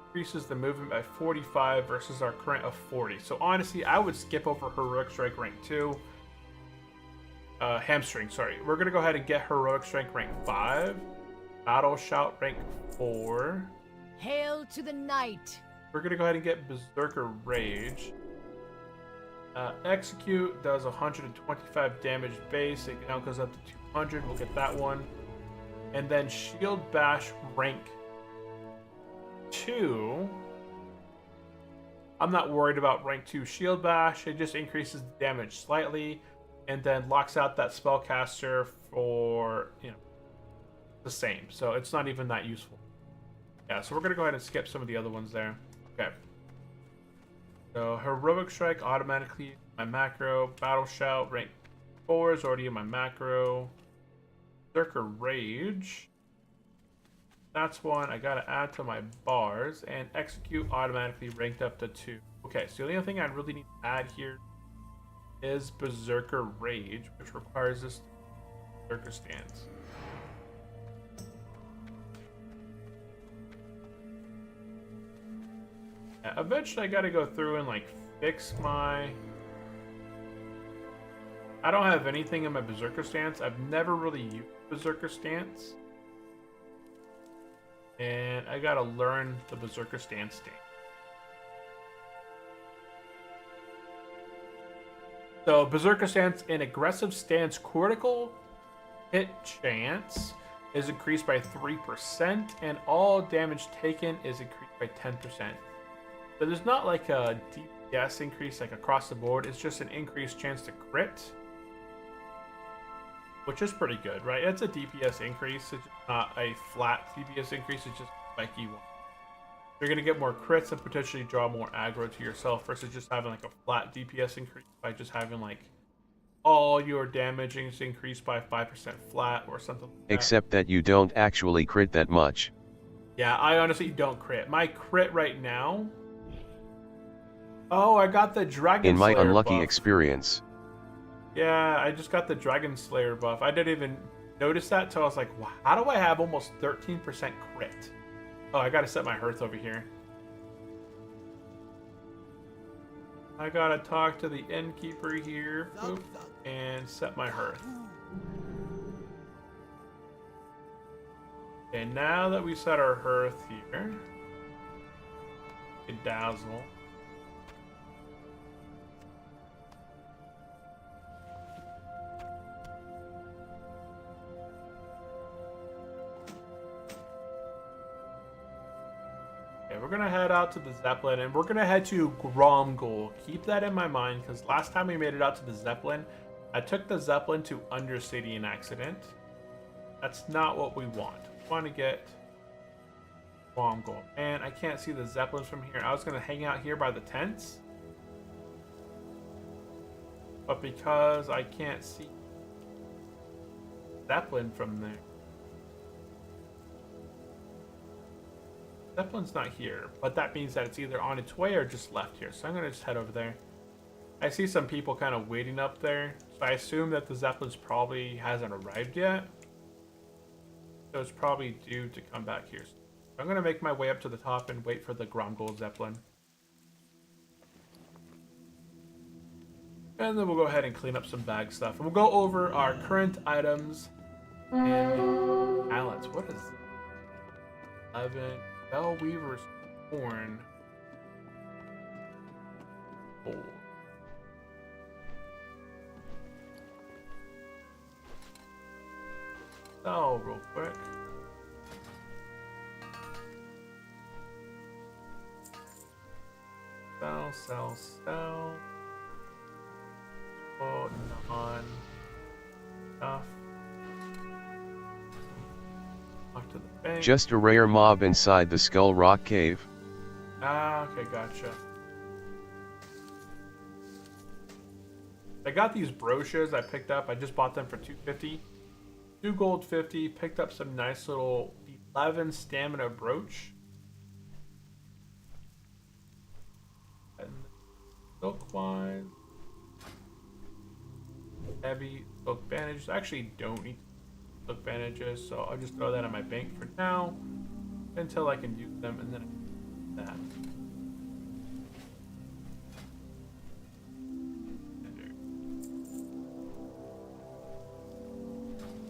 increases the movement by 45 versus our current of 40. So honestly, I would skip over heroic strike rank 2. Hamstring, sorry. We're gonna go ahead and get heroic strength rank 5. Battle shout rank 4. Hail to the night. We're gonna go ahead and get Berserker Rage. Execute does 125 damage base. It now goes up to 200. We'll get that one. And then Shield Bash rank 2. I'm not worried about rank 2 Shield Bash. It just increases the damage slightly, and then locks out that spellcaster for, you know, the same. So it's not even that useful. Yeah, so we're gonna go ahead and skip some of the other ones there. Okay. So Heroic Strike automatically my macro. Battle Shout rank 4 is already in my macro. Berserker Rage. That's one I gotta add to my bars. And Execute automatically ranked up to 2. Okay, so the only other thing I really need to add here is Berserker Rage, which requires this Berserker stance. Yeah, eventually I gotta go through and like fix my... I don't have anything in my Berserker stance. I've never really used Berserker stance. And I gotta learn the Berserker stance. So Berserker stance, an aggressive stance critical hit chance is increased by 3%, and all damage taken is increased by 10%. So there's not like a DPS increase like across the board. It's just an increased chance to crit, which is pretty good, right? It's a DPS increase. It's not a flat DPS increase. It's just like you want. You're going to get more crits and potentially draw more aggro to yourself versus just having like a flat DPS increase by just having like all your damage is increased by 5% flat or something like that. Except that you don't actually crit that much. Yeah, I honestly don't crit. My crit right now... Oh, I got the Dragon In my Slayer unlucky buff. experience. Yeah, I just got the Dragon Slayer buff. I didn't even notice that till I was like, wow, how do I have almost 13% crit? Oh, I gotta set my hearth over here. I gotta talk to the innkeeper here. Boop, and set my hearth. And now that we set our hearth here, dazzle. Okay, we're gonna head out to the Zeppelin, and we're gonna head to Gromgul. Keep that in my mind, because last time we made it out to the Zeppelin, I took the Zeppelin to Undercity in accident. That's not what we want. We want to get Gromgul. Man, I can't see the Zeppelins from here. I was gonna hang out here by the tents, but because I can't see Zeppelin from there. Zeppelin's not here, but that means that it's either on its way or just left here. So I'm gonna just head over there. I see some people kind of waiting up there, so I assume that the Zeppelin's probably hasn't arrived yet. So it's probably due to come back here. So I'm gonna make my way up to the top and wait for the Gromgul Zeppelin. And then we'll go ahead and clean up some bag stuff. And we'll go over our current items and balance. What is it? 11. Bellweaver's Horn. 4. Sell real quick. Sell. Oh, non stuff. Off to the bank. Just a rare mob inside the Skull Rock Cave. Ah, okay, gotcha. I got these brochures I picked up. I just bought them for $2.50. 2 gold 50. Picked up some nice little 11 stamina brooch. And silk wise. Heavy silk bandages. I actually don't need silk bandages, so I'll just throw that in my bank for now until I can use them, and then I can do that.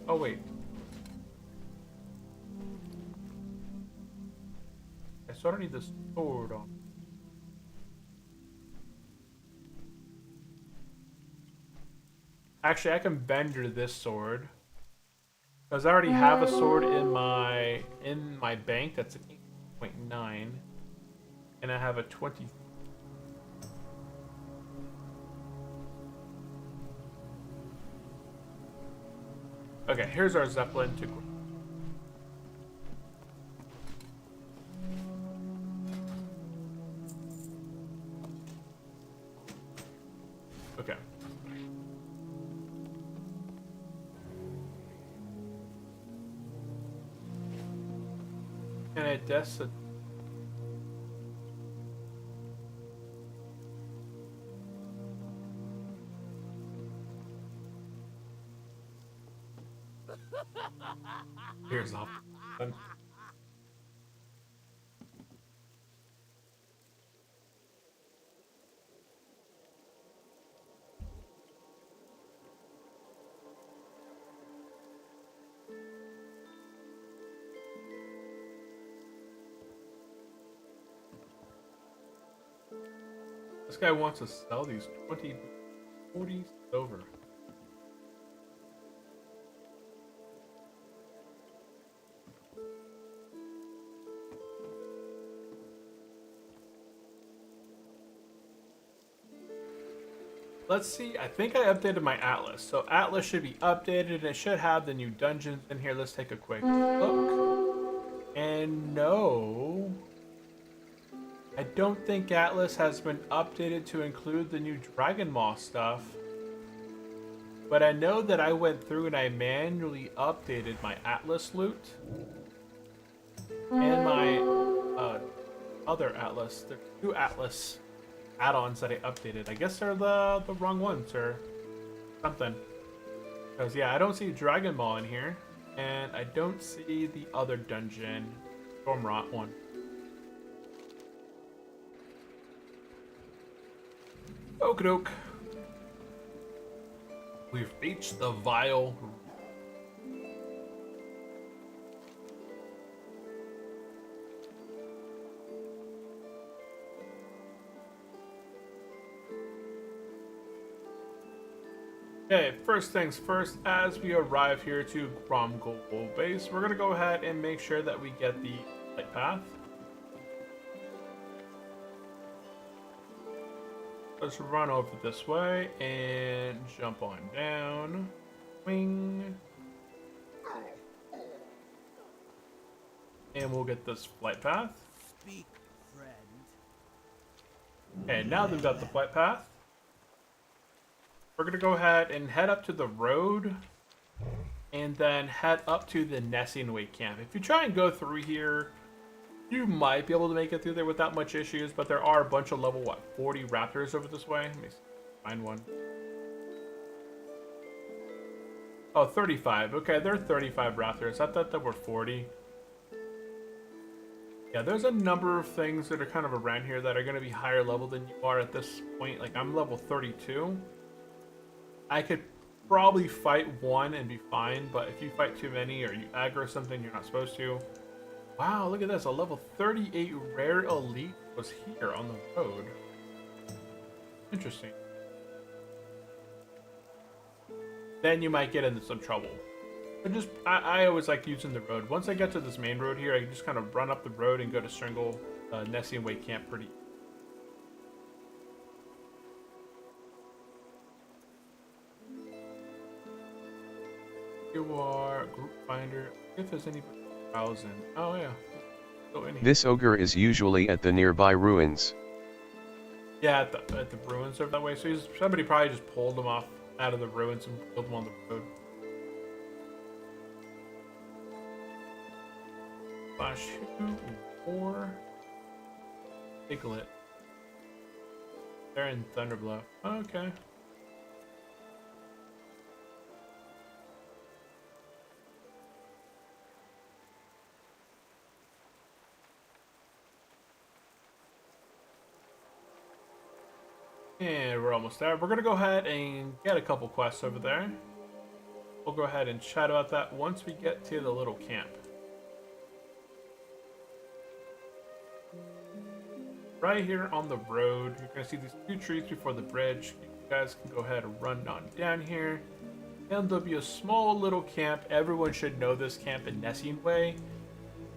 Oh wait. So I don't need this sword on. Actually, I can bender this sword because I already have a sword in my bank that's an 8.9, and I have a 20. Okay, here's our Zeppelin to. Okay. And I guess This guy wants to sell these 40 silver. Let's see, I think I updated my Atlas. So Atlas should be updated and it should have the new dungeons in here. Let's take a quick look. And no, I don't think Atlas has been updated to include the new Dragon Maw stuff. But I know that I went through and I manually updated my Atlas loot. And my other Atlas. There are 2 Atlas add-ons that I updated. I guess they're the wrong ones or something. Because yeah, I don't see Dragon Maw in here. And I don't see the other dungeon, Stormrot one. Okie doke. We've reached the Vile. Okay, first things first, as we arrive here to Gromgol base, we're going to go ahead and make sure that we get the light path. Let's run over this way and jump on down. Wing. And we'll get this flight path. Speak, friend. Okay, now that we've got the flight path, we're going to go ahead and head up to the road and then head up to the Nessing Way camp. If you try and go through here, you might be able to make it through there without much issues, but there are a bunch of level, 40 raptors over this way? Let me find one. Oh, 35. Okay, there are 35 raptors. I thought there were 40. Yeah, there's a number of things that are kind of around here that are going to be higher level than you are at this point. Like, I'm level 32. I could probably fight one and be fine, but if you fight too many or you aggro something you're not supposed to... Wow, look at this. A level 38 rare elite was here on the road. Interesting. Then you might get into some trouble. But just, I always like using the road. Once I get to this main road here, I can just kind of run up the road and go to Strangle Nessing Way camp pretty. You are group finder. If there's any thousand. Oh yeah. This ogre is usually at the nearby ruins. Yeah, at the ruins over that way. So somebody probably just pulled him off out of the ruins and killed him on the road. Flash 2 and 4. Piglet. They're in Thunderblow. Okay. And we're almost there. We're going to go ahead and get a couple quests over there. We'll go ahead and chat about that once we get to the little camp. Right here on the road, you're going to see these 2 trees before the bridge. You guys can go ahead and run on down here. And there'll be a small little camp. Everyone should know this camp in Nessing Way.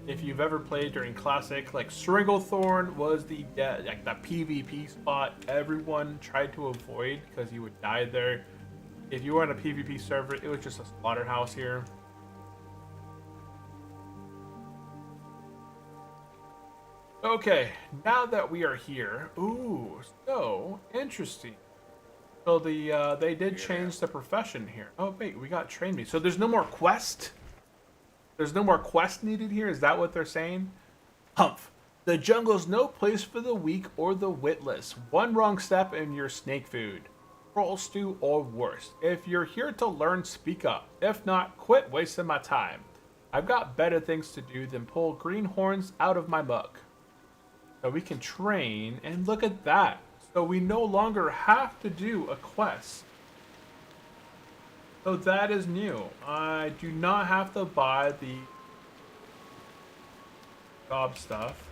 If you've ever played during Classic, like Stranglethorn was the PvP spot everyone tried to avoid because you would die there. If you were on a PvP server, it was just a slaughterhouse here. Okay, now that we are here, ooh, so interesting. So they did change the profession here. Oh wait, we got train me. So there's no more quest? There's no more quest needed here? Is that what they're saying? Humph. The jungle's no place for the weak or the witless. One wrong step and you're snake food. Troll stew or worse. If you're here to learn, speak up. If not, quit wasting my time. I've got better things to do than pull greenhorns out of my mug. So we can train, and look at that. So we no longer have to do a quest. So that is new. I do not have to buy the job stuff.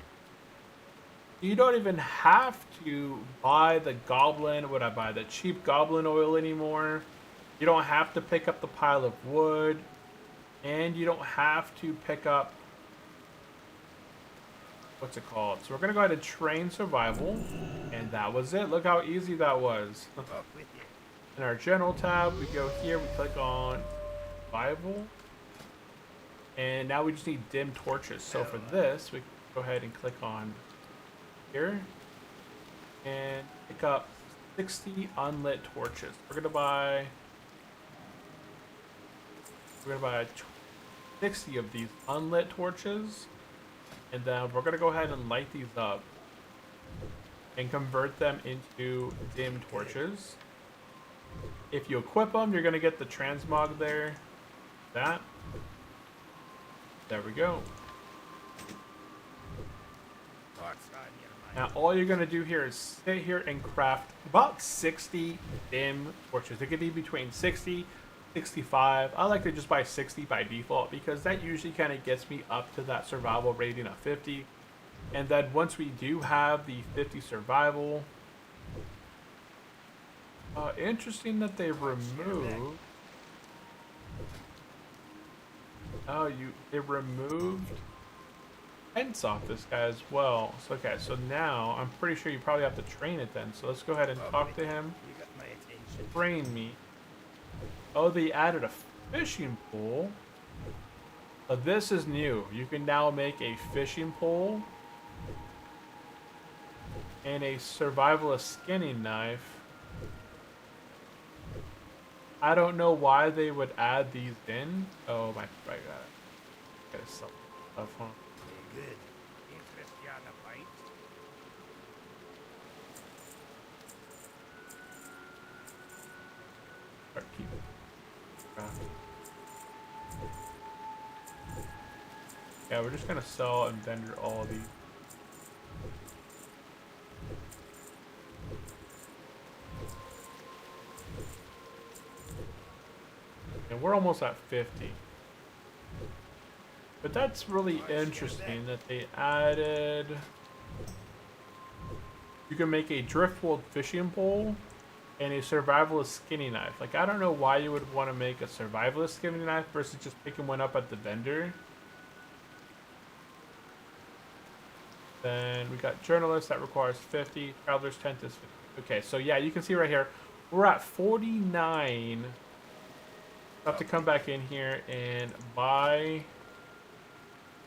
You don't even have to buy the goblin. Would I buy the cheap goblin oil anymore? You don't have to pick up the pile of wood. And you don't have to pick up... What's it called? So we're going to go ahead and train survival. And that was it. Look how easy that was. Up with you. In our general tab, we go here. We click on survival. And now we just need dim torches. So for this, we can go ahead and click on here and pick up 60 unlit torches. We're gonna buy 60 of these unlit torches, and then we're gonna go ahead and light these up and convert them into dim torches. If you equip them, you're gonna get the transmog there. There we go. What's on your mind? Now all you're going to do here is sit here and craft about 60 dim torches. It could be between 60, 65. I like to just buy 60 by default because that usually kind of gets me up to that survival rating of 50. And then once we do have the 50 survival, interesting that they remove... Oh, they removed tents off this guy as well. So, okay, so now I'm pretty sure you probably have to train it then. So let's go ahead and talk to him. You got my attention. Train me. Oh, they added a fishing pool. So this is new. You can now make a fishing pole and a survivalist skinning knife. I don't know why they would add these in. Oh my, I got it. Got some stuff on. Very good. Interest you on a fight? Start keeping. Yeah, we're just gonna sell and vendor all of these. And we're almost at 50. But that's really interesting that they added... You can make a driftwood fishing pole and a survivalist skinning knife. Like, I don't know why you would want to make a survivalist skinning knife versus just picking one up at the vendor. Then we got journalist that requires 50. Traveler's tent is 50. Okay, so yeah, you can see right here, we're at 49. Have to come back in here and buy...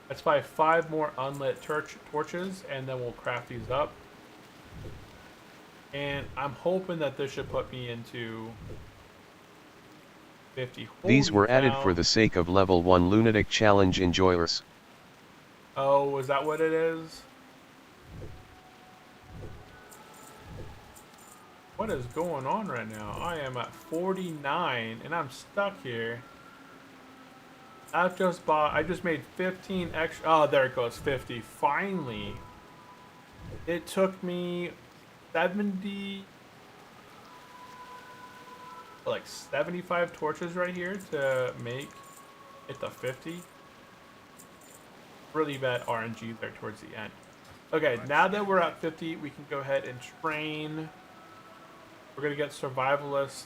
Let's buy 5 more unlit torches, and then we'll craft these up. And I'm hoping that this should put me into 50. These were added cow. for the sake of level 1 lunatic challenge enjoyers. Oh, is that what it is? What is going on right now? I am at 49 and I'm stuck here. I just made 15 extra. Oh, there it goes, 50. Finally. It took me 70, like 75 torches right here to make it to 50. Really bad RNG there towards the end. Okay, now that we're at 50, we can go ahead and train. We're gonna get survivalist.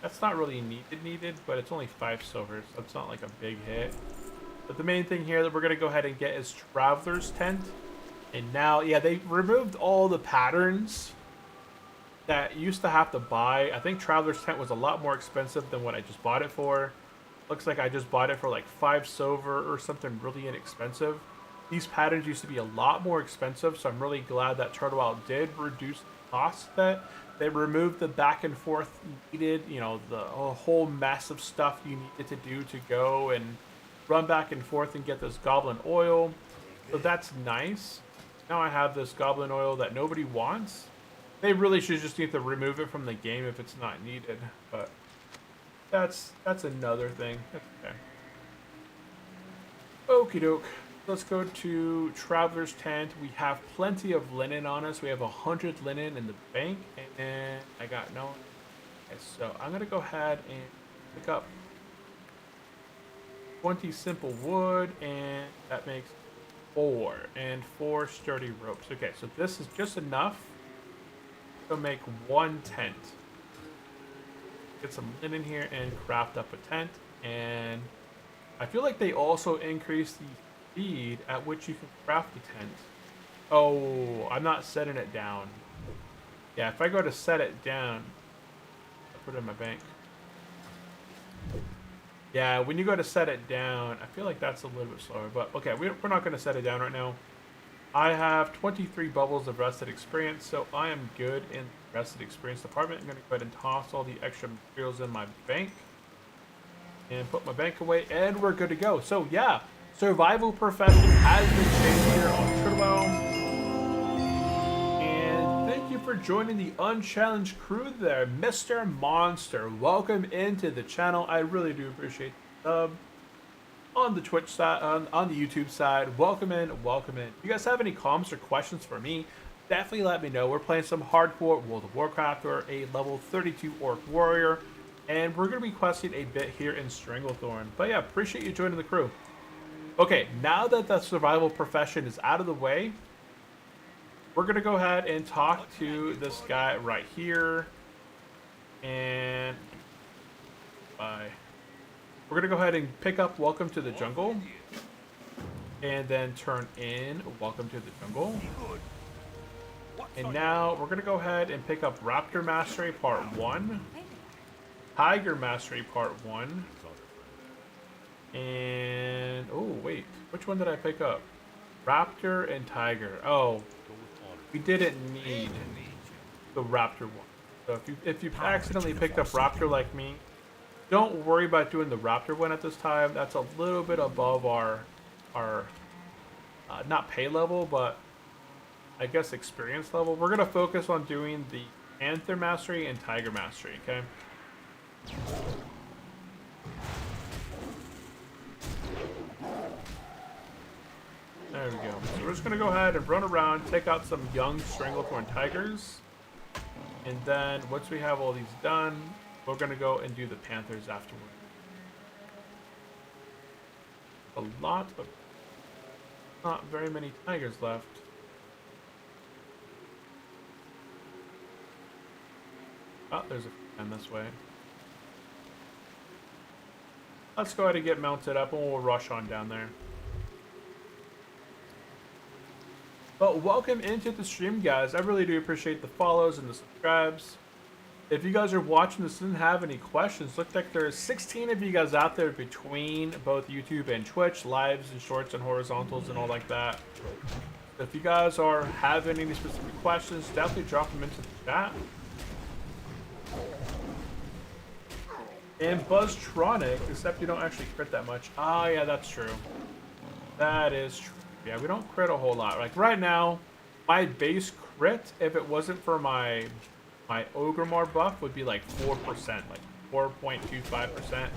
That's not really needed, but it's only 5 silver, so it's not like a big hit. But the main thing here that we're gonna go ahead and get is traveler's tent. And now, yeah, they removed all the patterns that you used to have to buy. I think traveler's tent was a lot more expensive than what I just bought it for. Looks like I just bought it for like 5 silver or something really inexpensive. These patterns used to be a lot more expensive, so I'm really glad that Turtle Wild did reduce the cost that they removed the back and forth needed, you know, the whole mess of stuff you needed to do to go and run back and forth and get this goblin oil. So that's nice. Now I have this goblin oil that nobody wants. They really should just need to remove it from the game if it's not needed, but that's another thing. That's okay. Okie doke. Let's go to Traveler's Tent. We have plenty of linen on us. We have 100 linen in the bank, and I got no. Okay, so I'm gonna go ahead and pick up 20 simple wood, and that makes 4 and 4 sturdy ropes. Okay, so this is just enough to make 1 tent. Get some linen here and craft up a tent. And I feel like they also increase the speed at which you can craft the tent. Oh, I'm not setting it down. Yeah, if I go to set it down, I'll put it in my bank. Yeah, when you go to set it down, I feel like that's a little bit slower. But okay, we're not going to set it down right now. I have 23 bubbles of rested experience, so I am good in the rested experience department. I'm going to go ahead and toss all the extra materials in my bank. And put my bank away, and we're good to go. So yeah, survival profession has been changed here on Tridwell. And thank you for joining the Unchallenged crew there, Mr. Monster. Welcome into the channel. I really do appreciate the sub. On the Twitch side, on the YouTube side, welcome in, welcome in. If you guys have any comments or questions for me, definitely let me know. We're playing some hardcore World of Warcraft or a level 32 Orc Warrior. And we're going to be questing a bit here in Stranglethorn. But yeah, appreciate you joining the crew. Okay, now that the survival profession is out of the way, we're going to go ahead and talk to this guy right here. And bye. We're going to go ahead and pick up Welcome to the Jungle. And then turn in Welcome to the Jungle. And now we're going to go ahead and pick up Raptor Mastery Part 1. Tiger Mastery Part 1. And, oh wait, which one did I pick up? Raptor and Tiger. Oh, we didn't need the Raptor one. So if you accidentally picked up Raptor like me, don't worry about doing the Raptor one at this time. That's a little bit above our not pay level, but I guess experience level. We're going to focus on doing the Panther Mastery and Tiger Mastery, okay? There we go. So we're just going to go ahead and run around, take out some young Stranglethorn Tigers. And then once we have all these done, we're going to go and do the Panthers afterward. Not very many Tigers left. Oh, there's a fan this way. Let's go ahead and get mounted up and we'll rush on down there. But welcome into the stream, guys. I really do appreciate the follows and the subscribes. If you guys are watching this and have any questions, look like there's 16 of you guys out there between both YouTube and Twitch, lives and shorts and horizontals and all like that. If you guys are having any specific questions, definitely drop them into the chat. And Buzztronic, except you don't actually crit that much. Ah, yeah, that's true. That is true. Yeah, we don't crit a whole lot. Like right now, my base crit, if it wasn't for my Ogremar buff, would be like 4%, like 4.25%.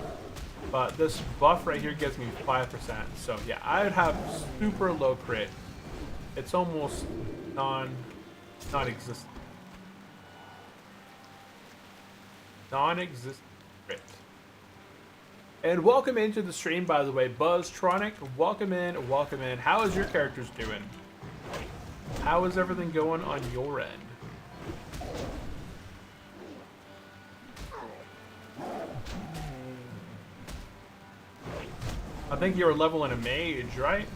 But this buff right here gives me 5%. So yeah, I would have super low crit. It's almost non-existent. Non-existent. And welcome into the stream, by the way, Buzztronic. Welcome in, welcome in. How is your characters doing? How is everything going on your end? I think you were leveling a mage, right?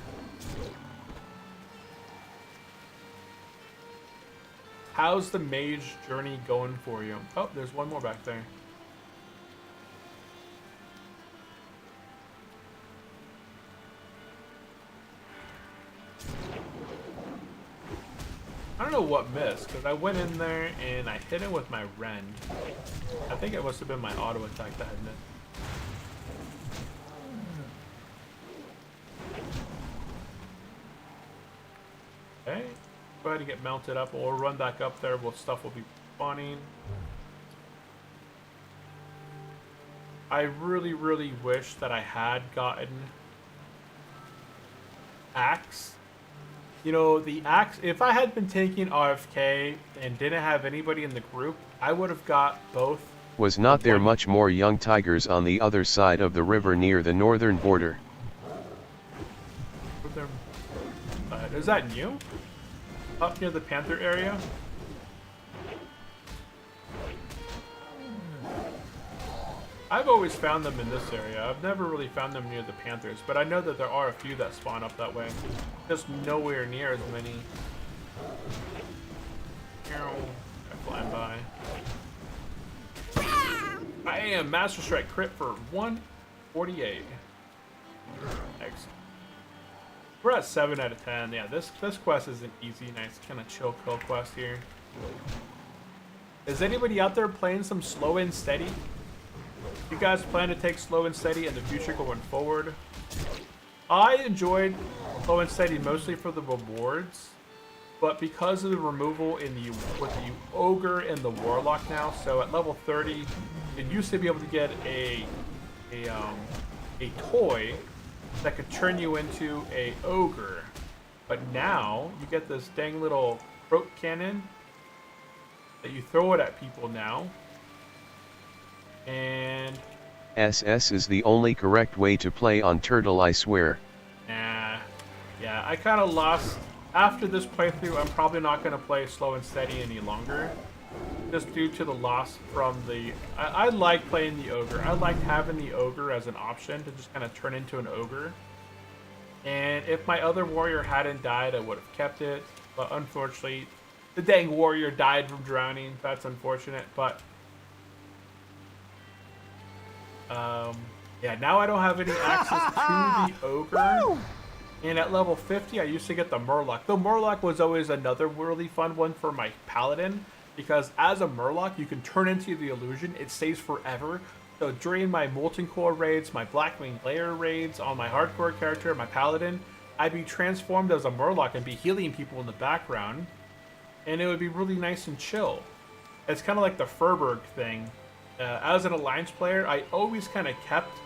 How's the mage journey going for you? Oh, there's one more back there. I don't know what missed, because I went in there and I hit him with my Rend. I think it must have been my auto attack that had missed. Okay, go ahead and get mounted up and we'll run back up there. Stuff will be spawning. I really, really wish that I had gotten Axe. You know, the Axe, if I had been taking RFK and didn't have anybody in the group, I would have got both. Was not there much more young tigers on the other side of the river near the northern border? Is that new? Up near the Panther area? I've always found them in this area. I've never really found them near the Panthers, but I know that there are a few that spawn up that way. Just nowhere near as many. I'm flying by. I am Master Strike crit for 148. Excellent. We're at 7 out of 10. Yeah, this quest is an easy, nice kind of chill kill quest here. Is anybody out there playing some slow and steady? You guys plan to take slow and steady in the future going forward? I enjoyed slow and steady mostly for the rewards, but because of the removal in the with the ogre and the warlock now, so at level 30, you used to be able to get a toy that could turn you into a ogre, but now you get this dang little throat cannon that you throw it at people now. And SS is the only correct way to play on Turtle, I swear. nah, yeah, I kind of lost after this playthrough. I'm probably not going to play slow and steady any longer, just due to the loss from the. I like playing the ogre. I like having the ogre as an option to just kind of turn into an ogre. And if my other warrior hadn't died, I would have kept it. But unfortunately, the dang warrior died from drowning. That's unfortunate, but. Yeah, now I don't have any access to the ogre. And at level 50, I used to get the Murloc. The Murloc was always another really fun one for my paladin, because as a Murloc, you can turn into the illusion. It stays forever. So during my Molten Core raids, my Blackwing Lair raids, on my hardcore character, my paladin, I'd be transformed as a Murloc and be healing people in the background. And it would be really nice and chill. It's kind of like the Furberg thing. As an Alliance player, I always kind of kept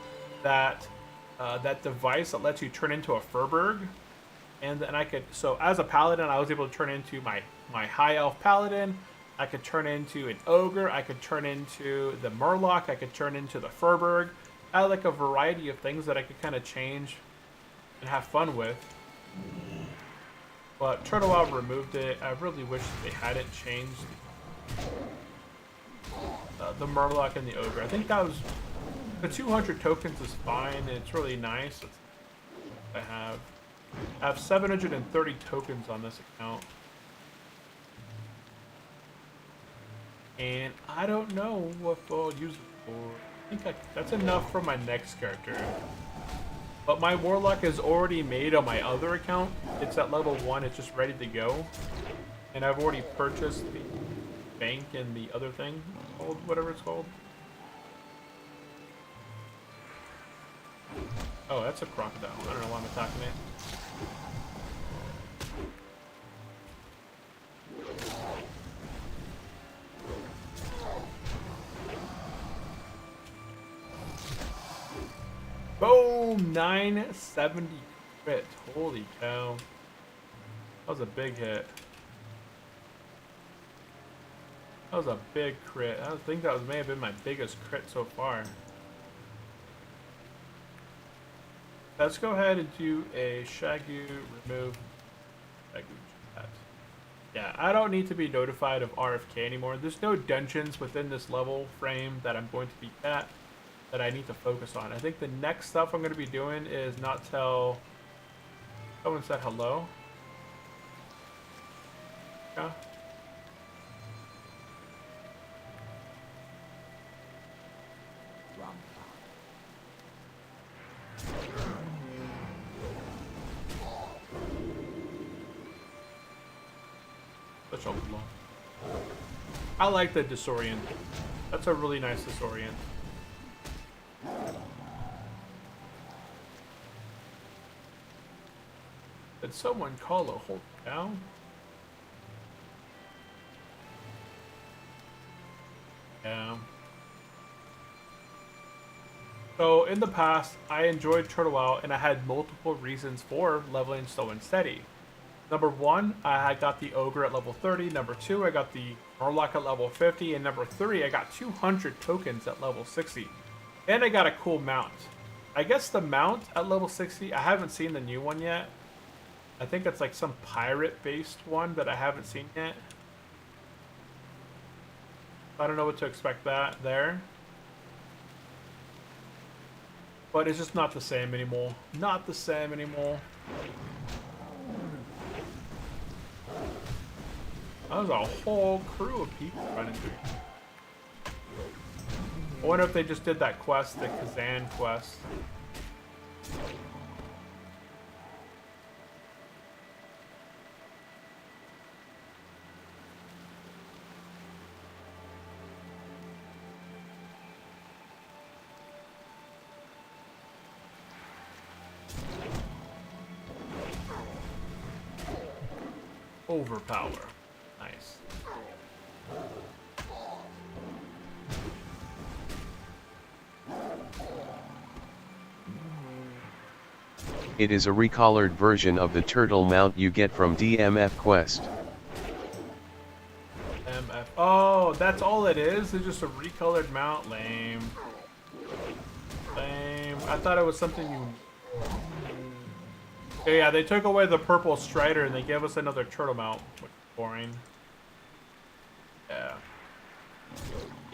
that that device that lets you turn into a Furberg, and then I could. So as a paladin, I was able to turn into my high elf paladin. I could turn into an ogre. I could turn into the Murloc. I could turn into the Furberg. I had like a variety of things that I could kind of change and have fun with. But Turtle WoW removed it. I really wish they hadn't changed the Murloc and the ogre. I think that was the 200 tokens is fine, and it's really nice. I have 730 tokens on this account, and I don't know what I'll use it for. I think that's enough for my next character. But my warlock is already made on my other account. It's at level 1. It's just ready to go, and I've already purchased the bank and the other thing, whatever it's called. Oh, that's a crocodile. I don't know why I'm attacking it. Boom! 970 crit. Holy cow. That was a big hit. That was a big crit. I think that may have been my biggest crit so far. Let's go ahead and do a Shagu remove Shagu chat. Yeah, I don't need to be notified of RFK anymore. There's no dungeons within this level frame that I'm going to be at that I need to focus on. I think the next stuff I'm going to be doing is not tell... Someone said hello. Yeah. I like the disorient. That's a really nice disorient. Did someone call a hold down? Yeah. So in the past, I enjoyed Turtle WoW, and I had multiple reasons for leveling slow and steady. Number 1, I got the Ogre at level 30. Number 2, I got the Murloc at level 50. And number 3, I got 200 tokens at level 60. And I got a cool mount. I guess the mount at level 60, I haven't seen the new one yet. I think it's like some pirate-based one that I haven't seen yet. I don't know what to expect there. But it's just not the same anymore. Not the same anymore. That was a whole crew of people running through. I wonder if they just did that quest, the Kazan quest. Overpower. Nice. It is a recolored version of the turtle mount you get from DMF Quest. MF. Oh, that's all it is? It's just a recolored mount? Lame. Lame. I thought it was something you... Yeah, they took away the purple strider and they gave us another turtle mount. Which is boring. Yeah.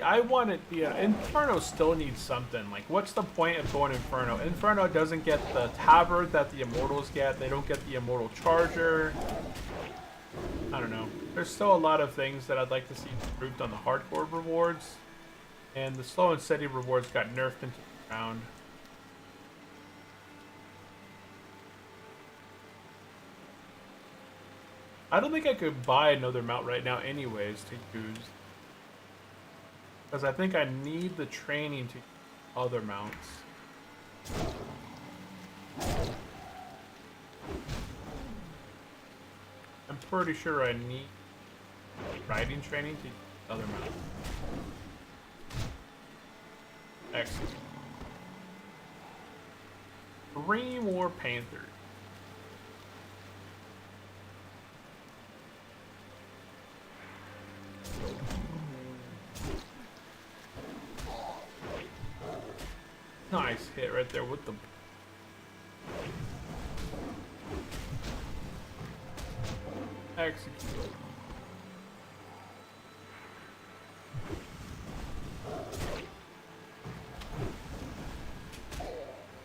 I want it. Yeah, Inferno still needs something. Like, what's the point of going Inferno? Inferno doesn't get the tabard that the Immortals get. They don't get the Immortal Charger. I don't know. There's still a lot of things that I'd like to see improved on the hardcore rewards. And the slow and steady rewards got nerfed into the ground. I don't think I could buy another mount right now anyways to use. Because I think I need the training to use other mounts. I'm pretty sure I need riding training to use other mounts. Excellent. 3 more Panthers. Nice hit right there with the... Execute.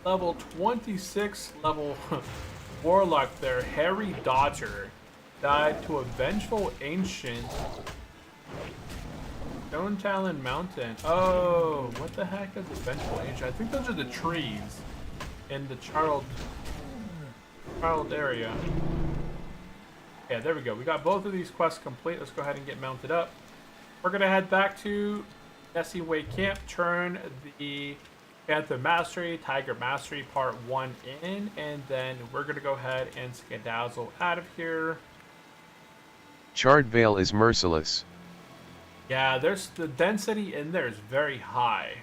Level 26, level Warlock there, Harry Dodger, died to a vengeful ancient. Stone Talon Mountain. Oh, what the heck is a vengeful ancient? I think those are the trees in the Charled area. Yeah, there we go. We got both of these quests complete. Let's go ahead and get mounted up. We're gonna head back to Jesse Way Camp, turn the Panther Mastery, Tiger Mastery Part 1 in, and then we're gonna go ahead and skedazzle out of here. Charred Veil is merciless. Yeah, there's the density in there is very high.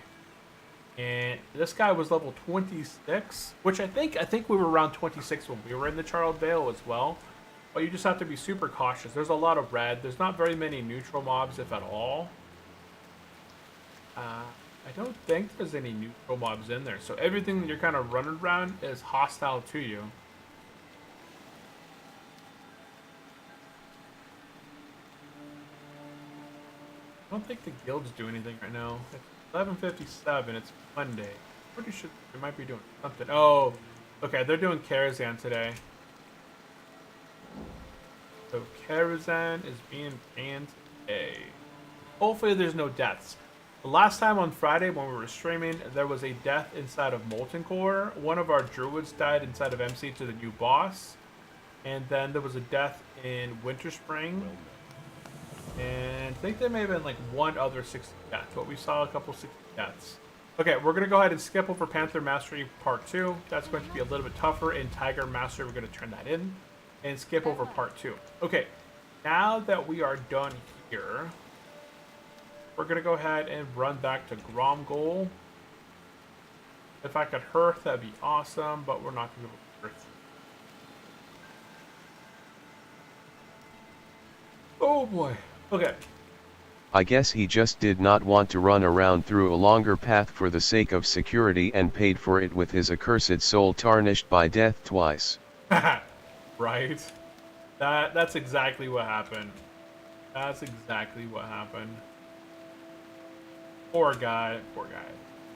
And this guy was level 26, which I think we were around 26 when we were in the Charred Veil as well. But you just have to be super cautious. There's a lot of red. There's not very many neutral mobs, if at all. I don't think there's any neutral mobs in there. So everything that you're kind of running around is hostile to you. I don't think the guilds do anything right now. It's 11:57. It's Monday. Pretty sure they might be doing something. Oh, okay. They're doing Karazhan today. So Karazhan is being banned today. Hopefully there's no deaths. The last time on Friday when we were streaming, there was a death inside of Molten Core. One of our druids died inside of MC to the new boss. And then there was a death in Winter Spring. And I think there may have been like one other 60 deaths, but we saw a couple 60 deaths. Okay, we're going to go ahead and skip over Panther Mastery Part 2. That's going to be a little bit tougher. In Tiger Mastery, we're going to turn that in. And skip over Part 2. Okay, now that we are done here, we're going to go ahead and run back to Gromgol. If I could hearth, that'd be awesome, but we're not going to be able to hearth. Oh boy. Okay. I guess he just did not want to run around through a longer path for the sake of security and paid for it with his accursed soul tarnished by death twice. Right? That's exactly what happened. That's exactly what happened. Poor guy. Poor guy.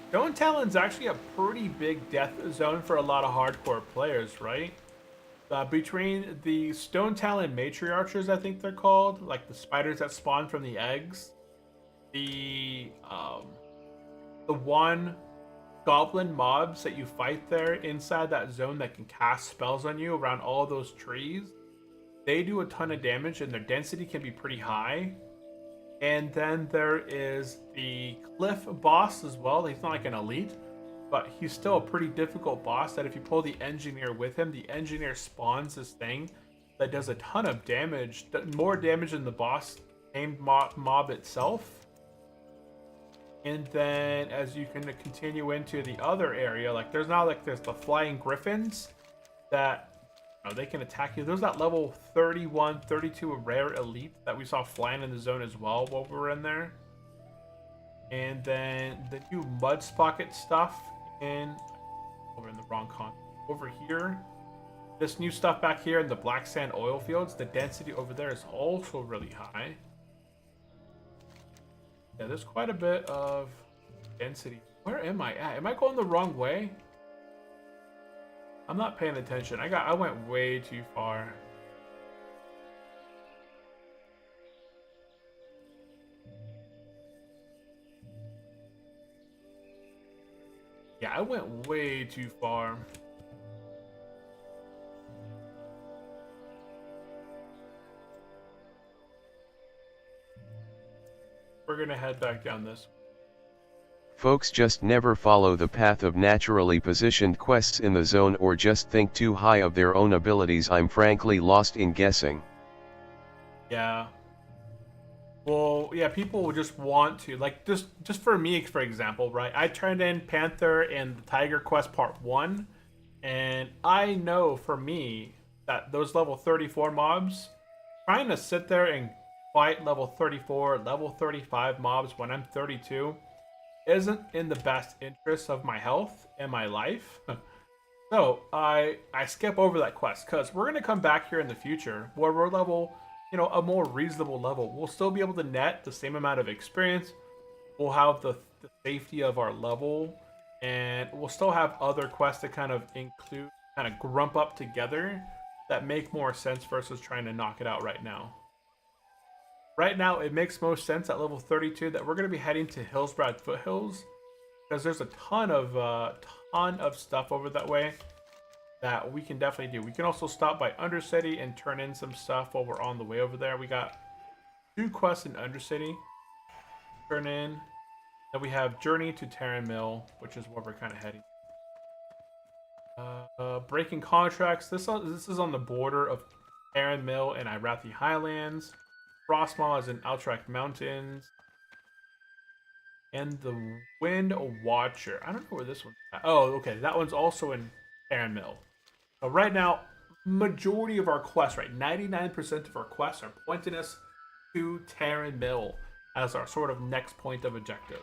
Stone Talon's actually a pretty big death zone for a lot of hardcore players, right? Between the Stone Talon matriarchs, I think they're called, like the spiders that spawn from the eggs, the one goblin mobs that you fight there inside that zone that can cast spells on you around all those trees, they do a ton of damage and their density can be pretty high. And then there is the cliff boss as well. He's not like an elite, but he's still a pretty difficult boss that if you pull the engineer with him, the engineer spawns this thing that does a ton of damage, more damage than the boss named mob itself. And then as you can continue into the other area, like there's the flying griffins that they can attack you. There's that level 31, 32 rare elite that we saw flying in the zone as well while we were in there. And then the new mud spocket stuff over in the wrong con. Over here, this new stuff back here in the black sand oil fields, the density over there is also really high. Yeah, there's quite a bit of density. Where am I at? Am I going the wrong way? I'm not paying attention. I went way too far. Yeah, I went way too far. We're gonna head back down this way. Folks just never follow the path of naturally positioned quests in the zone or just think too high of their own abilities. I'm frankly lost in guessing. Yeah. Well, yeah, people will just want to, like, just for me, for example, right? I turned in Panther and the Tiger Quest Part 1, and I know for me that those level 34 mobs, trying to sit there and fight level 34, level 35 mobs when I'm 32 isn't in the best interest of my health and my life. So I skip over that quest because we're going to come back here in the future where we're level, a more reasonable level. We'll still be able to net the same amount of experience. We'll have the safety of our level, and we'll still have other quests that kind of grump up together that make more sense versus trying to knock it out right now. Right now, it makes most sense at level 32 that we're going to be heading to Hillsbrad Foothills because there's a ton of stuff over that way that we can definitely do. We can also stop by Undercity and turn in some stuff while we're on the way over there. We got 2 quests in Undercity. Turn in. Then we have Journey to Terran Mill, which is where we're kind of heading. Breaking contracts. This is on the border of Terran Mill and Irathi Highlands. Frostmaw is in Altrak Mountains. And the Wind Watcher. I don't know where this one's at. Oh, okay. That one's also in Terran Mill. So right now, majority of our quests, right? 99% of our quests are pointing us to Terran Mill as our sort of next point of objective.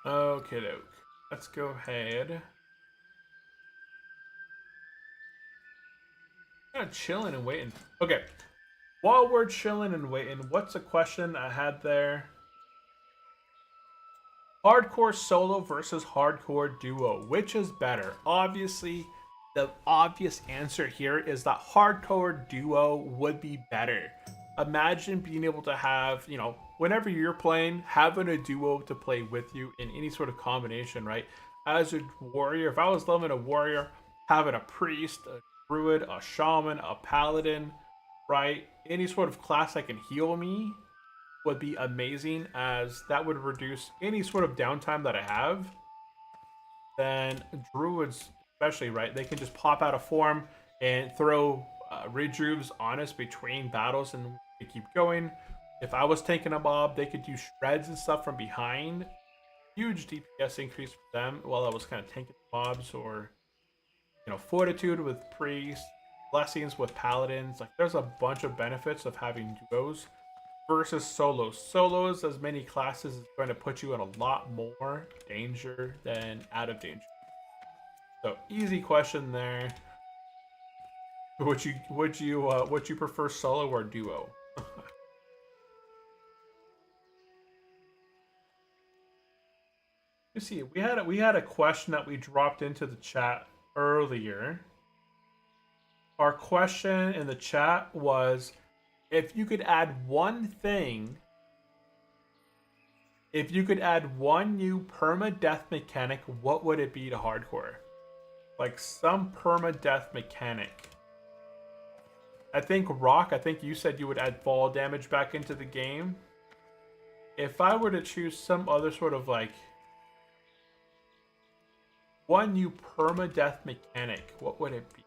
Okay, doke. Let's go ahead. Kind of chilling and waiting. Okay. While we're chilling and waiting, what's a question I had there? Hardcore solo versus hardcore duo. Which is better? Obviously, the obvious answer here is that hardcore duo would be better. Imagine being able to have, whenever you're playing, having a duo to play with you in any sort of combination, right? As a warrior, if I was leveling a warrior, having a priest, a druid, a shaman, a paladin, right? Any sort of class that can heal me would be amazing, as that would reduce any sort of downtime that I have. Then druids, especially, right? They can just pop out of form and throw rejuves on us between battles and we keep going. If I was taking a mob, they could do shreds and stuff from behind. Huge DPS increase for them while I was kind of tanking mobs, or fortitude with priests, blessings with paladins. Like, there's a bunch of benefits of having duos versus solos. Solos, as many classes, is going to put you in a lot more danger than out of danger. So easy question there. Would you prefer solo or duo? You see, we had a question that we dropped into the chat earlier. Our question in the chat was, if you could add one new permadeath mechanic, what would it be to hardcore? Like some permadeath mechanic. I think Rock, I think you said you would add fall damage back into the game. If I were to choose some other sort of like one new permadeath mechanic, what would it be?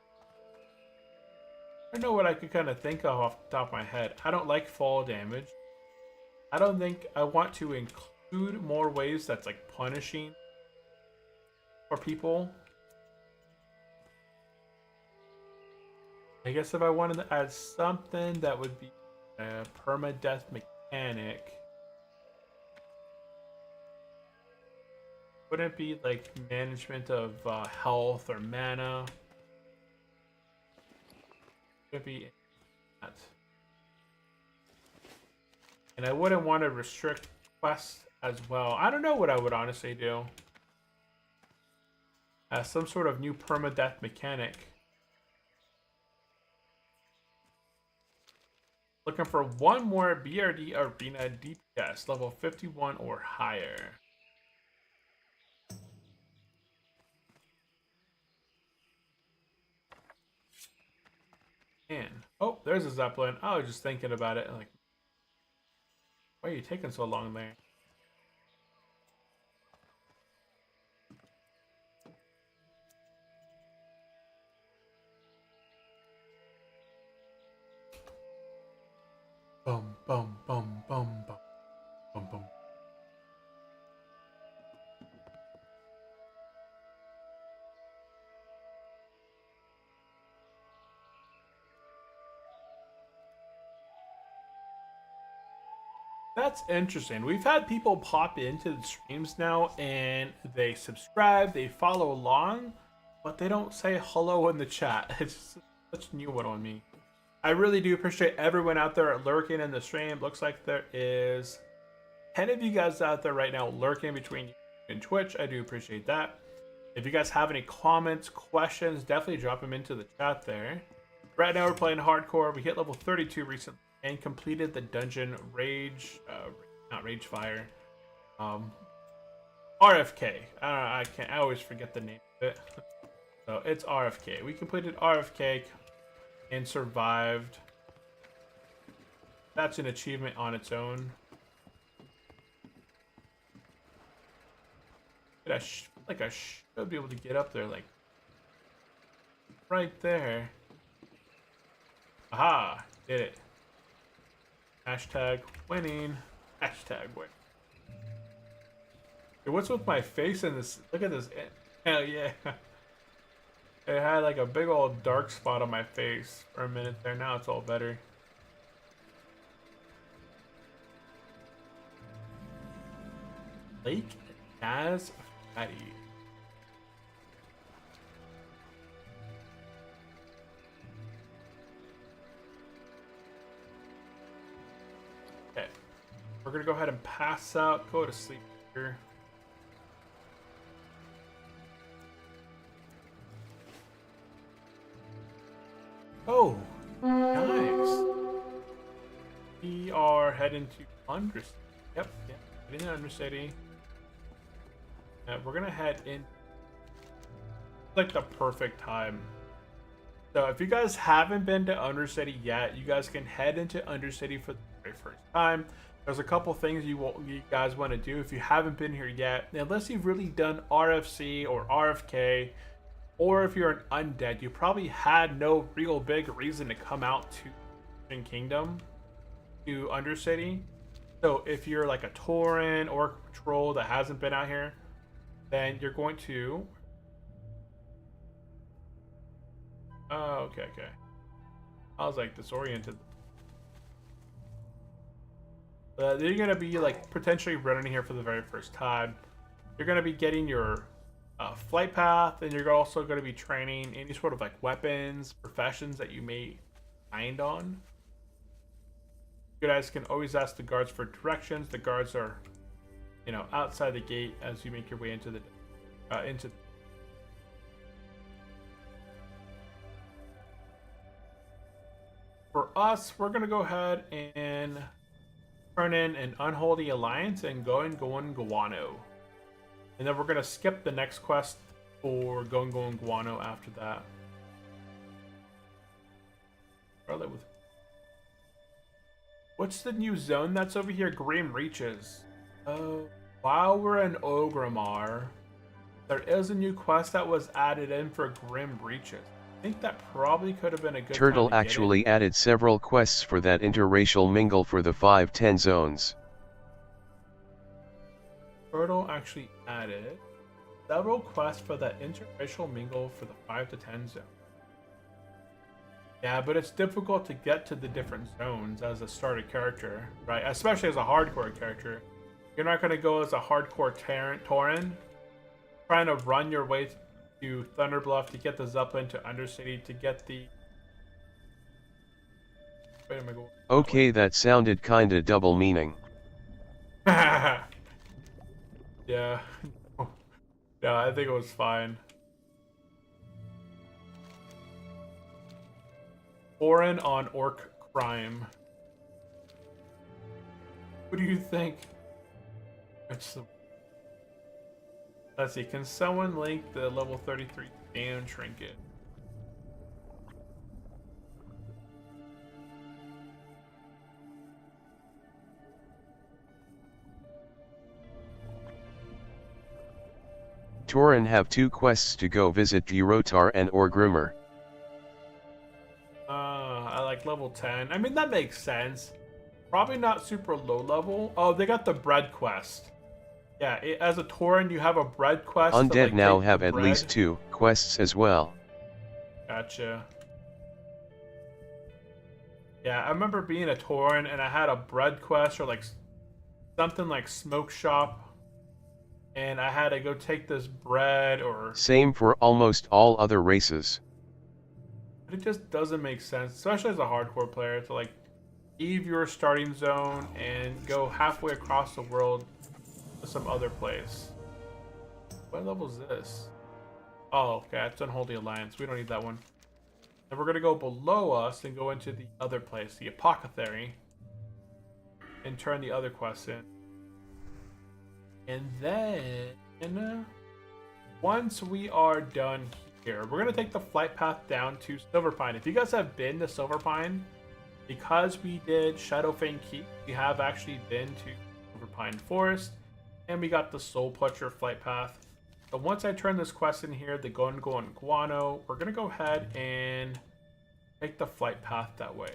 I don't know what I could kind of think of off the top of my head. I don't like fall damage. I don't think I want to include more ways that's like punishing for people. I guess if I wanted to add something that would be a permadeath mechanic, wouldn't it be like management of health or mana? Would it be that? And I wouldn't want to restrict quests as well. I don't know what I would honestly do. As some sort of new permadeath mechanic. Looking for one more BRD Arena DPS, level 51 or higher. Man. Oh, there's a Zeppelin. I was just thinking about it. Like, why are you taking so long there? Boom, boom, boom, boom, boom, boom, boom. That's interesting. We've had people pop into the streams now and they subscribe, they follow along, but they don't say hello in the chat. It's such a new one on me. I really do appreciate everyone out there lurking in the stream. Looks like there is 10 of you guys out there right now lurking between YouTube and Twitch. I do appreciate that. If you guys have any comments, questions, definitely drop them into the chat there. Right now we're playing hardcore. We hit level 32 recently and completed the dungeon Rage, not Rage Fire, RFK. I always forget the name of it. So it's RFK. We completed RFK and survived. That's an achievement on its own. But I feel like I should be able to get up there, like right there. Aha! Did it. Hashtag winning. Hashtag win. Hey, what's with my face in this? Look at this. Hell yeah. It had like a big old dark spot on my face for a minute there. Now it's all better. Lake Naz Fatty. Okay. We're gonna go ahead and pass out, go to sleep here. Oh, nice. We are heading to Undercity. Yep, heading to Undercity. We're gonna head in like the perfect time. So if you guys haven't been to Undercity yet, you guys can head into Undercity for the very first time. There's a couple things you guys want to do if you haven't been here yet, unless you've really done RFC or RFK. Or if you're an undead, you probably had no real big reason to come out to Kingdom, to Undercity. So if you're like a Tauren or Patrol that hasn't been out here, then you're going to... Oh, okay. I was like disoriented. You're going to be like potentially running here for the very first time. You're going to be getting your flight path, and you're also going to be training any sort of like weapons, professions that you may find on. You guys can always ask the guards for directions. The guards are, you know, outside the gate as you make your way into the For us, we're gonna go ahead and turn in an unholy alliance and go Guano, and then we're gonna skip the next quest for going Guano after that. What's the new zone that's over here? Grim Reaches. While we're in Ogrimmar, there is a new quest that was added in for Grim Reaches. I think that probably could have been a good Turtle time to actually get it. added several quests for that interracial mingle for the 5-10 zones. Turtle actually added several quests for that interracial mingle for the 5 to 10 zone. Yeah, but it's difficult to get to the different zones as a starter character, right? Especially as a hardcore character. You're not going to go as a hardcore Tauren, trying to run your way to Thunderbluff to get the Zeppelin to Undercity to get the... Wait, am I going? Okay, that sounded kinda double meaning. Yeah. Yeah, I think it was fine. Orin on Orc Crime. What do you think? Let's see, can someone link the level 33 Dan trinket? Tauren have 2 quests to go visit Girotar and Orgrimmar. I like level 10. I mean, that makes sense. Probably not super low level. Oh, they got the bread quest. Yeah, as a Tauren, you have a bread quest. Undead to, like, now take have the at bread. least 2 quests as well. Gotcha. Yeah, I remember being a Tauren and I had a bread quest or like something like smoke shop. And I had to go take this bread or... Same for almost all other races. It just doesn't make sense, especially as a hardcore player, to like leave your starting zone and go halfway across the world to some other place. What level is this? Oh, okay, it's Unholy Alliance. We don't need that one. And we're gonna go below us and go into the other place, the Apothecary, and turn the other quests in. And then, once we are done here, we're going to take the flight path down to Silverpine. If you guys have been to Silverpine, because we did Shadowfang Keep, we have actually been to Silverpine Forest, and we got the Soul Butcher flight path. So once I turn this quest in here, the Guano, we're going to go ahead and take the flight path that way.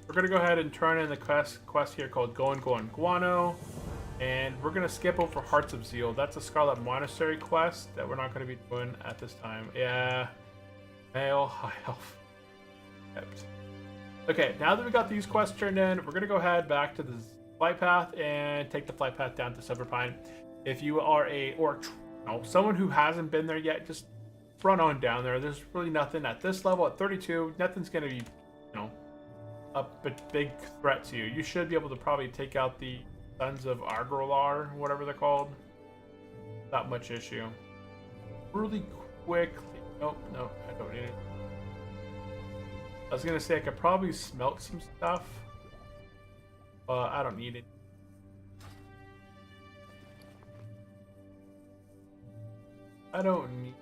We're going to go ahead and turn in the quest here called Guano. And we're going to skip over Hearts of Zeal. That's a Scarlet Monastery quest that we're not going to be doing at this time. Yeah. Male High Elf. Okay, now that we got these quests turned in, we're going to go ahead back to the flight path and take the flight path down to Silverpine. If you are someone who hasn't been there yet, just run on down there. There's really nothing at this level, at 32, nothing's going to be, a big threat to you. You should be able to probably take out the Sons of Argrolar, whatever they're called. Not much issue. Really quickly. Nope, no, I don't need it. I was gonna say I could probably smelt some stuff, but I don't need it. I don't need...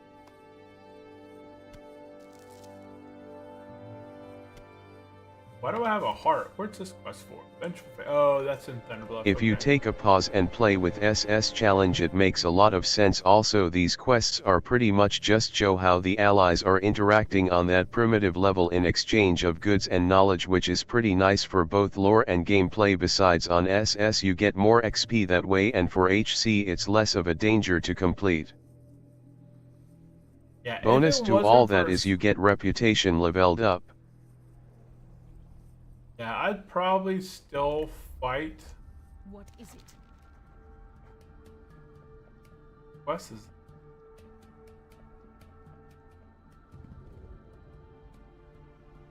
Why do I have a heart? What's this quest for? Oh, that's in Thunderbluff. If you take a pause and play with SS Challenge, it makes a lot of sense. Also, these quests are pretty much just show how the allies are interacting on that primitive level in exchange of goods and knowledge, which is pretty nice for both lore and gameplay. Besides, on SS you get more XP that way, and for HC it's less of a danger to complete. Yeah, Bonus to all that is you get reputation leveled up. Yeah, I'd probably still fight. What is it? Quest is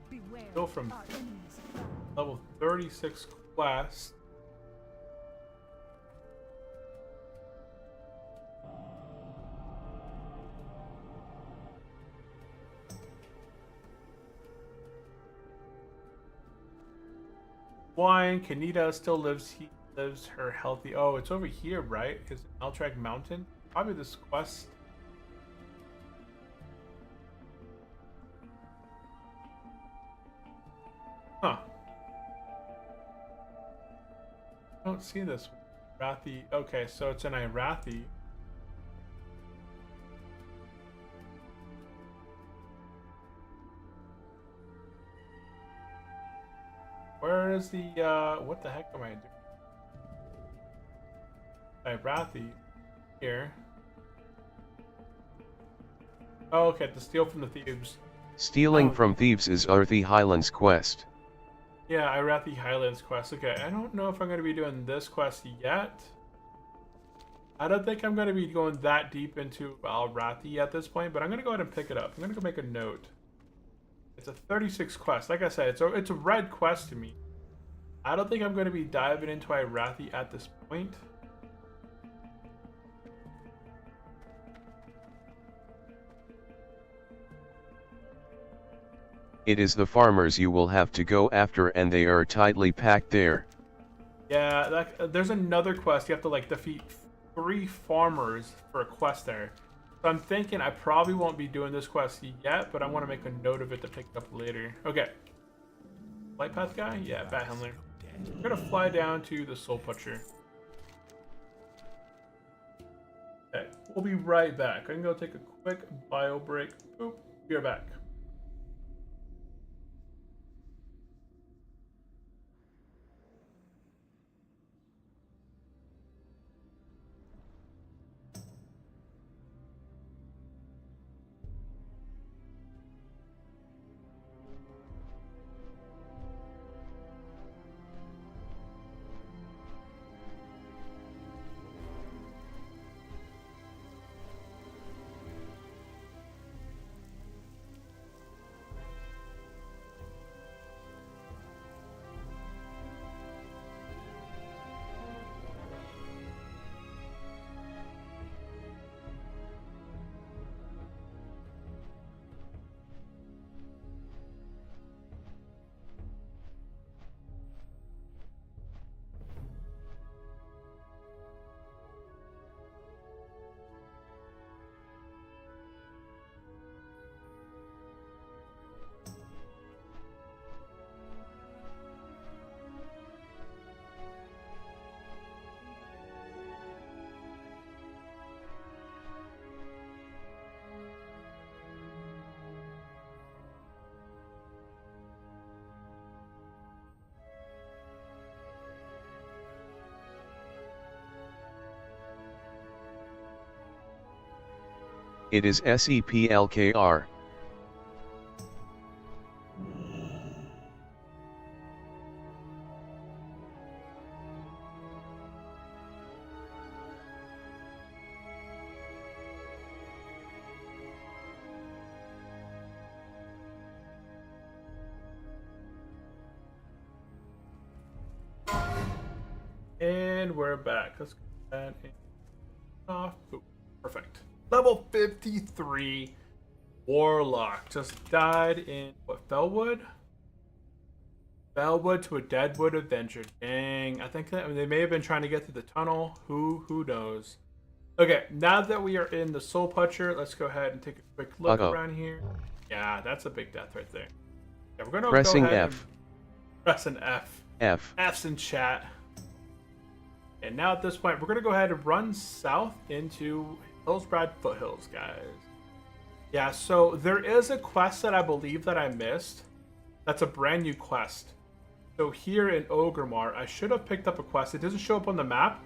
Beware still from our enemies. level 36 quest. Wine, Kanita still lives. He lives her healthy. Oh, it's over here, right? Is it Altrak Mountain? Probably this quest. Huh. I don't see this one. Irathi. Okay, so it's in Irathi. Where is the, what the heck am I doing? Irathi. Here. Oh, okay, the steal from the thieves. Stealing from thieves is Arthi Highlands quest. Yeah, Irathi Highlands quest. Okay, I don't know if I'm going to be doing this quest yet. I don't think I'm going to be going that deep into Irathi at this point, but I'm going to go ahead and pick it up. I'm going to go make a note. It's a 36 quest. Like I said, it's a red quest to me. I don't think I'm going to be diving into Irathi at this point. It is the farmers you will have to go after, and they are tightly packed there. Yeah, there's another quest. You have to like defeat 3 farmers for a quest there. So I'm thinking I probably won't be doing this quest yet, but I want to make a note of it to pick it up later. Okay. Light path guy? Yeah, Bat Handler. We're gonna fly down to the Soul Butcher. Okay, we'll be right back. I'm gonna go take a quick bio break. Boop, be right back. It is SEPLKR. And we're back. Let's get that off. Boop. Perfect. Level 53 Warlock. Just died in, what, Fellwood? Fellwood to a Deadwood adventure. Dang. I think that they may have been trying to get through the tunnel. Who knows? Okay, now that we are in the Soul Butcher, let's go ahead and take a quick look around here. Yeah, that's a big death right there. Yeah, we're gonna Pressing go ahead F. Press an F. F. F's in chat. And now at this point, we're going to go ahead and run south into Hillsbrad Foothills, guys. Yeah, so there is a quest that I believe that I missed. That's a brand new quest. So here in Ogrimmar, I should have picked up a quest. It doesn't show up on the map.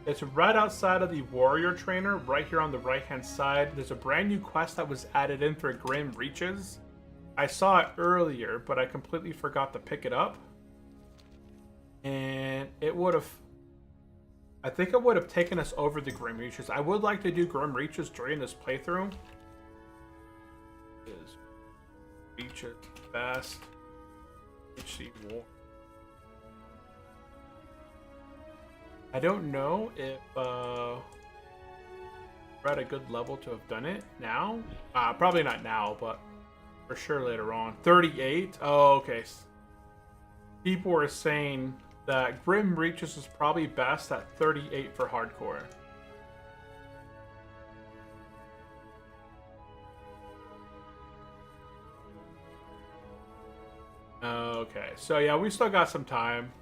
It's right outside of the warrior trainer, right here on the right-hand side. There's a brand new quest that was added in for Grim Reaches. I saw it earlier, but I completely forgot to pick it up. And it would have... I think it would have taken us over the Grim Reaches. I would like to do Grim Reaches during this playthrough. Is Reaches fast HC War. I don't know if we're at a good level to have done it now. Probably not now, but for sure later on. 38. Oh, okay. People were saying that Grim Reaches is probably best at 38 for hardcore. Okay, so yeah, we still got some time.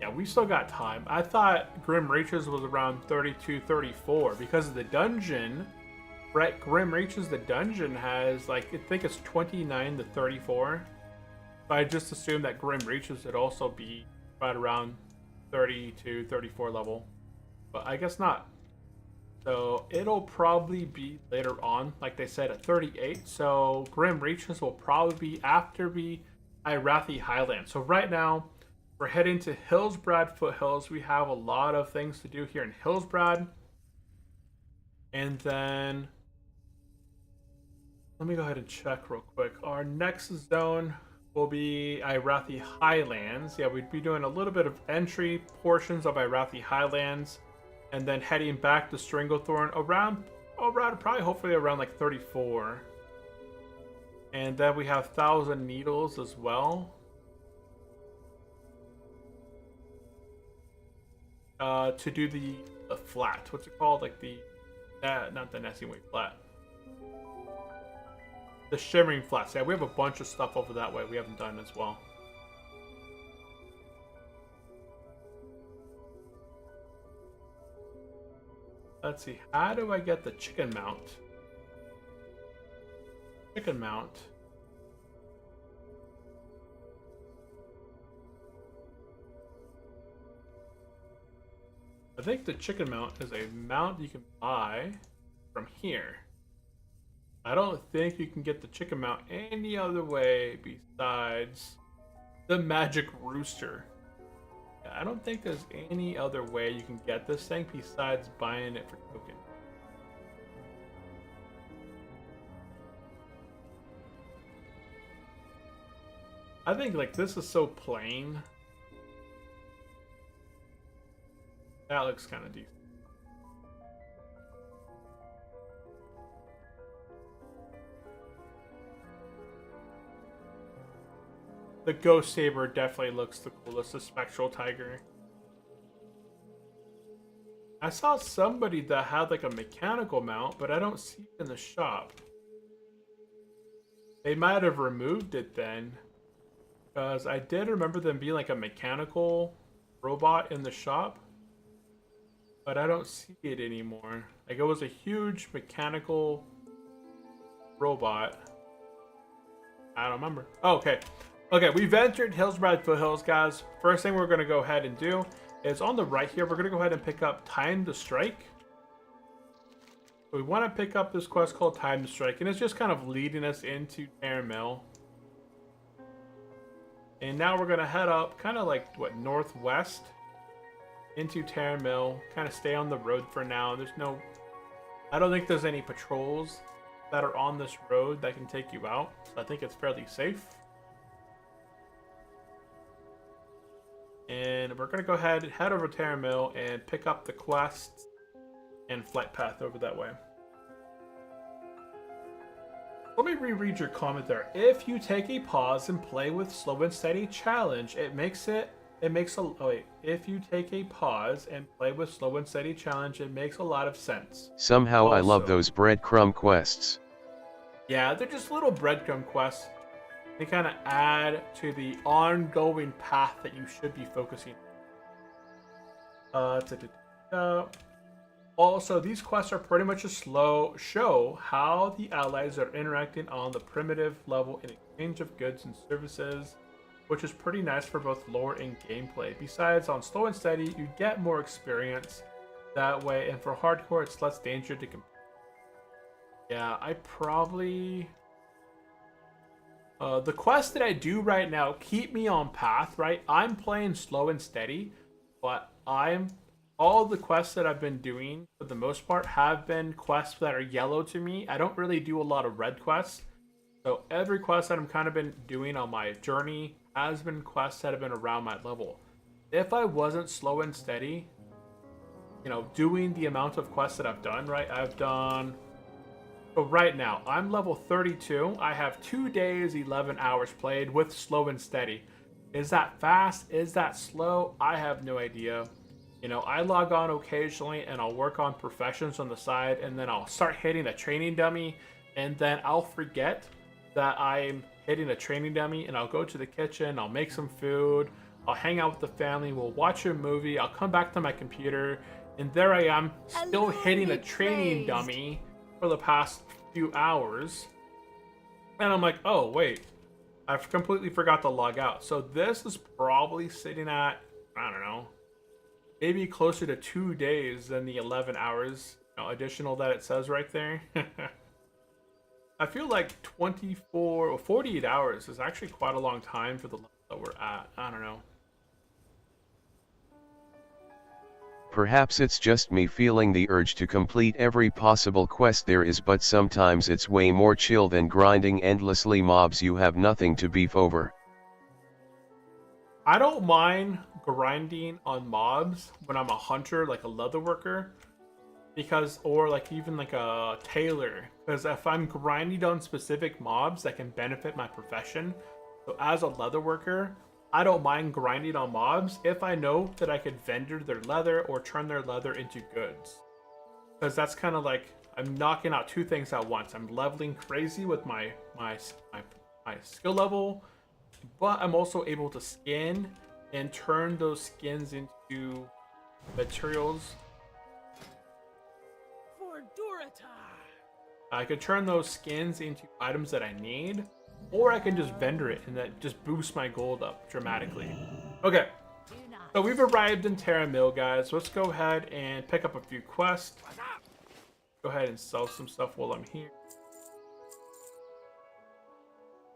Yeah, we still got time. I thought Grim Reaches was around 32, 34 because of the dungeon. Right, Grim Reaches, the dungeon has like, I think it's 29 to 34. So I just assumed that Grim Reaches would also be right around 32, 34 level. But I guess not. So it'll probably be later on, like they said, at 38. So Grim Reaches will probably be after Irathi Highlands. So right now, we're heading to Hillsbrad Foothills. We have a lot of things to do here in Hillsbrad. And then, let me go ahead and check real quick. Our next zone will be Irathi Highlands. Yeah, we'd be doing a little bit of entry portions of Irathi Highlands. And then heading back to Stranglethorn around probably hopefully around like 34. And then we have Thousand Needles as well. To do the flat. What's it called? Like the... not the Nesting Weight flat. The Shimmering Flats. Yeah, we have a bunch of stuff over that way we haven't done as well. Let's see. How do I get the chicken mount? Chicken mount. I think the chicken mount is a mount you can buy from here. I don't think you can get the chicken mount any other way besides the magic rooster. I don't think there's any other way you can get this thing besides buying it for token. I think like this is so plain. That looks kind of decent. The Ghost Saber definitely looks the coolest, the Spectral Tiger. I saw somebody that had like a mechanical mount, but I don't see it in the shop. They might have removed it then, because I did remember them being like a mechanical robot in the shop. But I don't see it anymore. Like it was a huge mechanical robot. I don't remember. Oh, okay. Okay, we've entered Hillsbrad Foothills, guys. First thing we're going to go ahead and do is on the right here, we're going to go ahead and pick up Time to Strike. We want to pick up this quest called Time to Strike, and it's just kind of leading us into Terramil. And now we're going to head up kind of like, what, northwest into Terramil. Kind of stay on the road for now. I don't think there's any patrols that are on this road that can take you out. So I think it's fairly safe. And we're going to go ahead and head over to Terramil and pick up the quests and flight path over that way. Let me reread your comment there. If you take a pause and play with slow and steady challenge, if you take a pause and play with slow and steady challenge, it makes a lot of sense. Somehow I love those breadcrumb quests. Yeah, they're just little breadcrumb quests. They kind of add to the ongoing path that you should be focusing. Also, these quests are pretty much a show how the allies are interacting on the primitive level in exchange of goods and services, which is pretty nice for both lore and gameplay. Besides, on slow and steady, you get more experience that way, and for hardcore, it's less danger to compete. Yeah, I probably... the quests that I do right now keep me on path, right? I'm playing slow and steady, but all the quests that I've been doing, for the most part, have been quests that are yellow to me. I don't really do a lot of red quests. So every quest that I'm kind of been doing on my journey has been quests that have been around my level. If I wasn't slow and steady, you know, doing the amount of quests that I've done, right? So right now, I'm level 32. I have 2 days, 11 hours played with slow and steady. Is that fast? Is that slow? I have no idea. You know, I log on occasionally and I'll work on professions on the side, and then I'll start hitting a training dummy, and then I'll forget that I'm hitting a training dummy, and I'll go to the kitchen, I'll make some food, I'll hang out with the family, we'll watch a movie, I'll come back to my computer, and there I am, still hitting a training dummy for the past few hours. And I'm like, oh wait, I've completely forgot to log out. So this is probably sitting at, I don't know, maybe closer to 2 days than the 11 hours, you know, additional that it says right there. I feel like 24 or 48 hours is actually quite a long time for the level that we're at. I don't know. Perhaps it's just me feeling the urge to complete every possible quest there is, but sometimes it's way more chill than grinding endlessly mobs you have nothing to beef over. I don't mind grinding on mobs when I'm a hunter, like a leather worker, because, or like even like a tailor, because if I'm grinding on specific mobs that can benefit my profession, so as a leather worker, I don't mind grinding on mobs if I know that I could vendor their leather or turn their leather into goods, because that's kind of like I'm knocking out two things at once. I'm leveling crazy with my skill level, but I'm also able to skin and turn those skins into materials. For Durata. I could turn those skins into items that I need, or I can just vendor it and that just boosts my gold up dramatically. Okay, so we've arrived in Terra Mill, guys. Let's go ahead and pick up a few quests. Go ahead and sell some stuff while I'm here.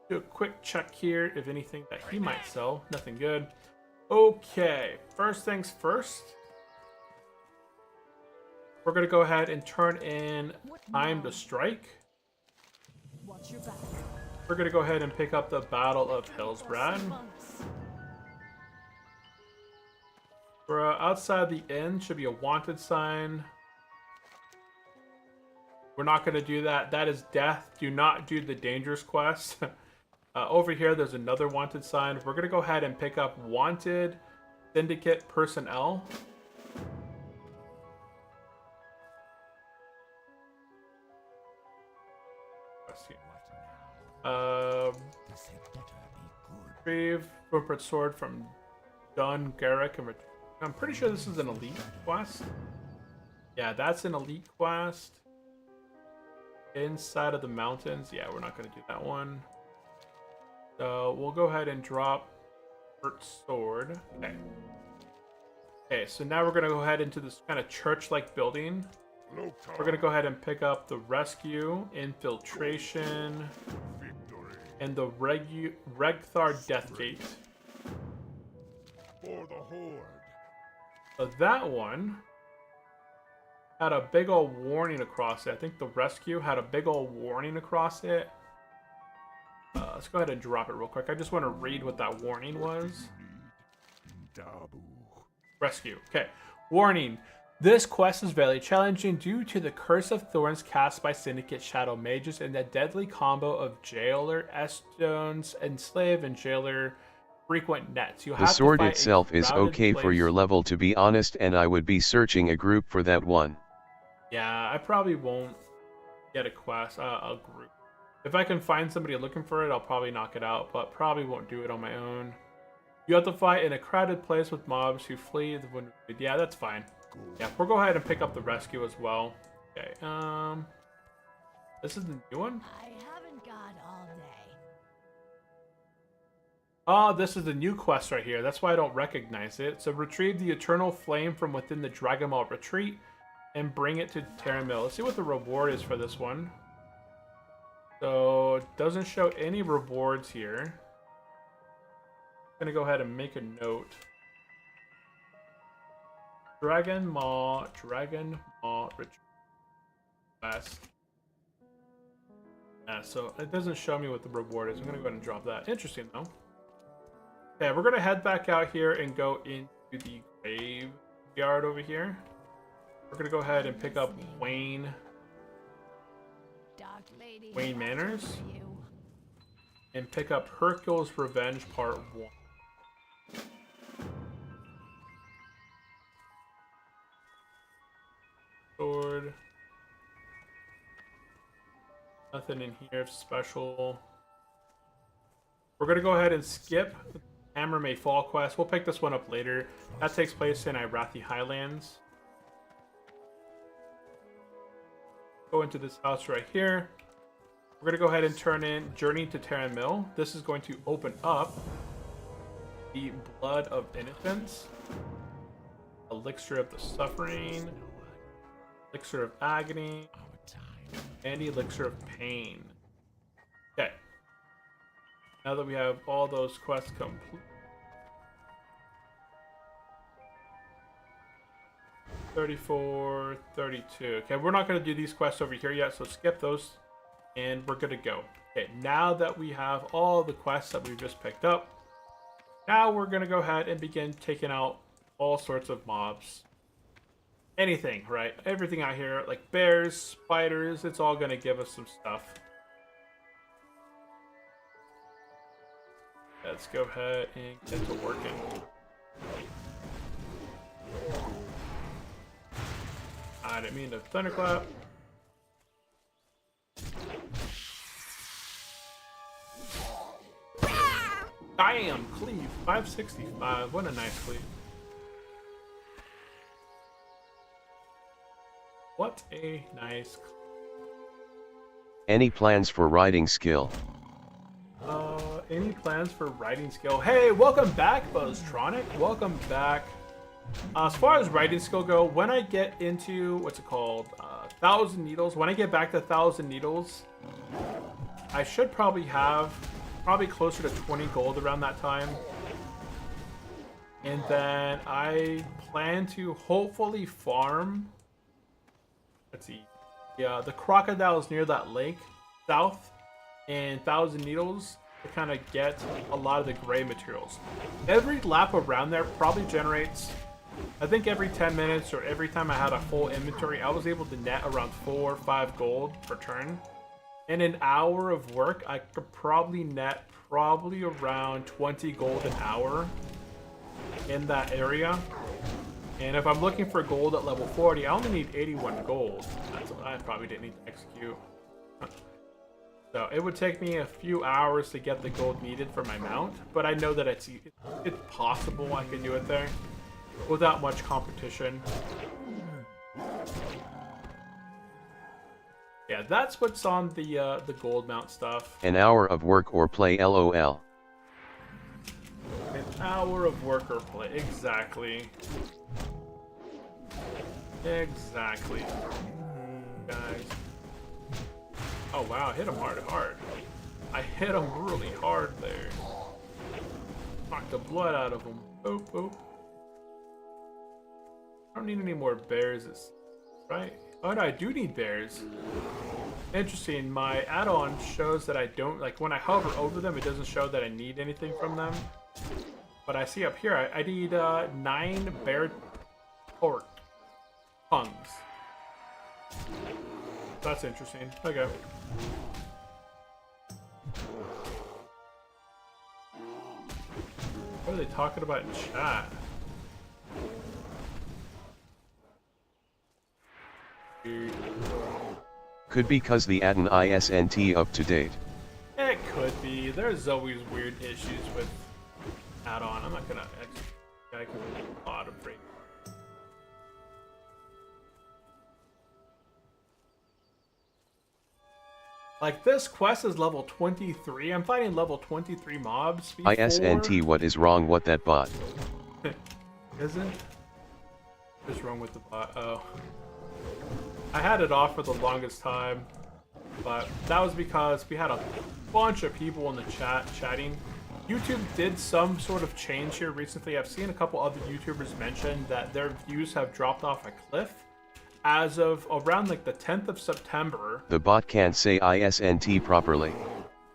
Do a quick check here if anything that he might sell. Nothing good. Okay, first things first. We're gonna go ahead and turn in Time to Strike. Watch your back. We're gonna go ahead and pick up the Battle of Hillsbrad. For outside the inn should be a wanted sign. We're not gonna do that. That is death. Do not do the dangerous quest. Over here, there's another wanted sign. We're gonna go ahead and pick up wanted syndicate personnel. Retrieve corporate sword from Dun Garrick. I'm pretty sure this is an elite quest. Yeah, that's an elite quest. Inside of the mountains. Yeah, we're not going to do that one. So we'll go ahead and drop sword. Okay. Okay, so now we're going to go ahead into this kind of church-like building. We're going to go ahead and pick up the rescue, infiltration, and the Regthar Deathgate. For the Horde. So that one had a big old warning across it. I think the rescue had a big old warning across it. Let's go ahead and drop it real quick. I just want to read what that warning was. Rescue. Okay. Warning. This quest is very challenging due to the Curse of Thorns cast by Syndicate Shadow Mages and the deadly combo of Jailer, S-Stones, Enslave, and Jailer frequent nets. You have the sword to fight itself is okay for your level, to be honest, and I would be searching a group for that one. Yeah, I probably won't get a quest, a group. If I can find somebody looking for it, I'll probably knock it out, but probably won't do it on my own. You have to fight in a crowded place with mobs who flee the wounded. Yeah, that's fine. Yeah, we'll go ahead and pick up the rescue as well. Okay, this is the new one? I haven't got all day. Oh, this is the new quest right here. That's why I don't recognize it. So retrieve the eternal flame from within the Dragonmaw retreat and bring it to Terran Mill. Let's see what the reward is for this one. So it doesn't show any rewards here. I'm gonna go ahead and make a note. Dragonmaw retreat quest. Yeah, so it doesn't show me what the reward is. I'm gonna go ahead and drop that. Interesting though. Okay, we're gonna head back out here and go into the graveyard over here. We're gonna go ahead and pick up Wayne Manners and pick up Hercule's Revenge Part 1. Sword. Nothing in here special. We're gonna go ahead and skip the Hammer May Fall quest. We'll pick this one up later. That takes place in Irathi Highlands. Go into this house right here. We're gonna go ahead and turn in Journey to Terran Mill. This is going to open up the Blood of Innocence, Elixir of the Suffering, Elixir of Agony, and Elixir of Pain. Okay. Now that we have all those quests complete. 34, 32. Okay, we're not going to do these quests over here yet, so skip those. And we're good to go. Okay, now that we have all the quests that we've just picked up, now we're going to go ahead and begin taking out all sorts of mobs. Anything, right? Everything out here, like bears, spiders, it's all going to give us some stuff. Let's go ahead and get to working. I didn't mean to thunderclap. Damn, cleave. 565. What a nice cleave. What a nice cleave. Any plans for riding skill? Any plans for riding skill? Hey, welcome back, Buzztronic. Welcome back. As far as riding skill go, when I get into, what's it called? 1,000 Needles. When I get back to 1,000 Needles, I should probably have closer to 20 gold around that time. And then I plan to hopefully farm. Let's see. Yeah, the crocodiles near that lake south and 1,000 Needles to kind of get a lot of the gray materials. Every lap around there probably generates, I think every 10 minutes or every time I had a full inventory, I was able to net around 4 or 5 gold per turn. In an hour of work, I could probably net around 20 gold an hour in that area. And if I'm looking for gold at level 40, I only need 81 gold. That's what I probably didn't need to execute. So it would take me a few hours to get the gold needed for my mount, but I know that it's possible I can do it there without much competition. Yeah, that's what's on the gold mount stuff. An hour of work or play, LOL. An hour of work or play, exactly. Exactly. Guys. Oh wow, I hit him hard. I hit him really hard there. Knocked the blood out of him. Boop, boop. I don't need any more bears, right? Oh no, I do need bears. Interesting, my add-on shows that I don't, like when I hover over them, it doesn't show that I need anything from them. But I see up here, I need 9 bear tongues. That's interesting. Okay. What are they talking about in chat? Dude. Could be cause the add-on isn't up to date. It could be. There's always weird issues with add-on. I'm not gonna I can a lot of break. Like this quest is level 23. I'm fighting level 23 mobs. Before. ISNT, what is wrong with that bot? Isn't? What's wrong with the bot? Oh. I had it off for the longest time, but that was because we had a bunch of people in the chat chatting. YouTube did some sort of change here recently. I've seen a couple other YouTubers mention that their views have dropped off a cliff. As of around like the 10th of September. The bot can't say ISNT properly.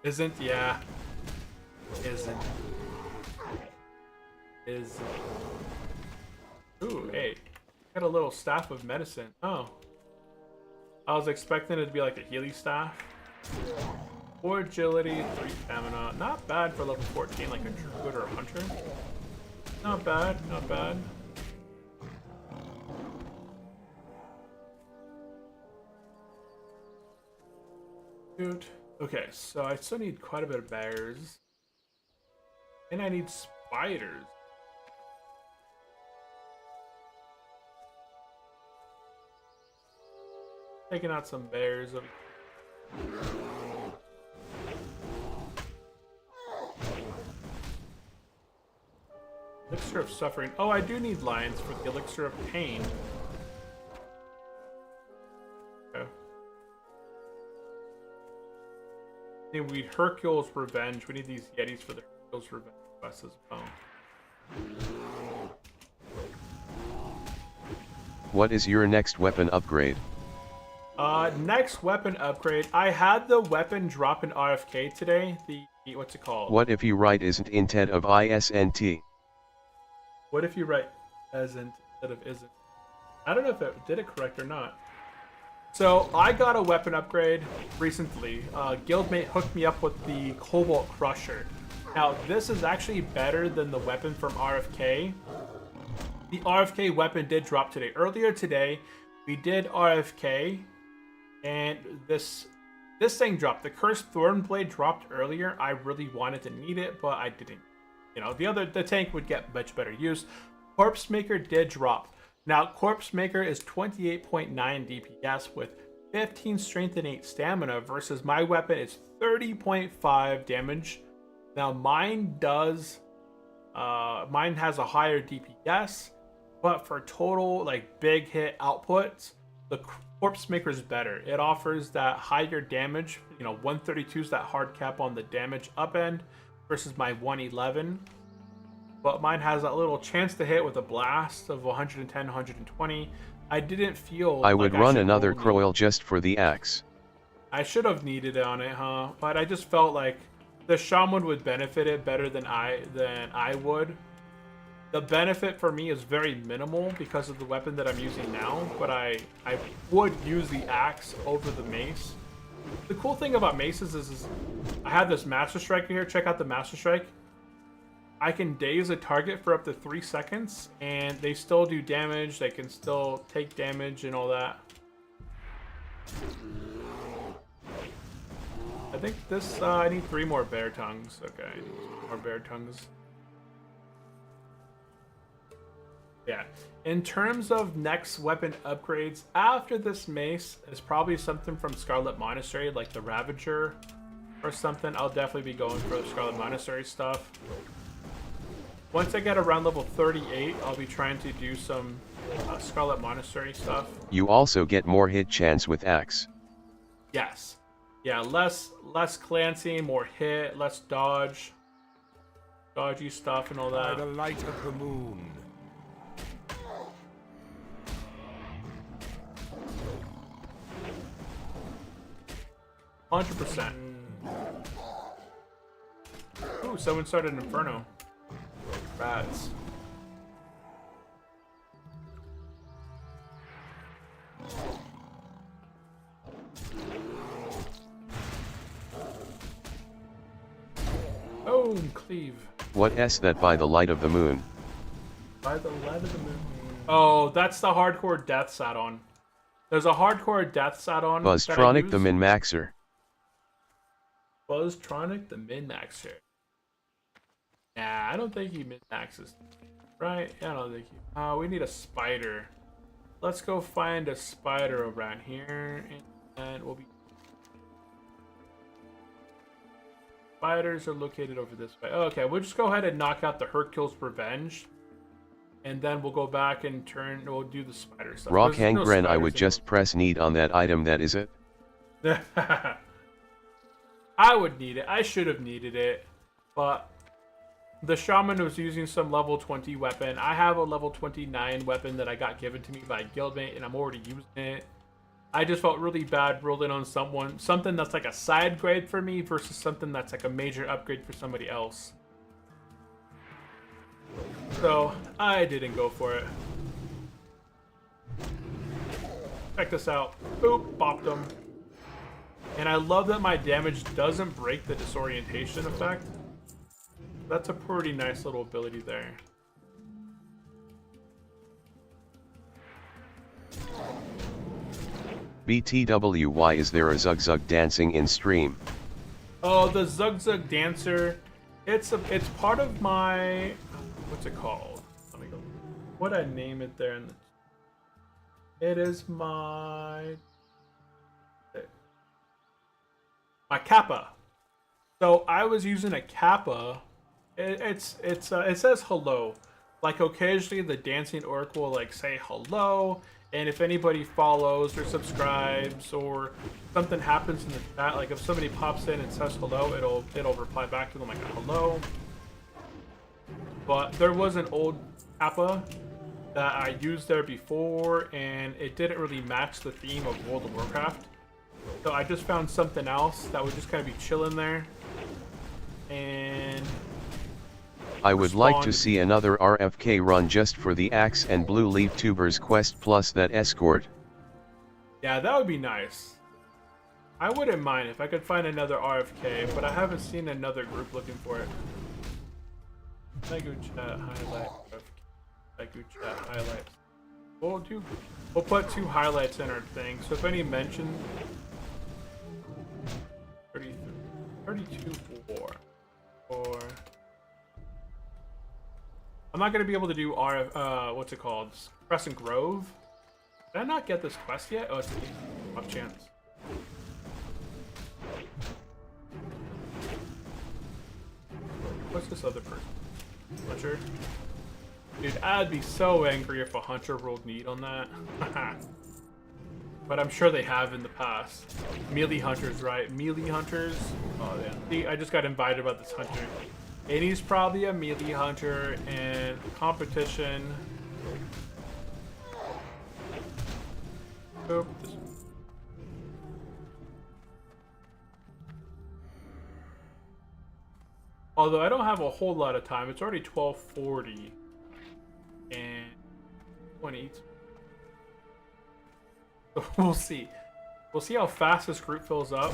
Isn't, yeah. Isn't. Is. Ooh, hey. Got a little staff of medicine. Oh. I was expecting it to be like a Healy staff. 4 agility, 3 stamina. Not bad for level 14, like a druid or a hunter. Not bad, not bad. Dude. Okay, so I still need quite a bit of bears. And I need spiders. Taking out some bears. Elixir of Suffering. Oh, I do need lions for the Elixir of Pain. Okay. And we need Hercule's Revenge. We need these Yetis for the Hercule's Revenge quest as well. What is your next weapon upgrade? Next weapon upgrade. I had the weapon drop in RFK today. The what's it called? What if you write isn't instead of ISNT? What if you write isn't instead of isn't? I don't know if it did it correct or not. So I got a weapon upgrade recently. Guildmate hooked me up with the Cobalt Crusher. Now this is actually better than the weapon from RFK. The RFK weapon did drop today. Earlier today, we did RFK, and this thing dropped. The Cursed Thornblade dropped earlier. I really wanted to need it, but I didn't. You know, the tank would get much better use. Corpse Maker did drop. Now, Corpse Maker is 28.9 DPS with 15 strength and 8 stamina versus my weapon is 30.5 damage. Now, mine has a higher DPS, but for total like big hit outputs, the Corpse Maker is better. It offers that higher damage. You know, 132 is that hard cap on the damage up end versus my 111. But mine has that little chance to hit with a blast of 110, 120. I didn't feel I would run another Croil just for the axe. I should have needed it on it, huh? But I just felt like the Shaman would benefit it better than I would. The benefit for me is very minimal because of the weapon that I'm using now, but I would use the axe over the mace. The cool thing about maces is I have this Master Strike here. Check out the Master Strike. I can daze a target for up to 3 seconds, and they still do damage. They can still take damage and all that. I think this, I need 3 more bear tongues. Okay, I need more bear tongues. Yeah. In terms of next weapon upgrades, after this mace is probably something from Scarlet Monastery, like the Ravager or something. I'll definitely be going for the Scarlet Monastery stuff. Once I get around level 38, I'll be trying to do some Scarlet Monastery stuff. You also get more hit chance with axe. Yes. Yeah, less glancing, more hit, less dodge. Dodgy stuff and all By that. the light of the moon. %. Ooh, someone started an Inferno. Rats. Oh, cleave. What is that by the light of the moon? By the light of the moon. Oh, that's the hardcore death add-on. There's a hardcore deaths add-on. Buzztronic the min-maxer. Buzztronic the min-maxer. Nah, I don't think he min-maxes. Right? I don't think he... we need a spider. Let's go find a spider around here. And we'll be... Spiders are located over this way. Okay, we'll just go ahead and knock out the Hercule's Revenge. And then we'll go back and we'll do the spider stuff. Rock Hangren, I would just press need on that item, that is it. I would need it. I should have needed it. But the shaman was using some level 20 weapon. I have a level 29 weapon that I got given to me by a guildmate, and I'm already using it. I just felt really bad rolling on something that's like a side grade for me versus something that's like a major upgrade for somebody else. So I didn't go for it. Check this out. Boop, bopped him. And I love that my damage doesn't break the disorientation effect. That's a pretty nice little ability there. BTW, why is there a Zug Zug dancing in stream? Oh, the Zug Zug Dancer. It's part of my... What's it called? Let me go. What I name it there? It is my kappa. So I was using a kappa. It says hello. Like occasionally the dancing orc will like say hello, and if anybody follows or subscribes or something happens in the chat, like if somebody pops in and says hello, it'll reply back to them like a hello. But there was an old kappa that I used there before, and it didn't really match the theme of World of Warcraft. So I just found something else that would just kind of be chilling there. And I would like to see another RFK run just for the Axe and Blue Leaf Tubers quest plus that escort. Yeah, that would be nice. I wouldn't mind if I could find another RFK, but I haven't seen another group looking for it. Thank you, chat, highlight. Thank you, chat, highlights. We'll put 2 highlights in our thing. So if any mention 32 4. I'm not gonna be able to do what's it called? Crescent Grove. Did I not get this quest yet? Oh, it's off chance. What's this other person? Hunter? Dude, I'd be so angry if a hunter rolled need on that. But I'm sure they have in the past. Melee hunters, right? Melee hunters? Oh, yeah. See, I just got invited by this hunter. And he's probably a melee hunter, and competition. Oop. Although I don't have a whole lot of time. It's already 12:40. And 20. So we'll see. We'll see how fast this group fills up.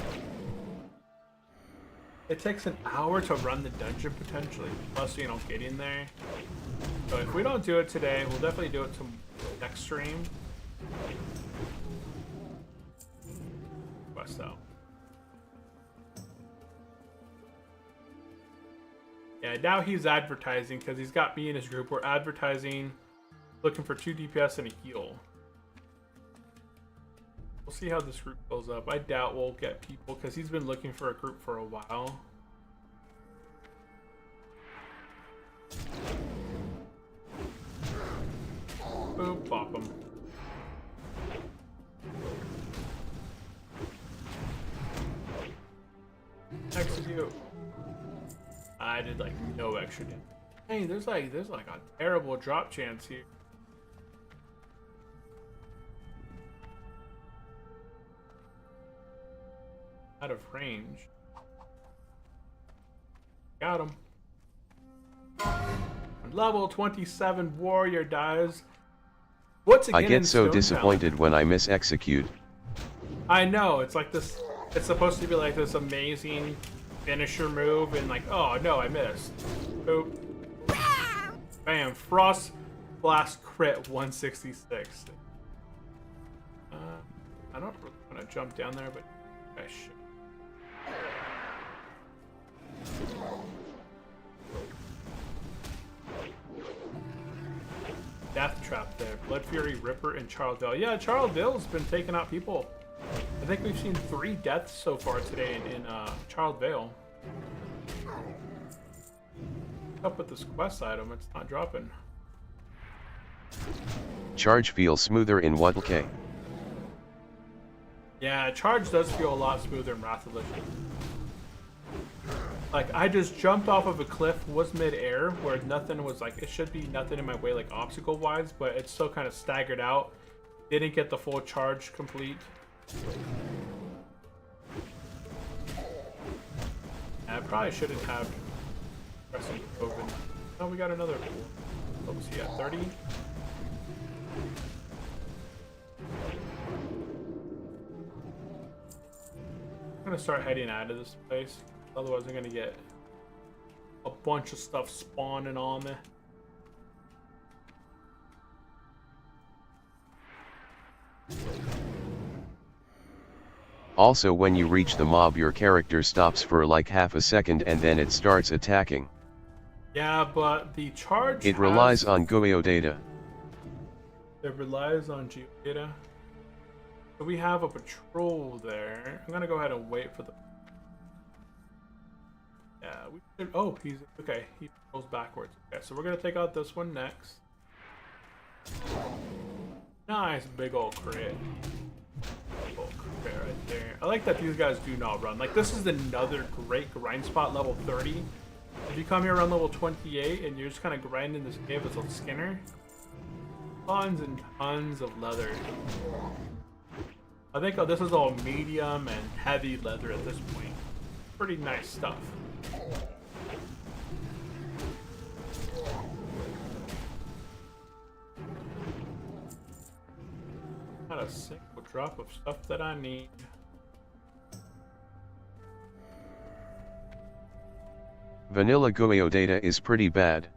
It takes an hour to run the dungeon potentially, plus getting there. So if we don't do it today, we'll definitely do it to next stream. Quest out. Yeah, now he's advertising because he's got me in his group. We're advertising, looking for 2 DPS and a heal. We'll see how this group fills up. I doubt we'll get people because he's been looking for a group for a while. Boop, bop him. Execute. I did like no extra damage. Hey, there's like a terrible drop chance here. Out of range. Got him. Level 27 warrior dies. What's again? I get so disappointed when I miss execute. I know, it's like this. It's supposed to be like this amazing finisher move, and like, oh no, I missed. Boop. Bam. Frost Blast crit 166. I don't really want to jump down there, but I should. Death Trap there. Blood Fury, Ripper, and Charles Vale. Yeah, Charles Vale's been taking out people. I think we've seen 3 deaths so far today in Charles Vale. What's up with this quest item? It's not dropping. Charge feels smoother in WoWHardcore. Yeah, Charge does feel a lot smoother in Wrath of Lich. Like, I just jumped off of a cliff, was mid-air, where nothing was like, it should be nothing in my way, like obstacle-wise, but it's still kind of staggered out. Didn't get the full charge complete. I probably shouldn't have pressing open. Oh, we got another. What was he at? 30? I'm gonna start heading out of this place. Otherwise, I'm gonna get a bunch of stuff spawning on me. Also, when you reach the mob, your character stops for like half a second and then it starts attacking. Yeah, but the charge It relies on WoW data. It relies on geodata. So we have a patrol there. I'm gonna go ahead and wait for the. Yeah, we should. Oh, he's okay. He goes backwards. Okay, so we're gonna take out this one next. Nice big old crit. Big old crit right there. I like that these guys do not run. Like, this is another great grind spot, level 30. If you come here around level 28 and you're just kind of grinding this cave as a Skinner, tons and tons of leather. I think this is all medium and heavy leather at this point. Pretty nice stuff. Not a single drop of stuff that I need. Vanilla WoW data is pretty bad.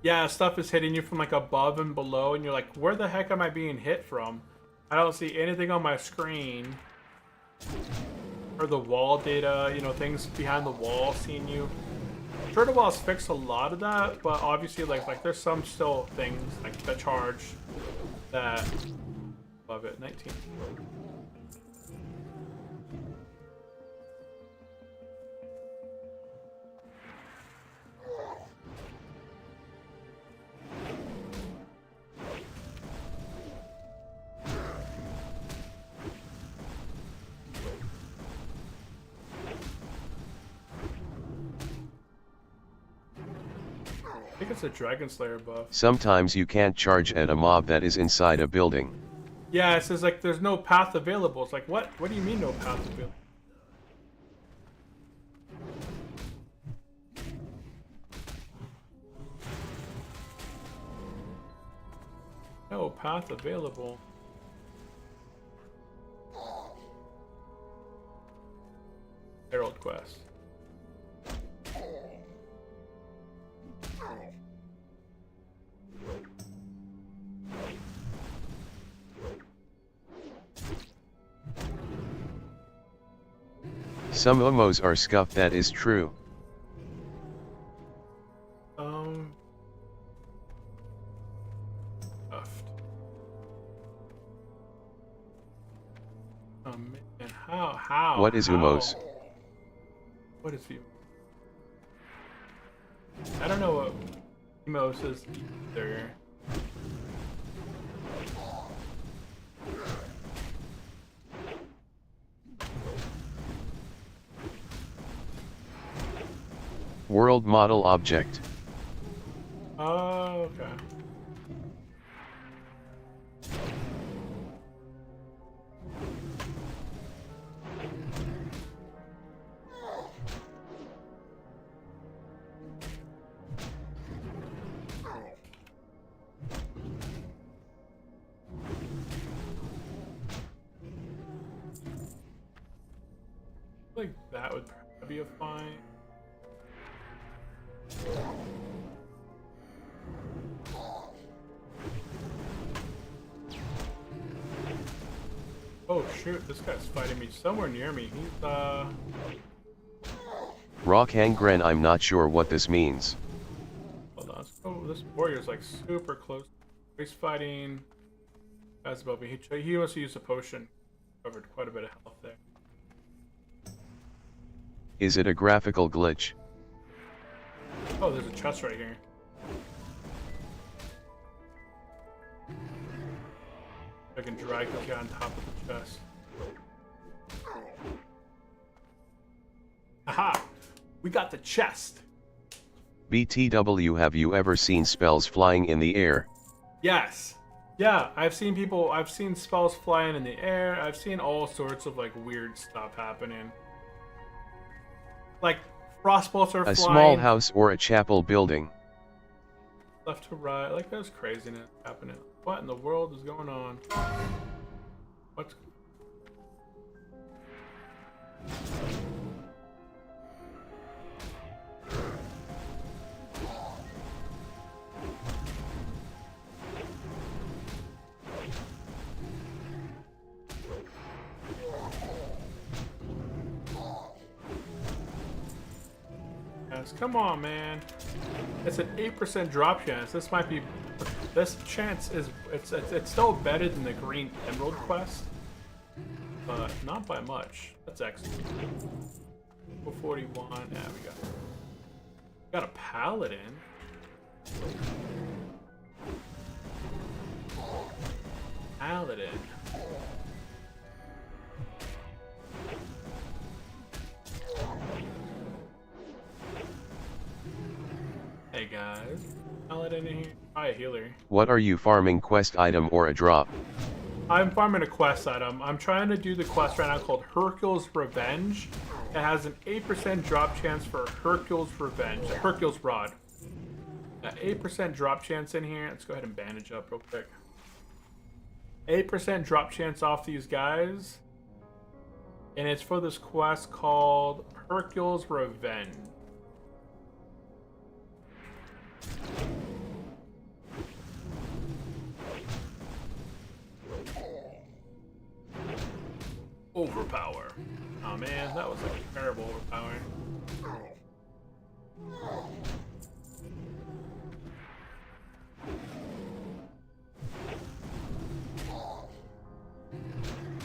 Yeah, stuff is hitting you from like above and below, and you're like, where the heck am I being hit from? I don't see anything on my screen. Or the wall data, you know, things behind the wall seeing you. Sure, the wall's fixed a lot of that, but obviously like there's some still things like the charge that above it. 19. I think it's a Dragon Slayer buff. Sometimes you can't charge at a mob that is inside a building. Yeah, it says like there's no path available. It's like, what? What do you mean no path available? No path available. Herald quest. Some omos are scuffed, that is true. Scuffed. Oh man, how? What is umos? What is he? I don't know what umos is either. World model object. Oh, okay. Like that would probably be a fine. Oh shoot, this guy's fighting me somewhere near me. He's Rock Hangren, I'm not sure what this means. hold on. Oh, this warrior's like super close. He's fighting guys above me. He wants to use a potion. Covered quite a bit of health there. Is it a graphical glitch? Oh, there's a chest right here. I can drag this guy on top of the chest. Aha! We got the chest! BTW, have you ever seen spells flying in the air? Yes! Yeah, I've seen spells flying in the air. I've seen all sorts of like weird stuff happening. Like frost bolts are A flying. small house or a chapel building. Left to right, like there's craziness happening. What in the world is going on? What's... Yes, come on, man. It's an 8% drop chance. This might be... This chance is... It's still better than the Green Emerald quest. But not by much. That's excellent. 41. Yeah, we got a paladin. Paladin. Hey guys. Paladin in here. Probably a healer. What are you farming, quest item or a drop? I'm farming a quest item. I'm trying to do the quest right now called Hercule's Revenge. It has an 8% drop chance for Hercule's Revenge. Hercule's Rod. 8% drop chance in here. Let's go ahead and bandage up real quick. 8% drop chance off these guys. And it's for this quest called Hercule's Revenge. Overpower. Oh man, that was like terrible overpower.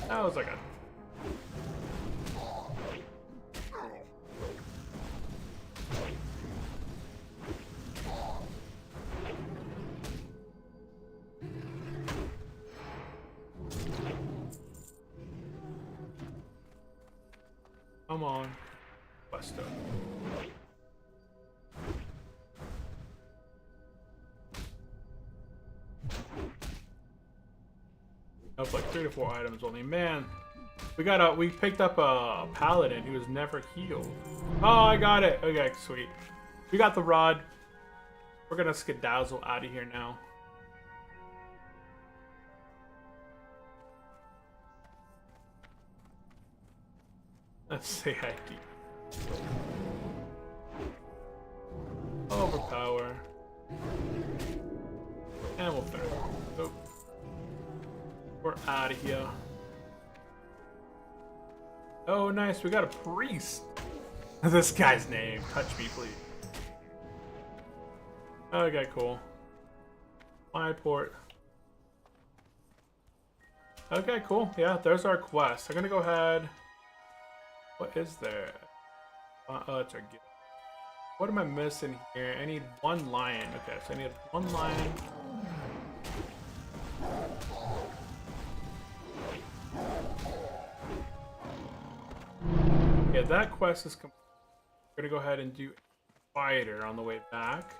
That was like a... Come on. Buster. Up like 3 to 4 items only. Man, we picked up a paladin who was never healed. Oh, I got it. Okay, sweet. We got the rod. We're gonna skedazzle out of here now. Let's say ID. Overpower. And we'll finish. Oh. We're out of here. Oh, nice. We got a priest. This guy's name. Touch me, please. Okay, cool. My port. Okay, cool. Yeah, there's our quest. I'm gonna go ahead. What is there? Oh, it's our gift. What am I missing here? I need 1 lion. Okay, so I need 1 lion. Yeah, that quest is complete. We're gonna go ahead and do fighter on the way back.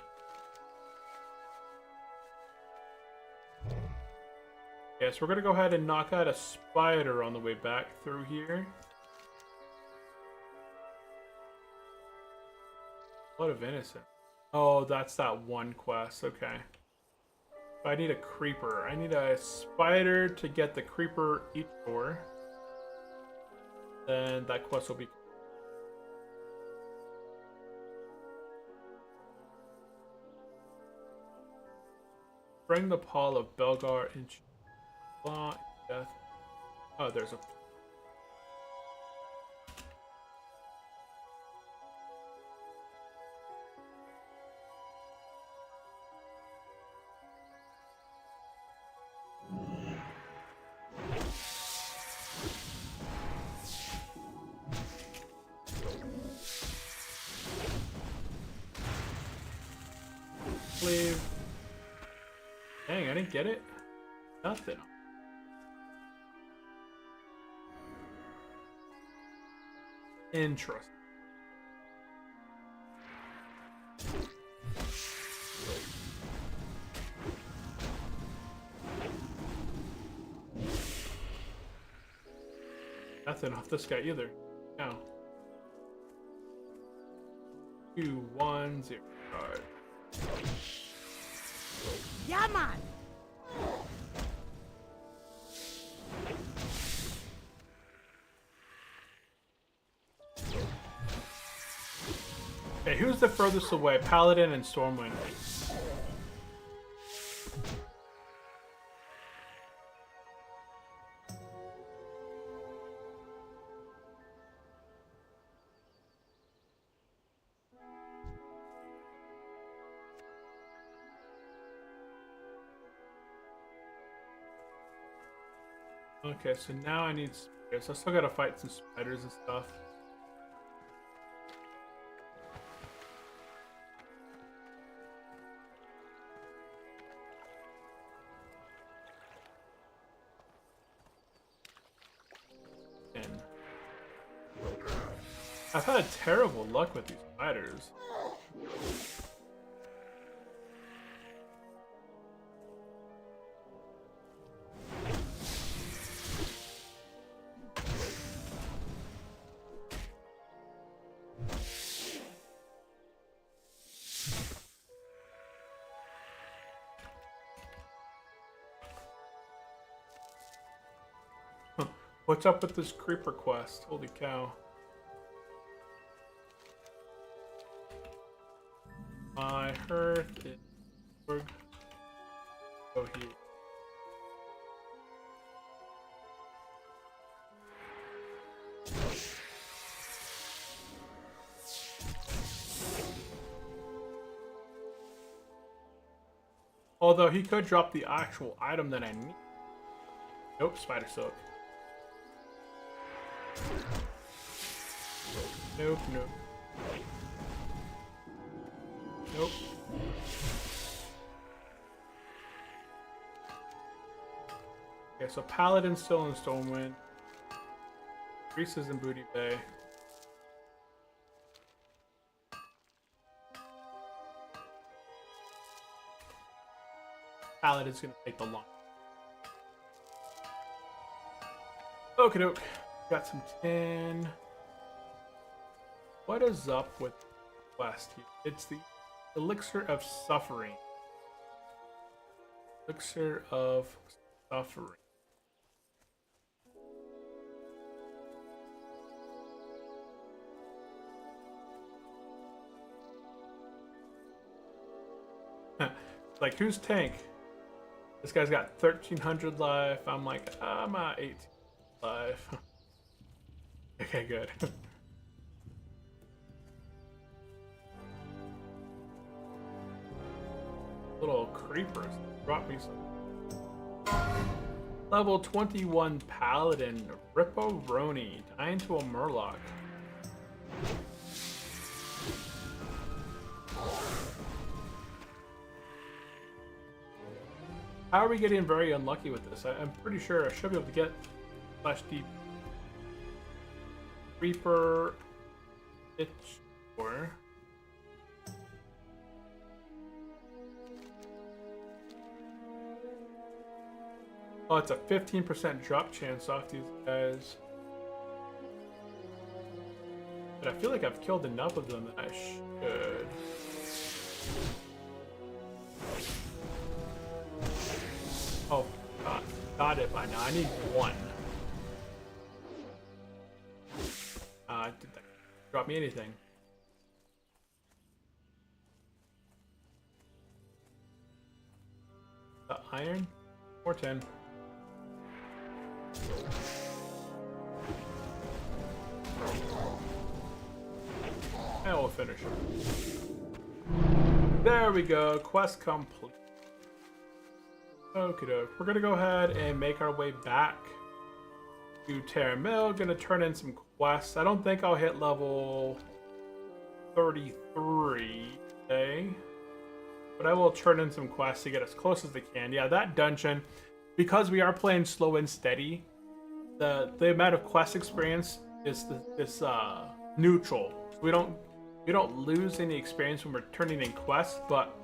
Yeah, so we're gonna go ahead and knock out a spider on the way back through here. Blood of Innocent. Oh, that's that one quest. Okay. I need a creeper. I need a spider to get the creeper each door. Then that quest will be... Bring the Paul of Belgar into death. Oh, there's a... Leave. Dang, I didn't get it. Nothing. Interesting. Nothing off this guy either. No. 2, 1, 0. Alright. Yeah, man. Okay, who's the furthest away? Paladin and Stormwind. Okay, so now I need spiders. I still gotta fight some spiders and stuff. And I've had terrible luck with these spiders. What's up with this creeper quest? Holy cow. My hearth is go here. Although he could drop the actual item that I need. Nope, spider silk. Nope, nope. Nope. Okay, so Paladin's still in Stormwind. Priest is in Booty Bay. Paladin's gonna take the long. Okie doke. Got some tin. What is up with quest here? It's the Elixir of Suffering. Elixir of Suffering. Like, who's tank? This guy's got 1,300 life. I'm like, I'm at 18 life. Okay, good. Little creepers. Drop me some. Level 21 Paladin. Rippo Roni. Die into a Murloc. How are we getting very unlucky with this? I'm pretty sure I should be able to get Flash Deep. Reaper. Itch. Or. Oh, it's a 15% drop chance off these guys. But I feel like I've killed enough of them that I should. Oh, God. Got it by now. I need one. Did that drop me anything? The iron? 410. And we'll finish it. There we go. Quest complete. Okie doke. We're gonna go ahead and make our way back to Terra Mill. Gonna turn in some quests. I don't think I'll hit level 33 today, but I will turn in some quests to get as close as I can. Yeah, that dungeon, because we are playing slow and steady, the amount of quest experience is neutral. So we don't lose any experience when we're turning in quests, but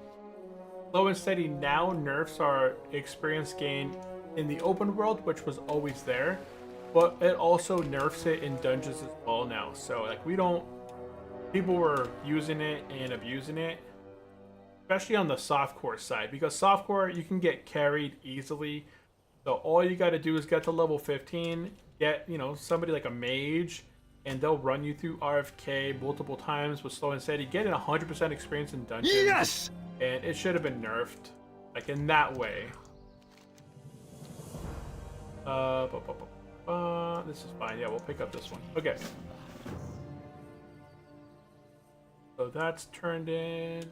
slow and steady now nerfs our experience gain in the open world, which was always there, but it also nerfs it in dungeons as well now. So like people were using it and abusing it, especially on the softcore side, because softcore you can get carried easily. So all you got to do is get to level 15, get somebody like a mage, and they'll run you through RFK multiple times with slow and steady, getting 100% experience in dungeons. Yes! And it should have been nerfed, like in that way. This is fine. Yeah, we'll pick up this one. Okay. So that's turned in.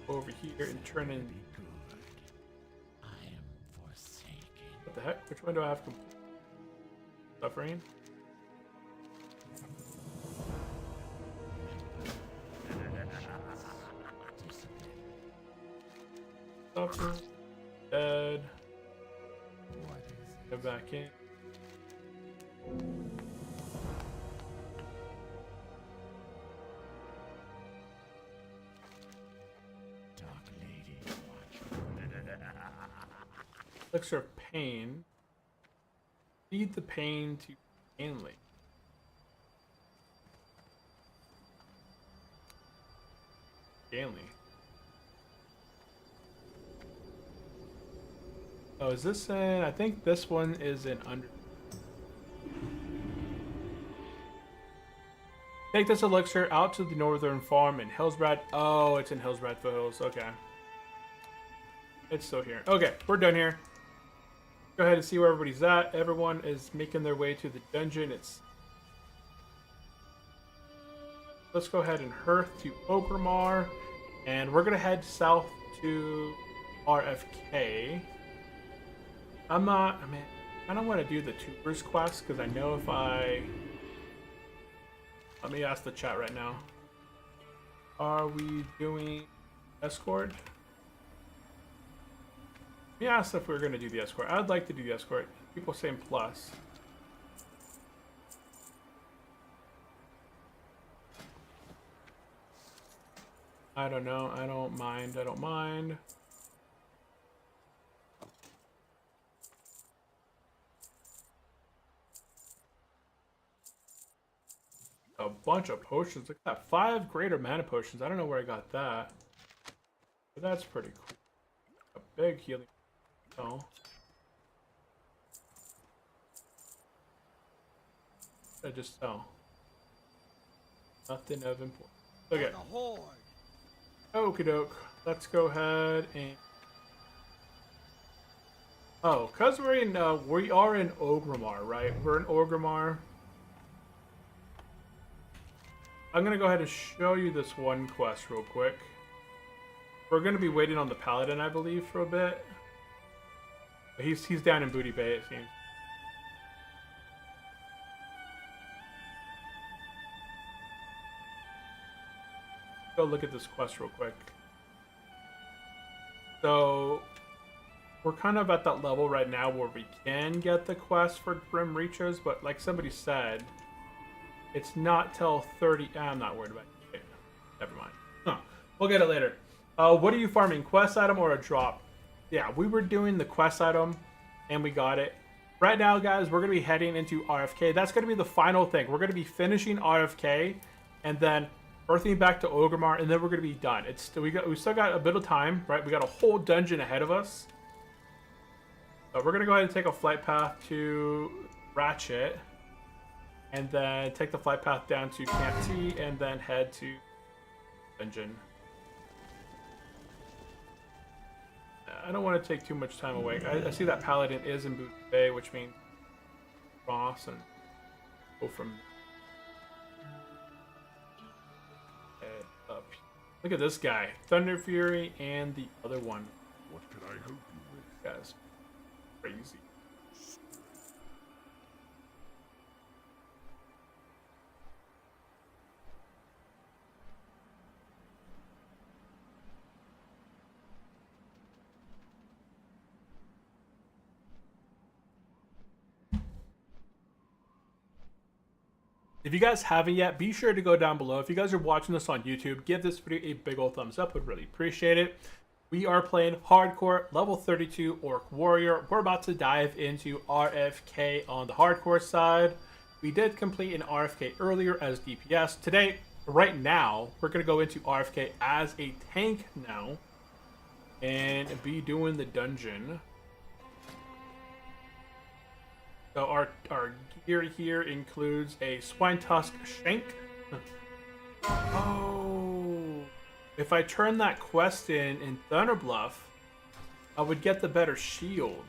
Over here and turn in. What the heck? Which one do I have? Suffering? Suffer. Dead. Go back in. Elixir of Pain. Feed the pain to Ainley. Ainley. Oh, is this in? I think this one is in under. Take this elixir out to the northern farm in Hillsbrad. Oh, it's in Hillsbrad Foothills. Okay. It's still here. Okay, we're done here. Go ahead and see where everybody's at. Everyone is making their way to the dungeon. Let's go ahead and hearth to Ogrimmar, and we're gonna head south to RFK. I don't want to do the Tubers quest because I know if let me ask the chat right now. Are we doing escort? Let me ask if we're going to do the escort. I'd like to do the escort. People saying plus. I don't know. I don't mind. I don't mind. A bunch of potions. Look at that. 5 greater mana potions. I don't know where I got that. But that's pretty cool. A big healing. Oh. I just nothing of importance. Okay. Okie doke. Let's go ahead and. Oh, cause we are in Ogrimmar, right? We're in Ogrimmar. I'm gonna go ahead and show you this one quest real quick. We're gonna be waiting on the paladin, I believe, for a bit. He's down in Booty Bay, it seems. Go look at this quest real quick. So we're kind of at that level right now where we can get the quest for Grim Reachers, but like somebody said, it's not till 30. I'm not worried about it. Okay, never mind. Huh. We'll get it later. What are you farming? Quest item or a drop? Yeah, we were doing the quest item and we got it. Right now, guys, we're going to be heading into RFK. That's going to be the final thing. We're going to be finishing RFK and then earthing back to Ogrimmar, and then we're going to be done. We still got a bit of time, right? We got a whole dungeon ahead of us. So we're going to go ahead and take a flight path to Ratchet, and then take the flight path down to Camp T, and then head to dungeon. I don't want to take too much time away. I see that Paladin is in Boot Bay, which means cross and go from up. Look at this guy, Thunder Fury, and the other one. What can I help you with? Guys, crazy. If you guys haven't yet, be sure to go down below. If you guys are watching this on YouTube, give this video a big old thumbs up. Would really appreciate it. We are playing hardcore, level 32 Orc Warrior. We're about to dive into RFK on the hardcore side. We did complete an RFK earlier as DPS. Today, right now, we're going to go into RFK as a tank now and be doing the dungeon. So our gear here includes a swine tusk shank. Oh, if I turn that quest in Thunderbluff, I would get the better shield.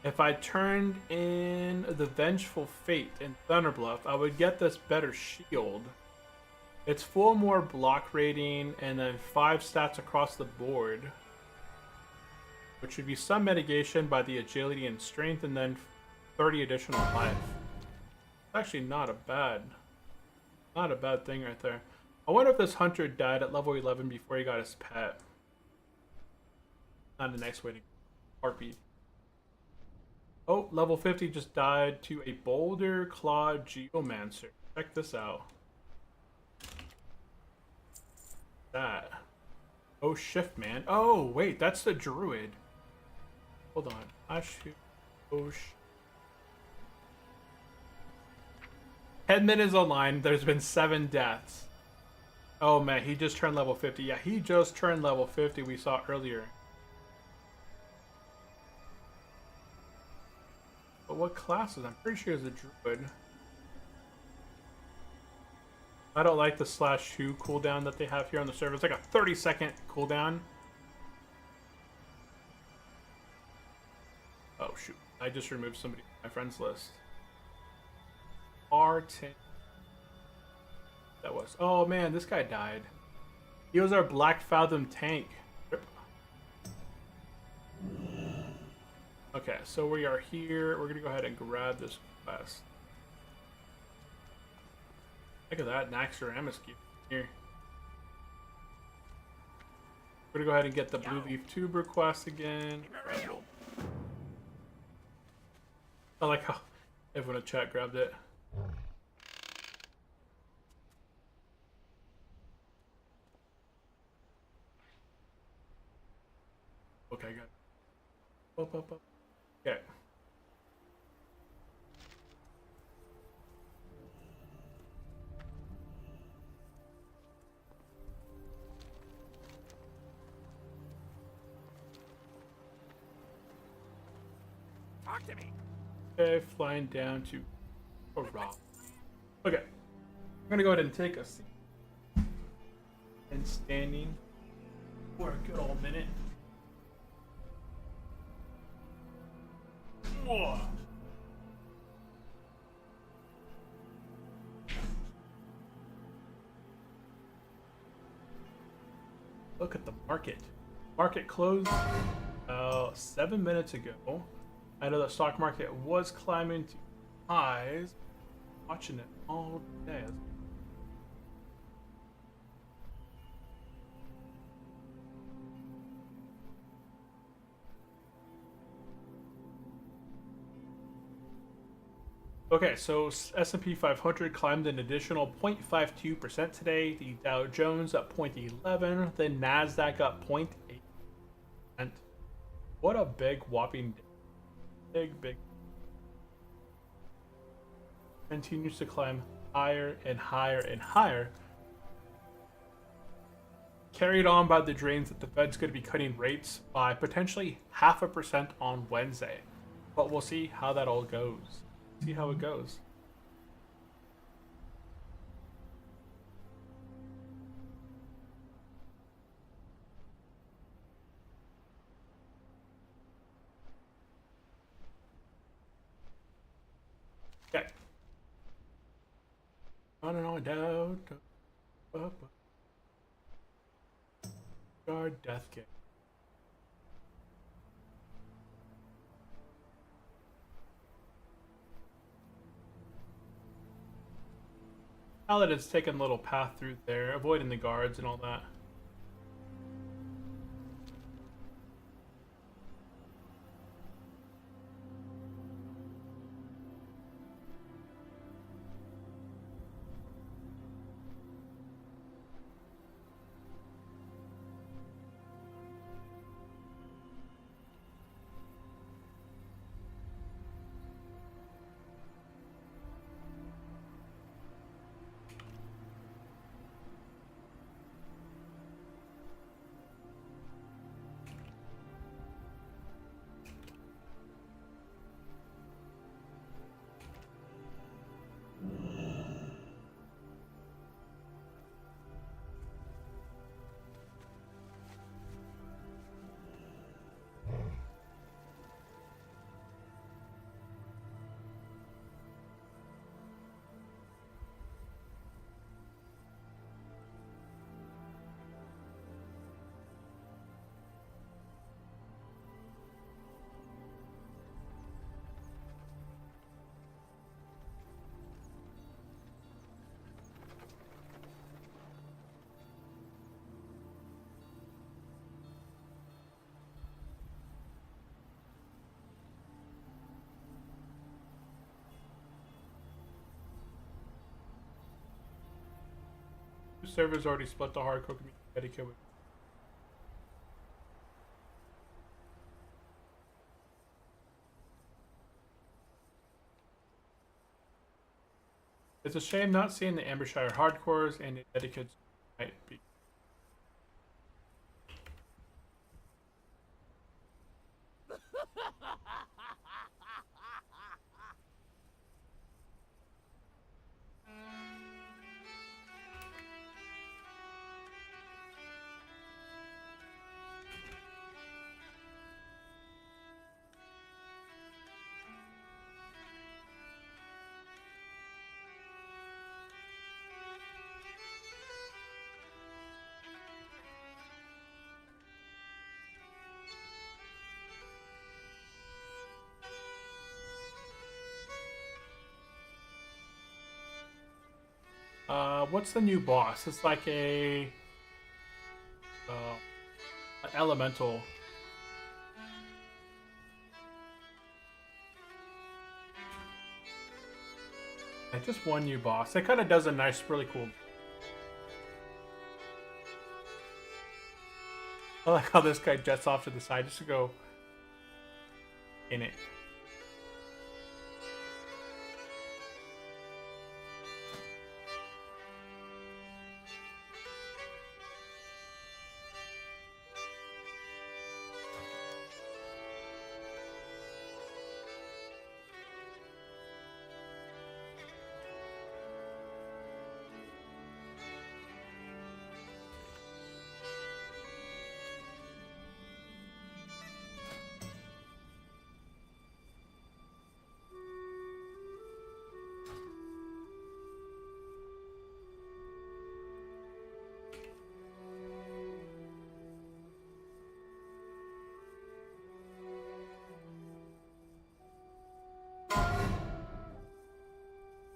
If I turned in the Vengeful Fate in Thunderbluff, I would get this better shield. It's 4 more block rating and then 5 stats across the board, which would be some mitigation by the agility and strength, and then 30 additional life. Actually, not a bad thing right there. I wonder if this hunter died at level 11 before he got his pet. Not a nice way to heartbeat. Oh, level 50 just died to a Boulder Claw Geomancer. Check this out. That. Oh, shift man. Oh, wait, that's the druid. Hold on. I shoot. Oh, 10 minutes online. There's been 7 deaths. Oh, man. He just turned level 50. Yeah, he just turned level 50. We saw earlier. But what classes? I'm pretty sure it's a druid. I don't like the /2 cooldown that they have here on the server. It's like a 30-second cooldown. Oh, shoot. I just removed somebody from my friends list. R10. That was... Oh, man. This guy died. He was our Black Fathom tank. Rip. Okay, so we are here. We're going to go ahead and grab this quest. Look at that. Naxxramas gear here. We're going to go ahead and get the Blue Leaf Tuber quest again. I like how everyone in chat grabbed it. Okay, good. Up. Okay. Talk to me. Okay, flying down to Rock. Okay. I'm gonna go ahead and take a seat. And standing for a good old minute. Whoa. Look at the market. Market closed 7 minutes ago. I know the stock market was climbing to highs. Watching it all day. Okay, so S&P 500 climbed an additional 0.52% today. The Dow Jones up 0.11. The Nasdaq up 0.8%. What a big whopping day. Big. Continues to climb higher and higher and higher. Carried on by the dreams that the Fed's going to be cutting rates by potentially 0.5% on Wednesday. But we'll see how that all goes. See how it goes. Okay. On down. Guard death kick. Paladin's taking a little path through there, avoiding the guards and all that. Servers already split the hardcore community dedicated with. It's a shame not seeing the Ambershire hardcores and the dedicates might be. What's the new boss? It's like an elemental. Just one new boss. It kind of does a nice, really cool. I like how this guy jets off to the side just to go in it.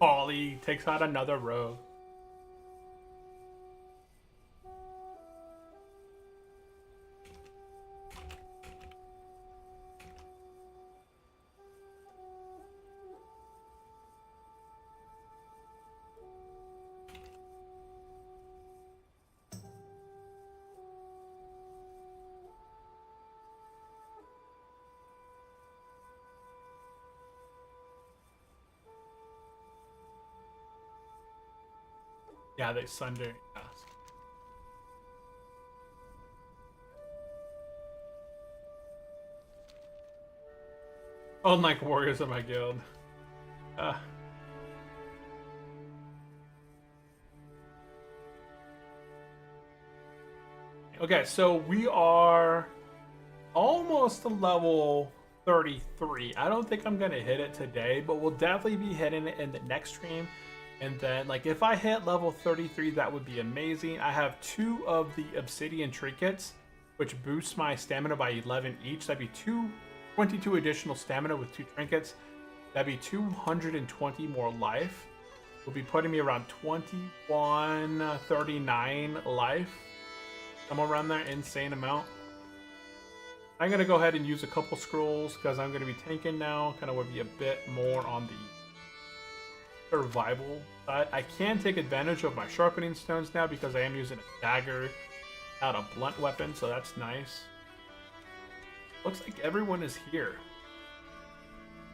Ollie takes out another rogue. Yeah, they sunder. Yeah. Unlike warriors of my guild. Okay, so we are almost to level 33. I don't think I'm gonna hit it today, but we'll definitely be hitting it in the next stream. And then, like, if I hit level 33, that would be amazing. I have 2 of the obsidian trinkets, which boosts my stamina by 11 each. That'd be 22 additional stamina with 2 trinkets. That'd be 220 more life. Will be putting me around 2139 life. Somewhere around there, insane amount. I'm gonna go ahead and use a couple scrolls because I'm gonna be tanking now. Kind of would be a bit more on the survival side. I can take advantage of my sharpening stones now because I am using a dagger, not a blunt weapon, so that's nice. Looks like everyone is here.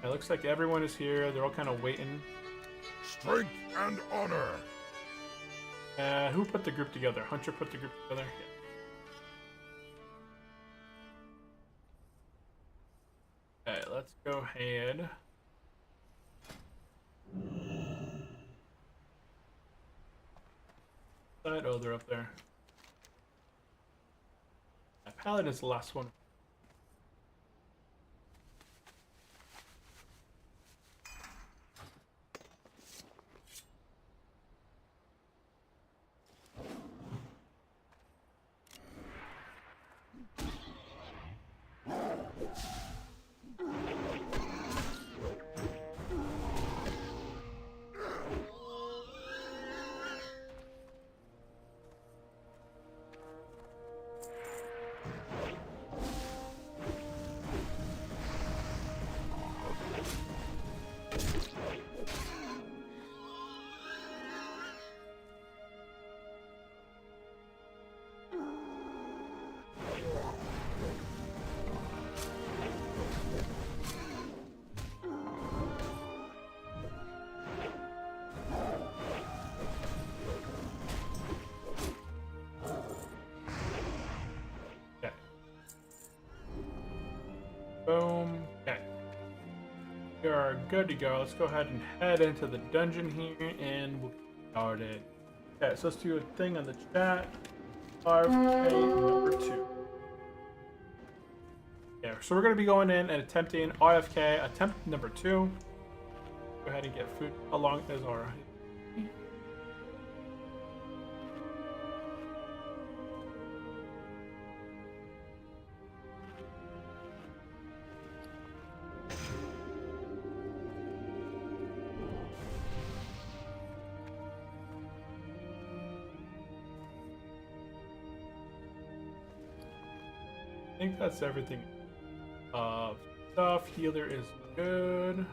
It looks like everyone is here. They're all kind of waiting. Strength and honor. Who put the group together? Hunter put the group together. Yeah. Okay, let's go ahead. Oh, they're up there. Paladin's the last one. Boom. Okay. We are good to go. Let's go ahead and head into the dungeon here and we'll get started. Okay, so let's do a thing on the chat. RFK number 2. Yeah, so we're going to be going in and attempting RFK attempt number 2. Go ahead and get food along as our... I think that's everything. Stuff. Healer is good.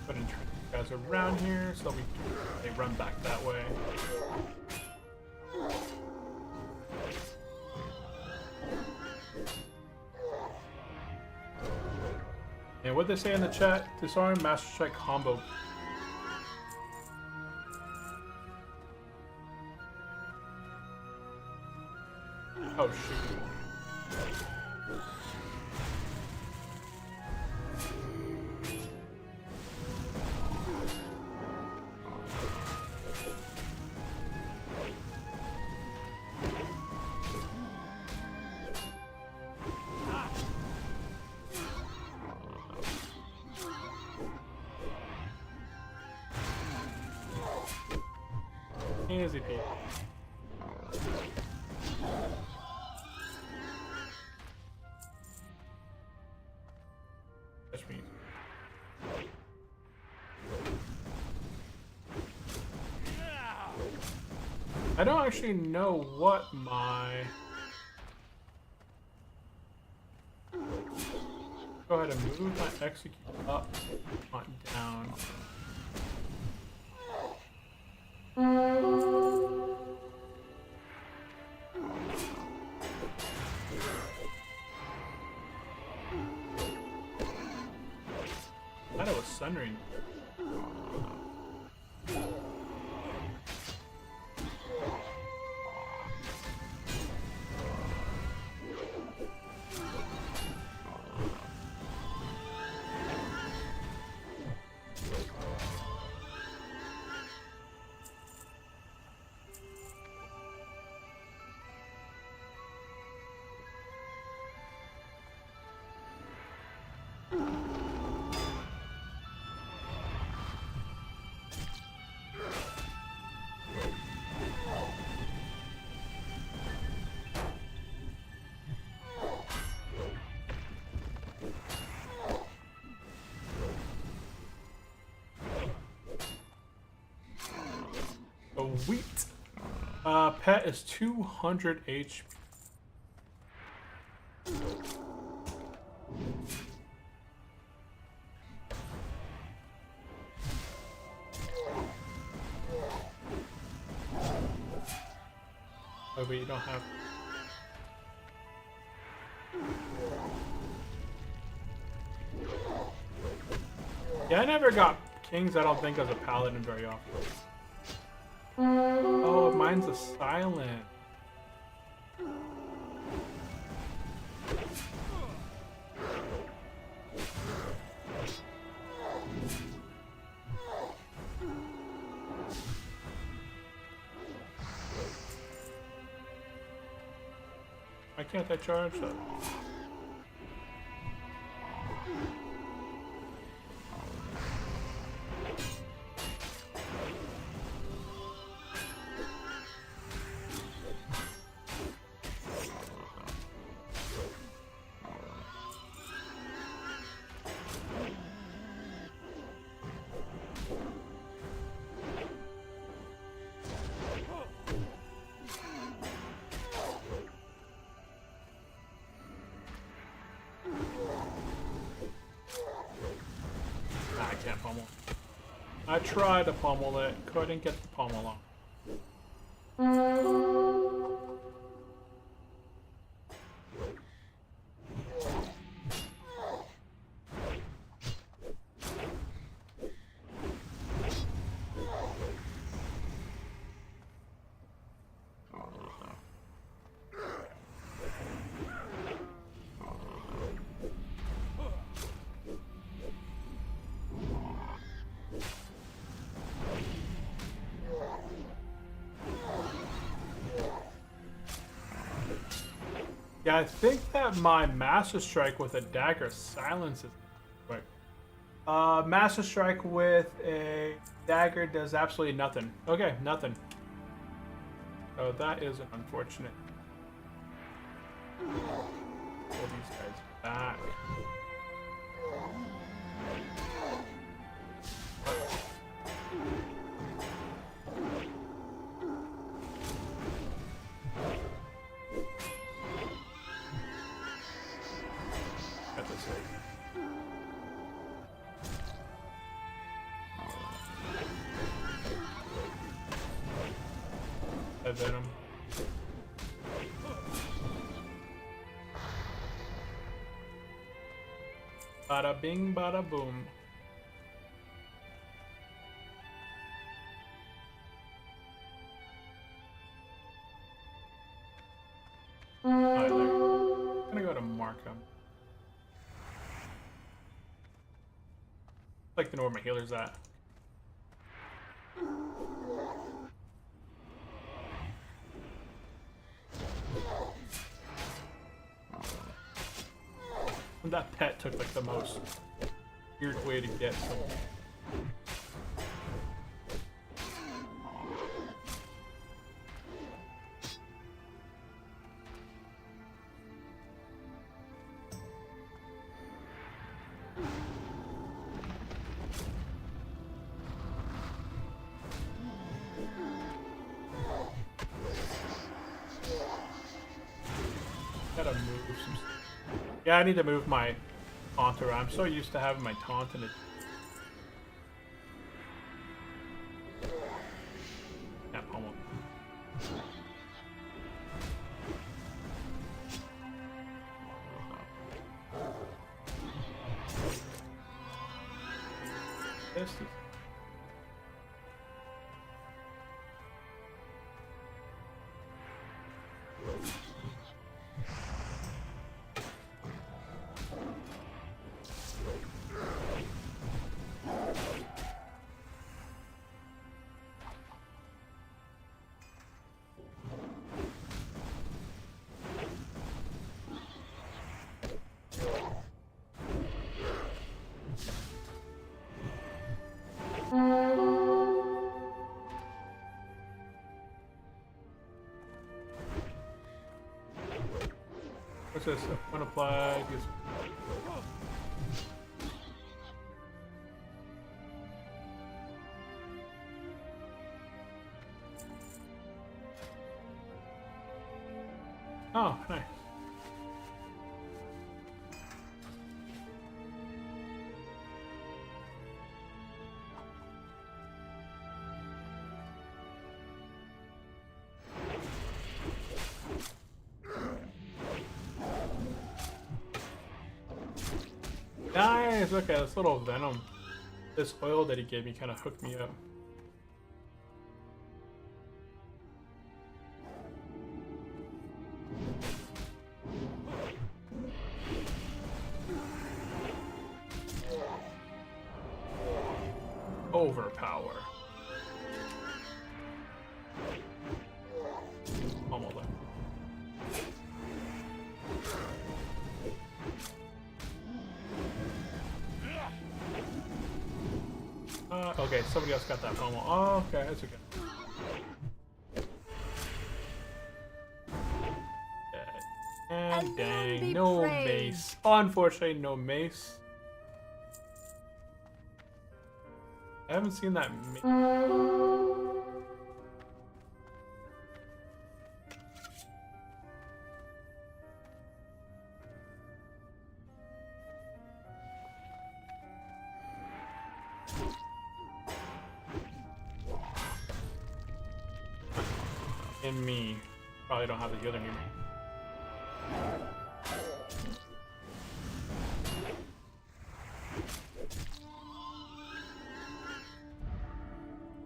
Putting guys around here so they run back that way. And what they say in the chat? Disarm Master Strike combo. Oh shoot. Easy peasy. Touch me. I don't actually know what my... Go ahead and move my execute up, not down. sundering. Sweet. Pet is 200 HP. Oh, but you don't have. Yeah, I never got kings, I don't think, as a paladin very often. Oh, mine's a silent. Why can't I charge that? I can't pummel. I tried to pummel it, couldn't get the pummel on. Yeah, I think that my Master Strike with a dagger silences. Wait. Master Strike with a dagger does absolutely nothing. Okay, nothing. Oh, that is unfortunate. Pull these guys back. Got this thing. That venom. Bada bing, bada boom. Tyler. I'm gonna go to Markham. Like to know where my healer's at. And that pet took like the most weird way to get something. Gotta move some. Yeah, I need to move my taunt around. I'm so used to having my taunt and it. Can't pummel. this. What's this? When applied, gets... Oh, nice. Nice! Okay, this little venom, this oil that he gave me kind of hooked me up. Overpower. Almost there. Okay, somebody else got that pommel. Oh, okay, that's okay. And dang, no mace. Unfortunately, no mace. I haven't seen that in me. Probably don't have the healer near me.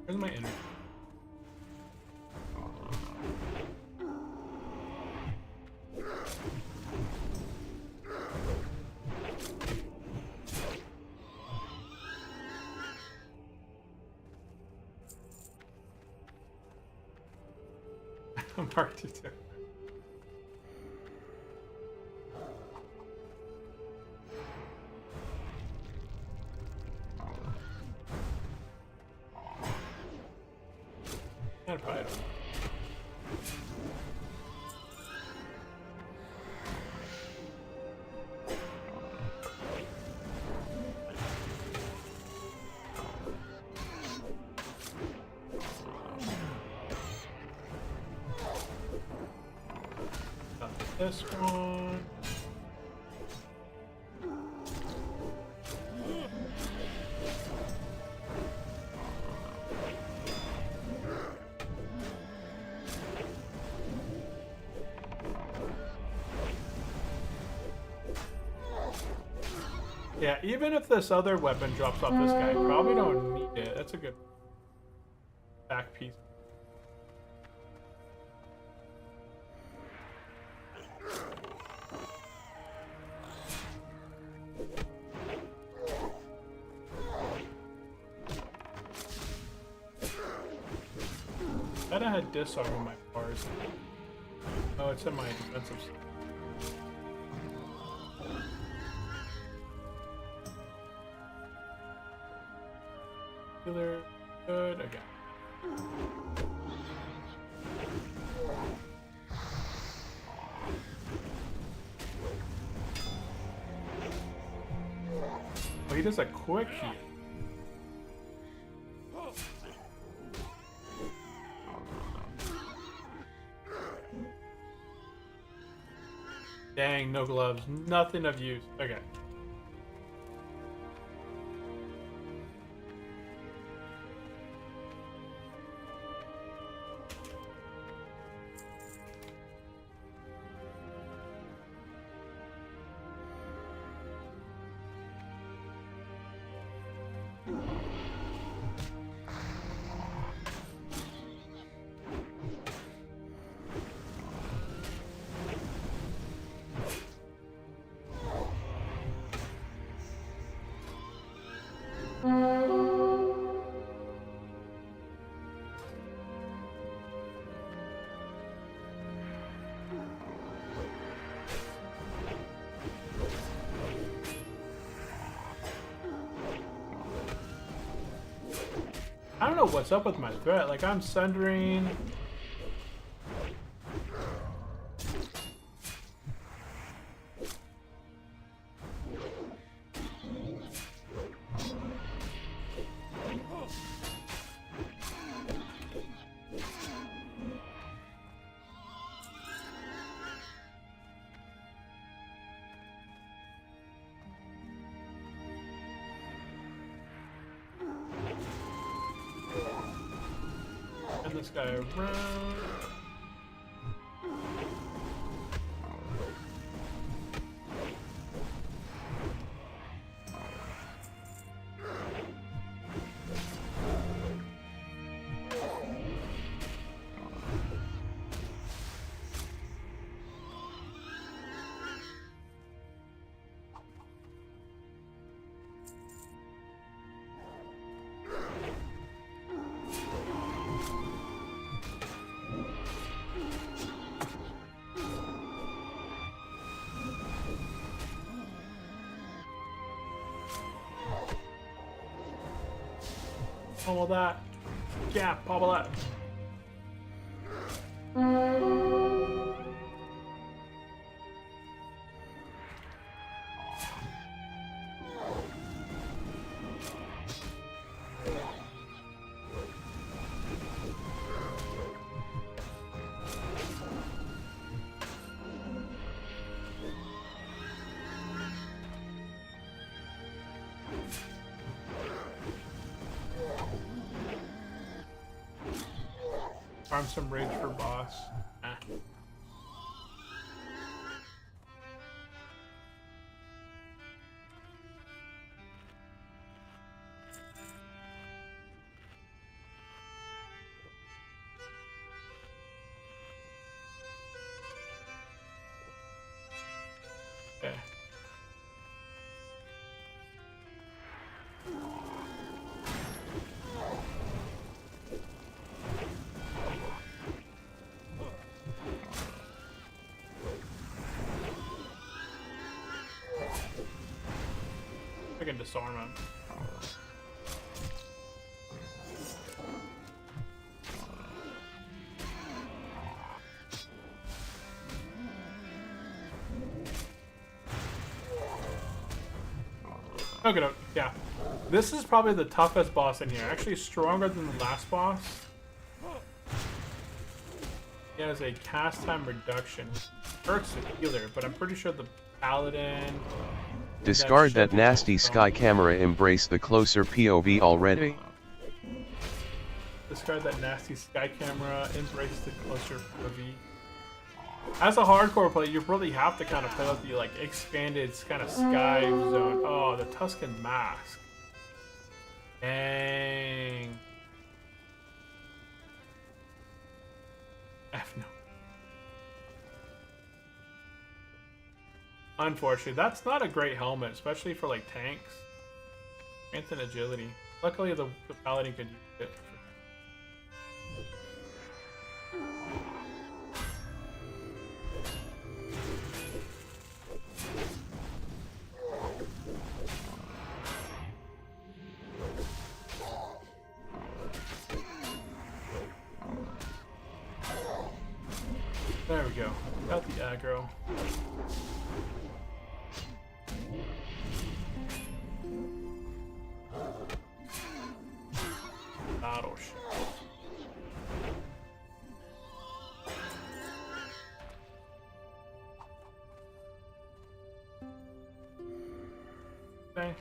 Where's my energy? Mark 2 too. I probably don't. This one. Yeah, even if this other weapon drops off this guy, probably don't need it. That's a good back piece. I thought I had disarm on my bars. Oh, it's in my defensive. Healer, good, okay. Oh, he does a quick heal. Dang, no gloves, nothing of use. Okay. know what's up with my threat. Like, I'm sundering. And this guy around. Pummel that. Yeah, pummel that. Farm some rage for boss. Okay. I can disarm him. Okay, yeah. This is probably the toughest boss in here. Actually stronger than the last boss. He has a cast time reduction. Hurts the healer, but I'm pretty sure the paladin... Discard that nasty sky camera, embrace the closer POV already. Discard that nasty sky camera, embrace the closer POV. As a hardcore player, you really have to kind of play with the like expanded kind of sky zone. Oh, the Tuscan mask. Dang. F no. Unfortunately, that's not a great helmet, especially for like tanks. Strength and agility. Luckily, the paladin could use it. There we go. Got the aggro. Battle shit. Okay.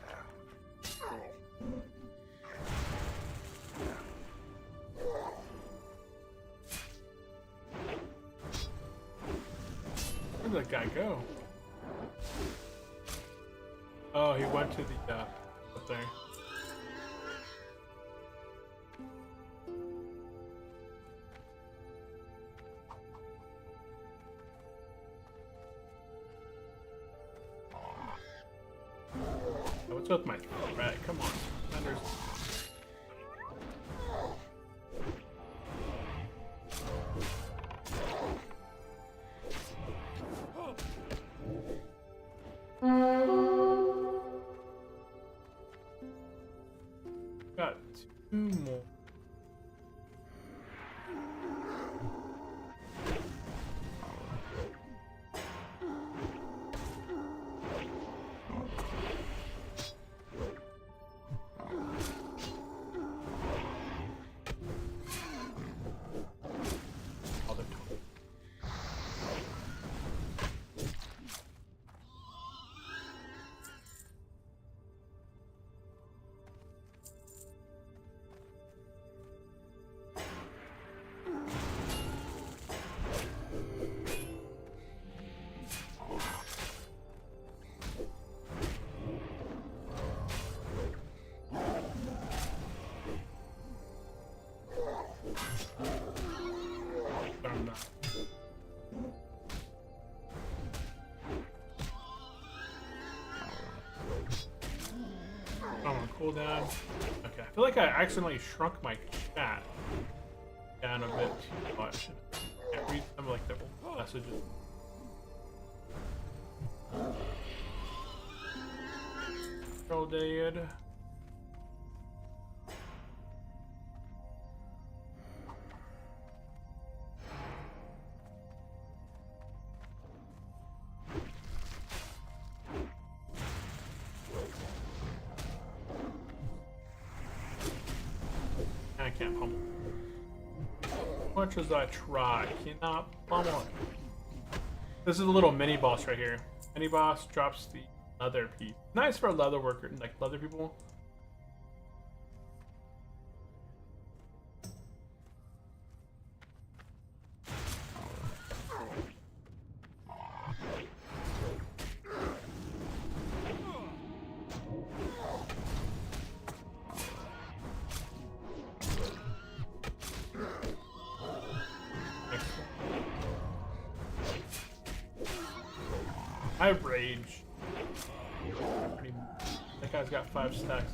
Where'd that guy go? Oh, he went to the up there. What's with my threat? Come on, Thunders. Got two more. cooldown. Okay, I feel like I accidentally shrunk my chat down a bit too much. I can't read some of like the old messages. Control dead. I can't pummel. As much as I try, cannot pummel it. This is a little mini boss right here. Mini boss drops the leather piece. Nice for a leather worker, like leather people. I have rage. That guy's got 5 stacks.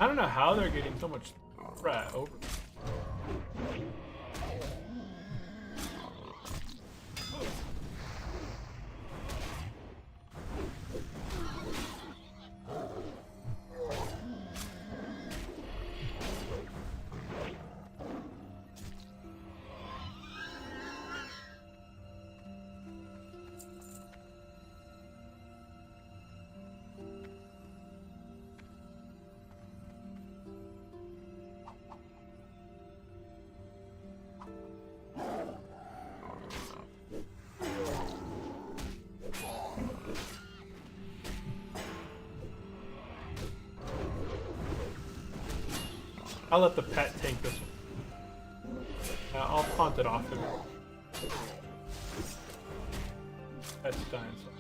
I don't know how they're getting so much threat over. I'll let the pet tank this one. I'll punt it off him. Pet's dying. So.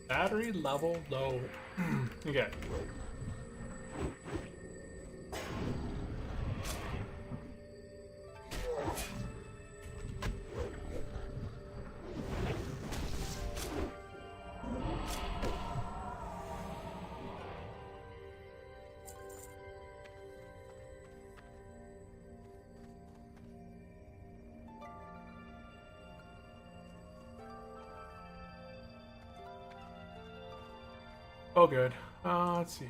Battery level low. Okay. Oh, good. Let's see.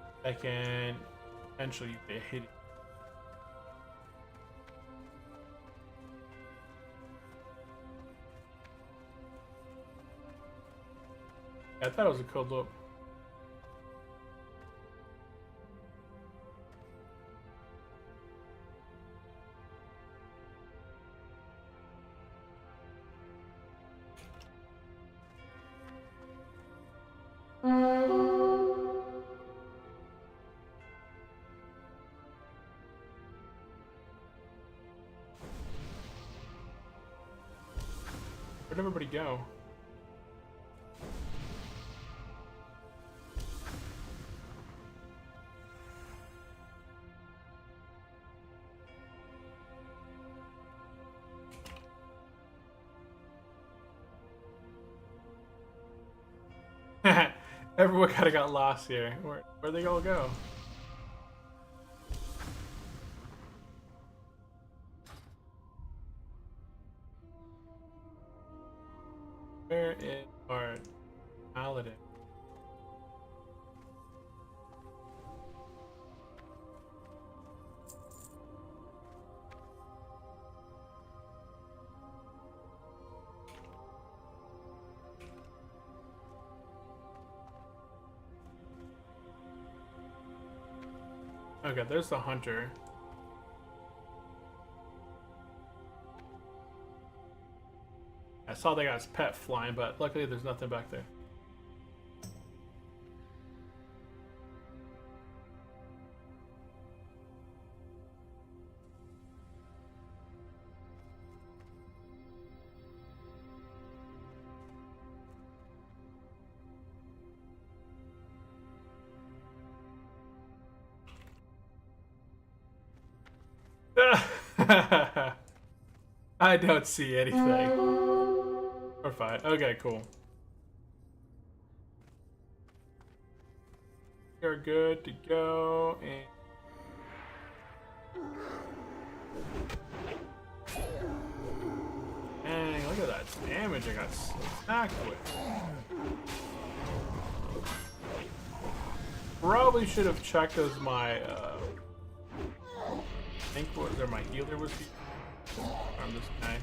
that can potentially be hit. I thought it was a cool look. Where'd everybody go? Everyone kind of got lost here. Where'd they all go? Where is our paladin? Okay, there's the hunter. I saw they got his pet flying, but luckily there's nothing back there. I don't see anything. We're fine. Okay, cool. We're good to go. And dang, look at that damage I got smacked with. Probably should have checked as my I think where my healer was from this guy.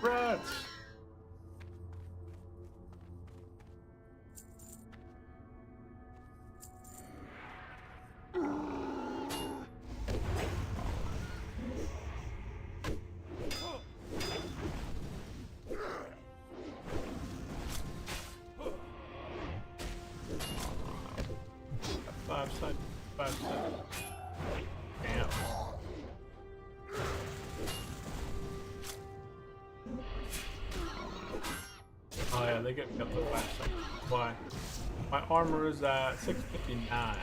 Rats! Five side. Damn. Oh yeah, they get me up to 5 seconds. Why? My armor is at 659.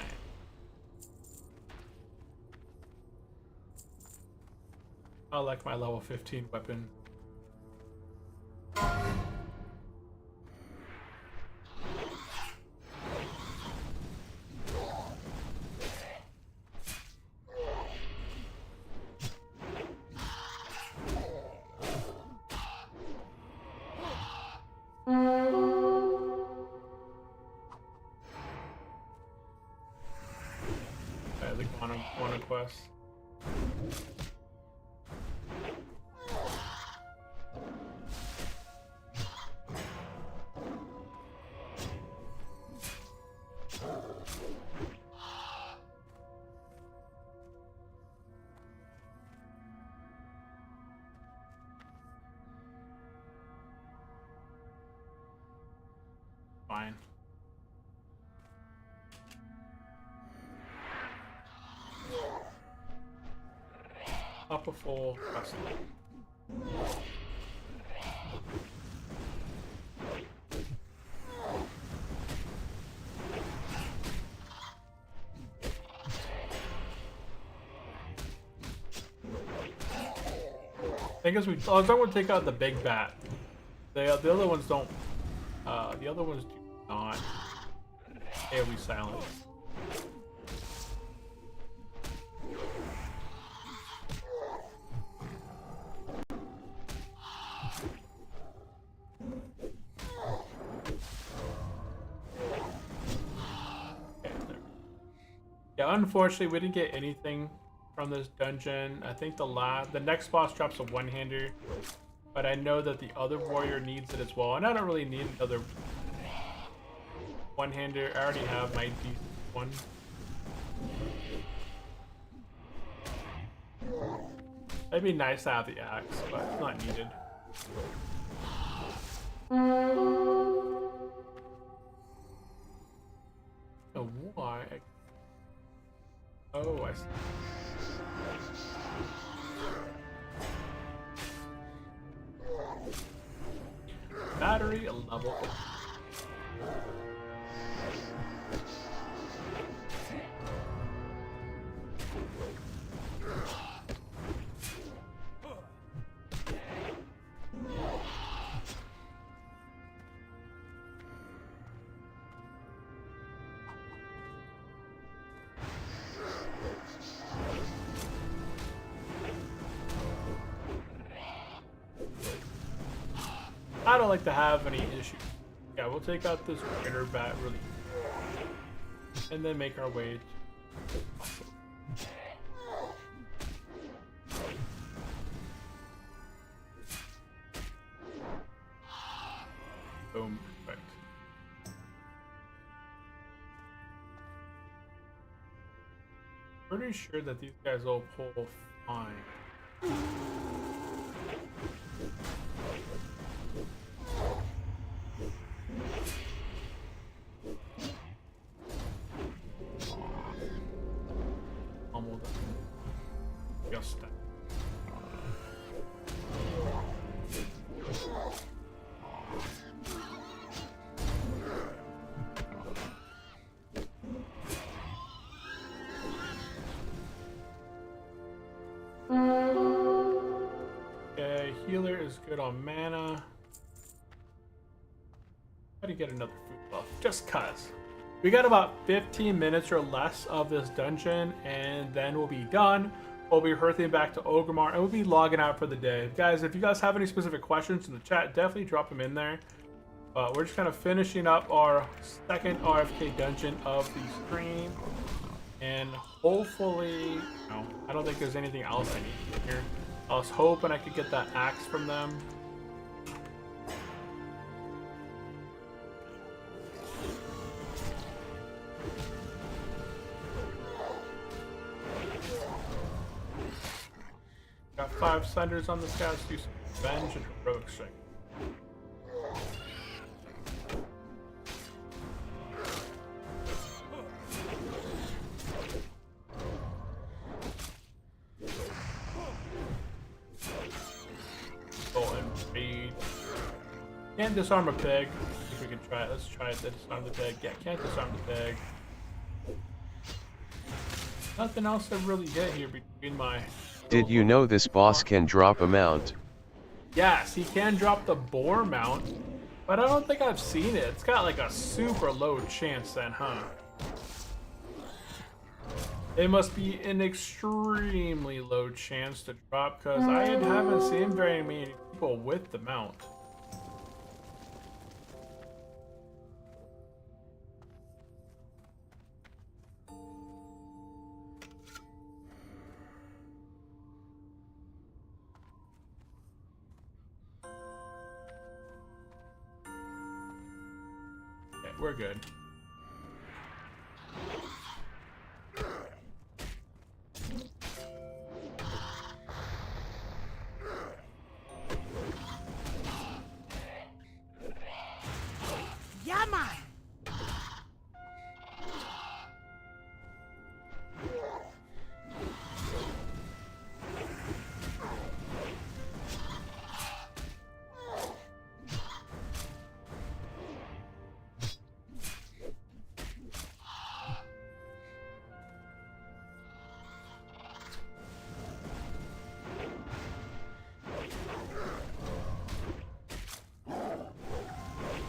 I like my level 15 weapon. One quest. Fine. Up a full quest. I guess we. Oh, I want to take out the big bat. The other ones don't. The other ones do not. AoE silence. Yeah, unfortunately, we didn't get anything from this dungeon. I think the next boss drops a one-hander, but I know that the other warrior needs it as well, and I don't really need another one-hander. I already have my decent one. It'd be nice to have the axe, but it's not needed. Oh, why? Oh, I see. Battery level. I don't like to have any issues. Yeah, we'll take out this greater bat really, and then make our way. Boom. Perfect. Pretty sure that these guys will pull fine. Just that. Okay, healer is good on mana. How do you get another food buff? Just cuz. We got about 15 minutes or less of this dungeon, and then we'll be done. We'll be hurtling back to Orgrimmar, and we'll be logging out for the day. Guys, if you guys have any specific questions in the chat, definitely drop them in there. But we're just kind of finishing up our second RFK dungeon of the stream. And hopefully, no, I don't think there's anything else I need here. I was hoping I could get that axe from them. Got 5 Sunders on this guy. Let's do some revenge and heroic strength. Can't disarm a pig. If we can try it. Let's try it to disarm the pig. Yeah, can't disarm the pig. Nothing else to really hit here between my... Did you know this boss can drop a mount? Yes, he can drop the boar mount, but I don't think I've seen it. It's got like a super low chance then, huh? It must be an extremely low chance to drop, because I haven't seen very many people with the mount. We're good. Yeah, man.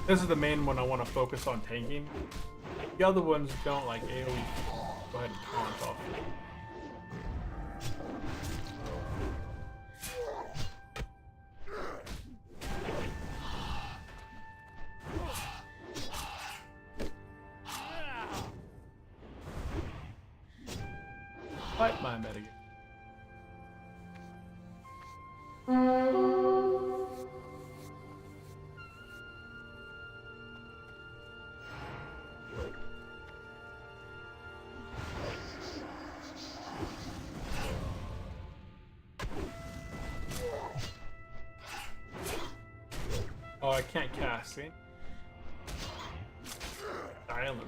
This is the main one I want to focus on tanking. The other ones don't like AoE. Go ahead and taunt off. Fight my metagame. Oh, I can't cast, see? Island.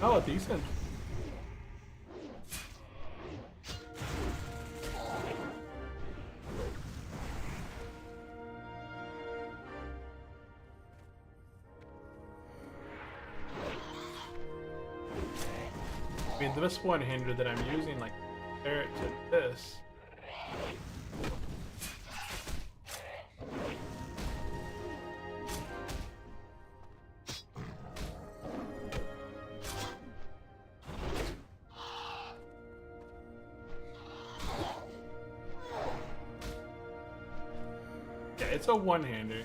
Oh, decent. I mean, this one hinder that I'm using, like, compare it to this. Yeah, it's a one-hander.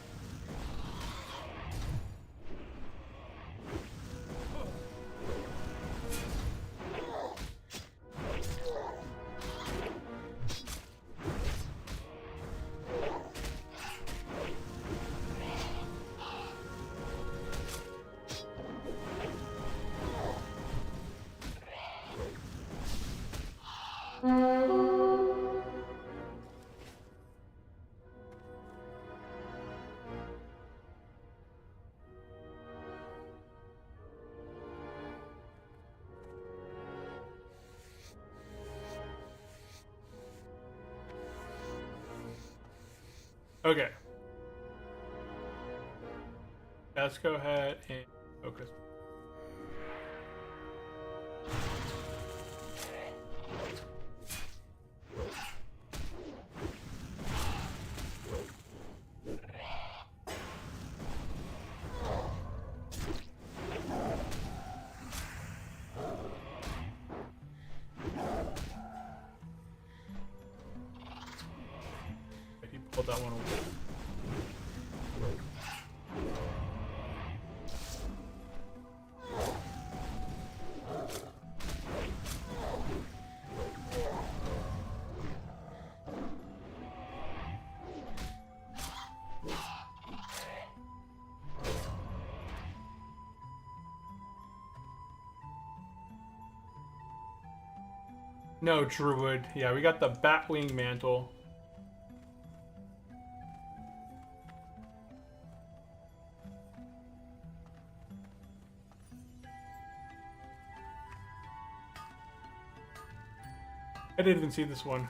Okay. Let's go ahead and focus. He pulled that one away. No, Druid. Yeah, we got the Batwing Mantle. I didn't even see this one.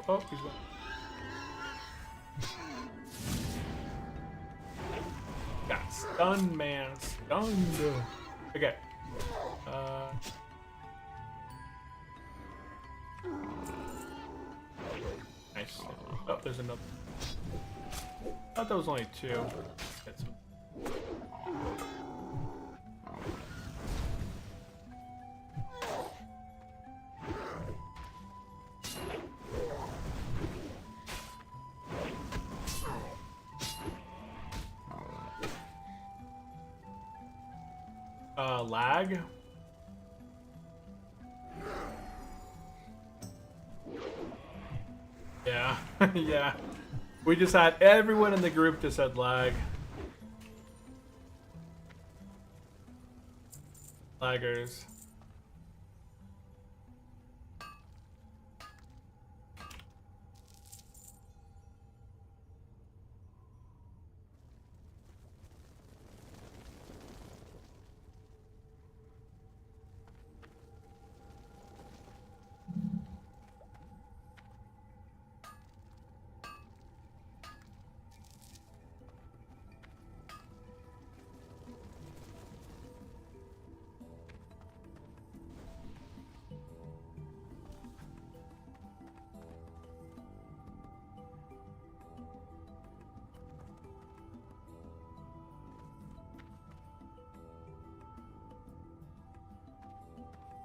Oh, he's one. Got stunned, man. Stunned. Okay. Nice. Oh, there's another. I thought there was only two. That's... lag. Yeah, yeah. We just had everyone in the group just had lag. Laggers.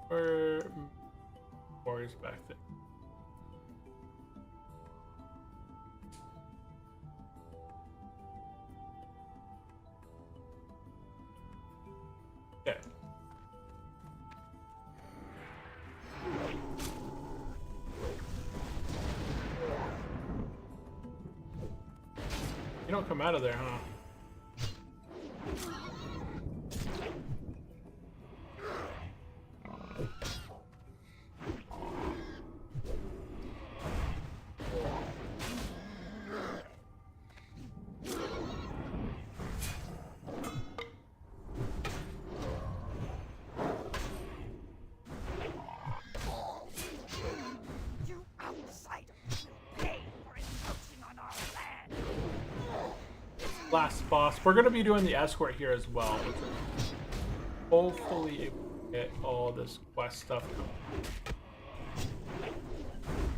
Where warriors back there? Okay. You don't come out of there, huh? You outsiders will pay for encroaching on our land. Last boss. We're gonna be doing the escort here as well. Hopefully it will get all this quest stuff going.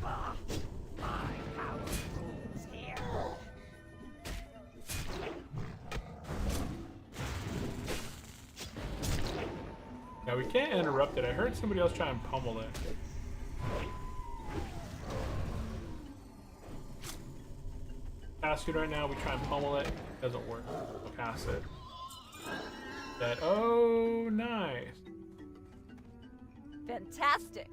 My house rules here. Now we can't interrupt it. I heard somebody else try and pummel it. Pass it right now. We try and pummel it. Doesn't work. We'll pass it. That. Oh, nice. Fantastic.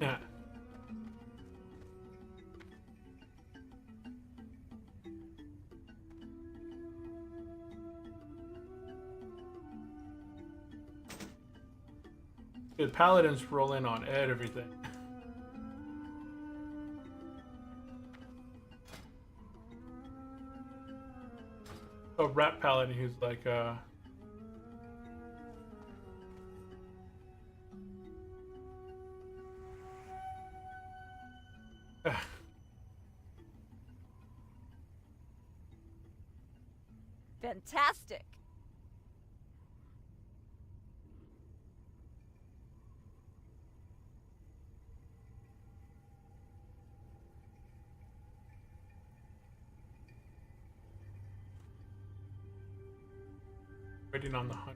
Yeah. The paladins roll in on everything. A rat paladin who's like Fantastic. waiting on the hunt.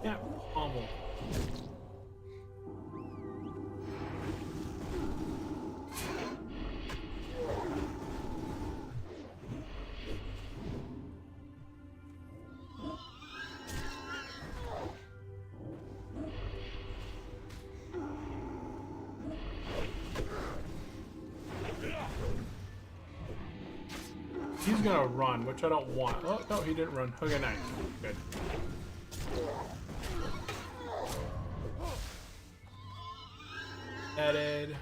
Yeah, pummel. He's gonna run, which I don't want. Oh, no, he didn't run. Okay, nice. Good. Added.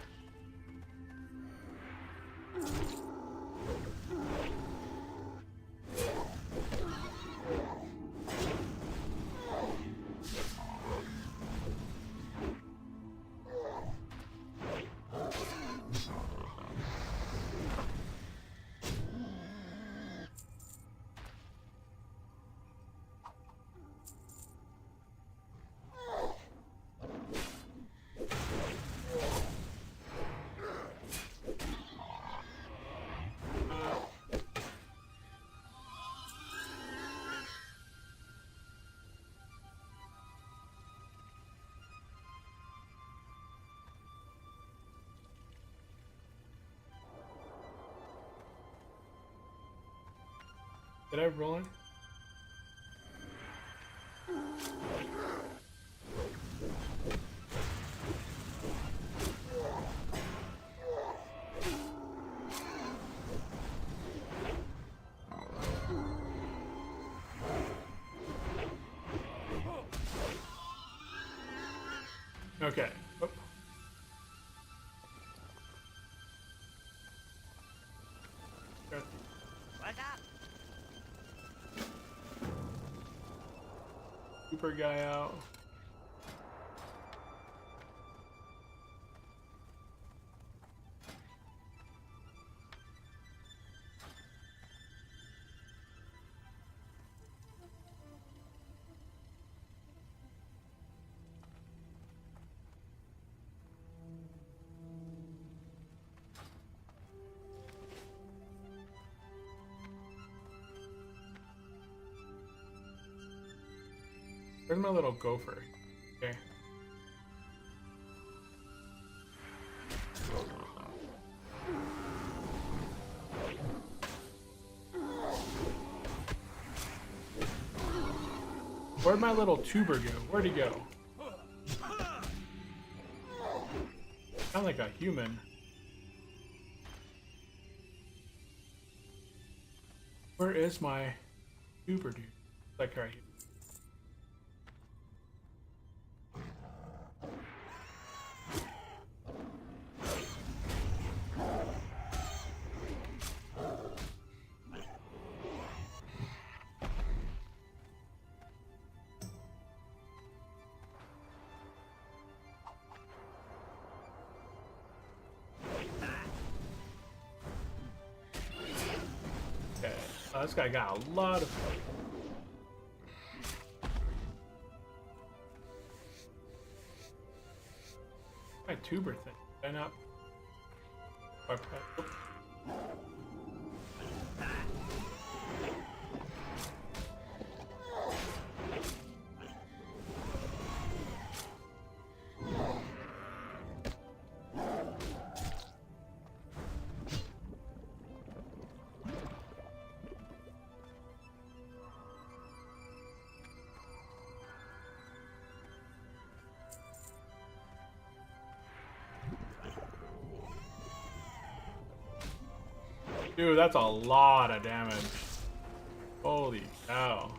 Did I roll it? Okay. Oop. super guy out. Where's my little gopher? Okay. Where'd my little tuber go? Where'd he go? Sound like a human. Where is my tuber dude? Like right here. Okay. This guy got a lot of. My tuber thing. Did I not? Dude, that's a lot of damage. Holy cow.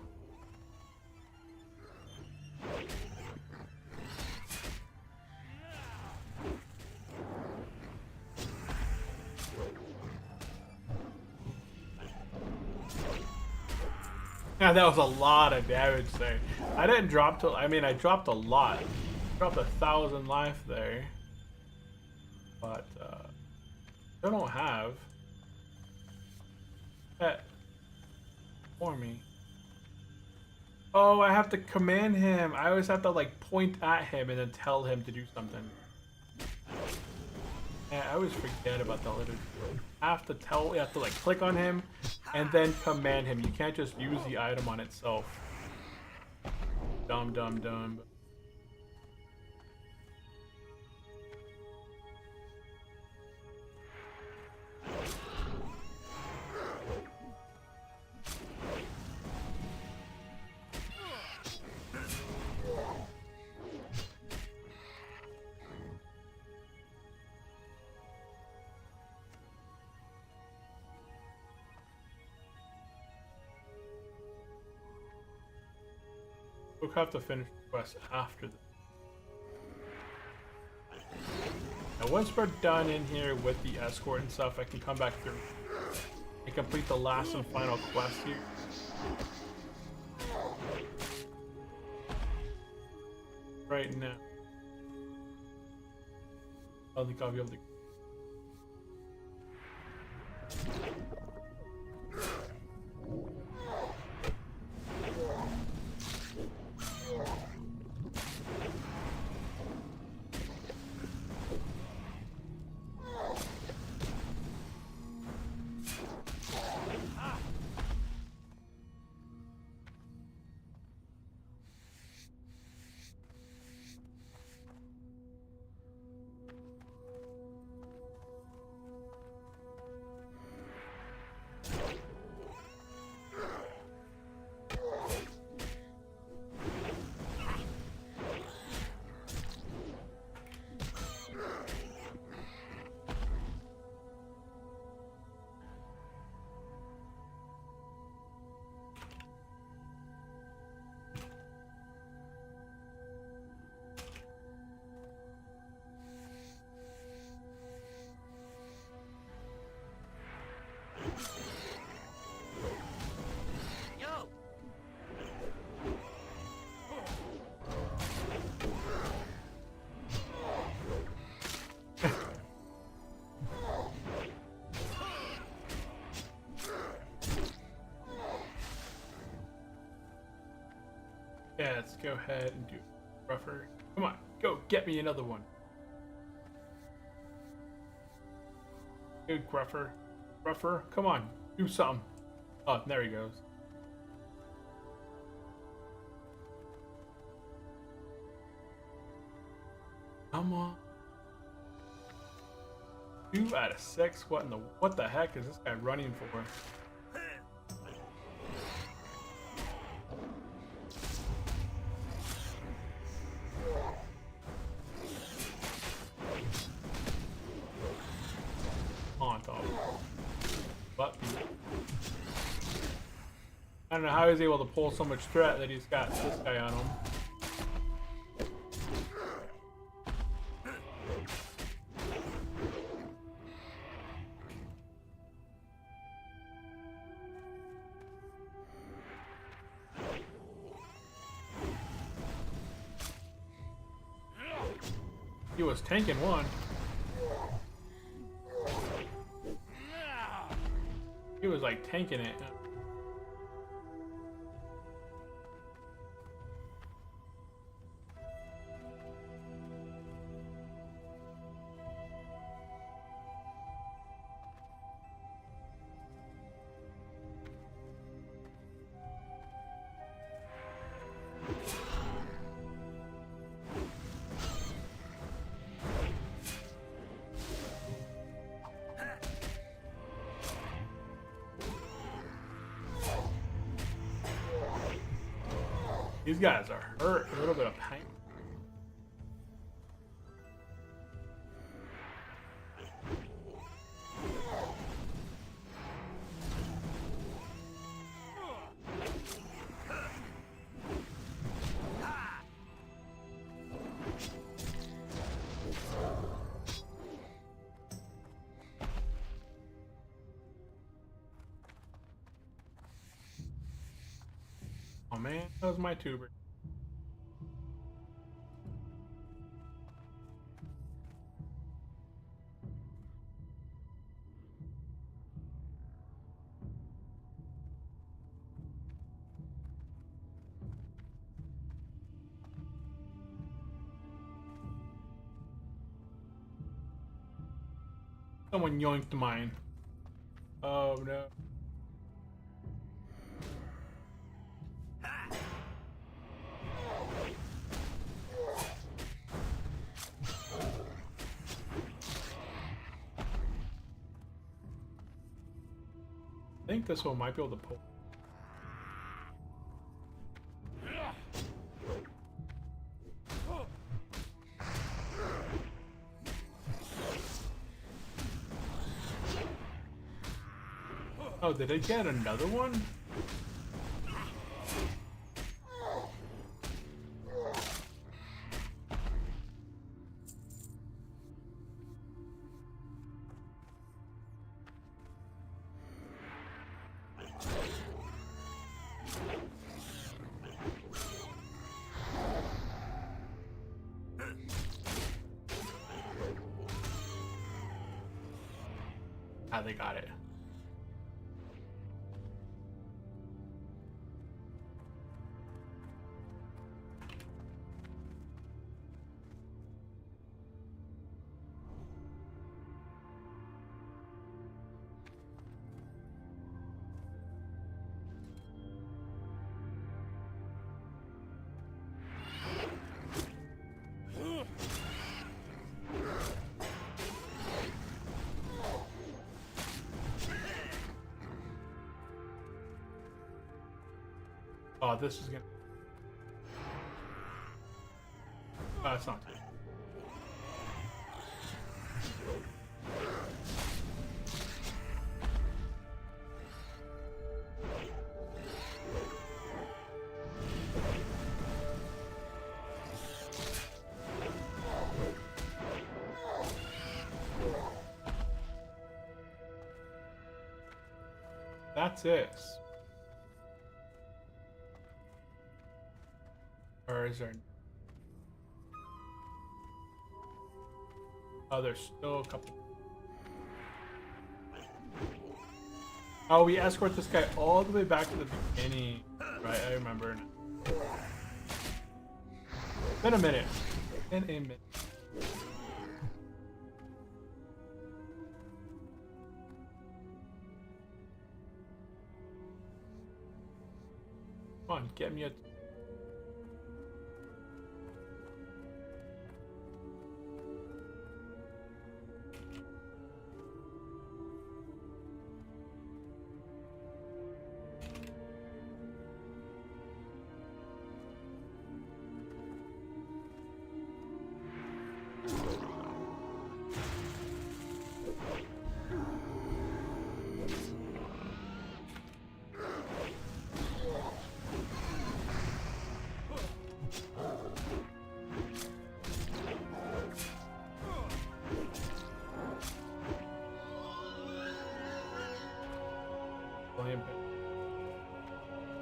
Yeah, that was a lot of damage there. I didn't drop to, I mean, I dropped a lot. Dropped 1,000 life there. But, I don't have pet for me. Oh, I have to command him. I always have to like point at him and then tell him to do something. Yeah, I always forget about that little. I have to tell. You have to like click on him and then command him. You can't just use the item on itself. Dumb, dumb, dumb. We'll have to finish the quest after this. Now once we're done in here with the escort and stuff, I can come back through and complete the last and final quest here. Right now. I don't think I'll be able to. go ahead and do rougher. Come on, go get me another one. Good gruffer. Gruffer, come on, do something. Oh, there he goes. Come on. 2 out of 6. What the heck is this guy running for? On top. But I don't know how he's able to pull so much threat that he's got this guy on him. He was tanking one. He was like tanking it. These guys are hurt. A little bit of pain. Oh man, that was my tuber. Someone yoinked mine. Oh no. I think this one might be able to pull. Oh, did I get another one? Ah, they got it. Oh, this is gonna. Oh, it's not. That's it. Or is there? Oh, there's still a couple. Oh, we escort this guy all the way back to the beginning. Right, I remember. Been a minute. Been a minute. Come on, get me a...